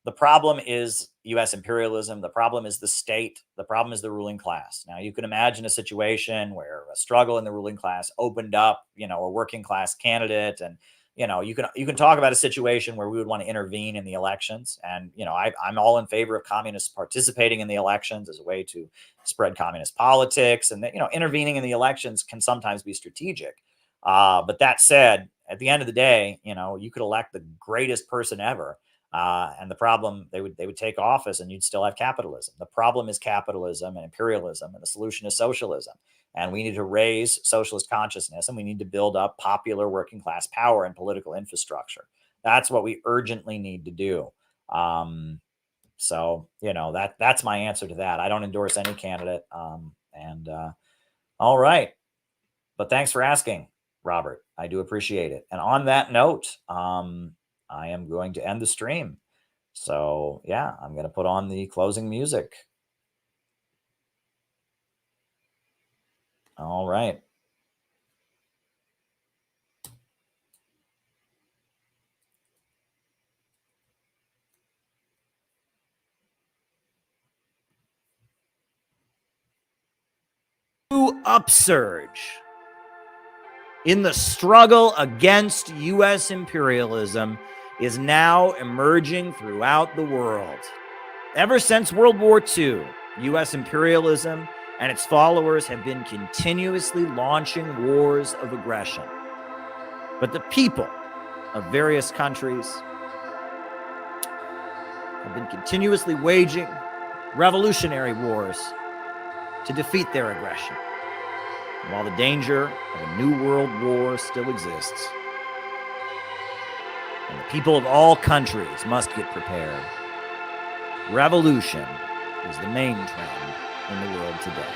The problem is U.S. imperialism. The problem is the state. The problem is the ruling class. Now, you can imagine a situation where a struggle in the ruling class opened up, a working class candidate. And, you can talk about a situation where we would want to intervene in the elections. And, I'm all in favor of communists participating in the elections as a way to spread communist politics. And, intervening in the elections can sometimes be strategic. But that said, at the end of the day, you could elect the greatest person ever. And the problem, they would take office and you'd still have capitalism. The problem is capitalism and imperialism, and the solution is socialism. And we need to raise socialist consciousness, and we need to build up popular working class power and political infrastructure. That's what we urgently need to do. So, that's my answer to that. I don't endorse any candidate. All right. But thanks for asking, Robert. I do appreciate it. And on that note, I am going to end the stream. So yeah, I'm going to put on the closing music. All right. Upsurge in the struggle against U.S. imperialism is now emerging throughout the world. Ever since World War II, U.S. imperialism and its followers have been continuously launching wars of aggression. But the people of various countries have been continuously waging revolutionary wars to defeat their aggression. And while the danger of a new world war still exists, and the people of all countries must get prepared, revolution is the main trend in the world today.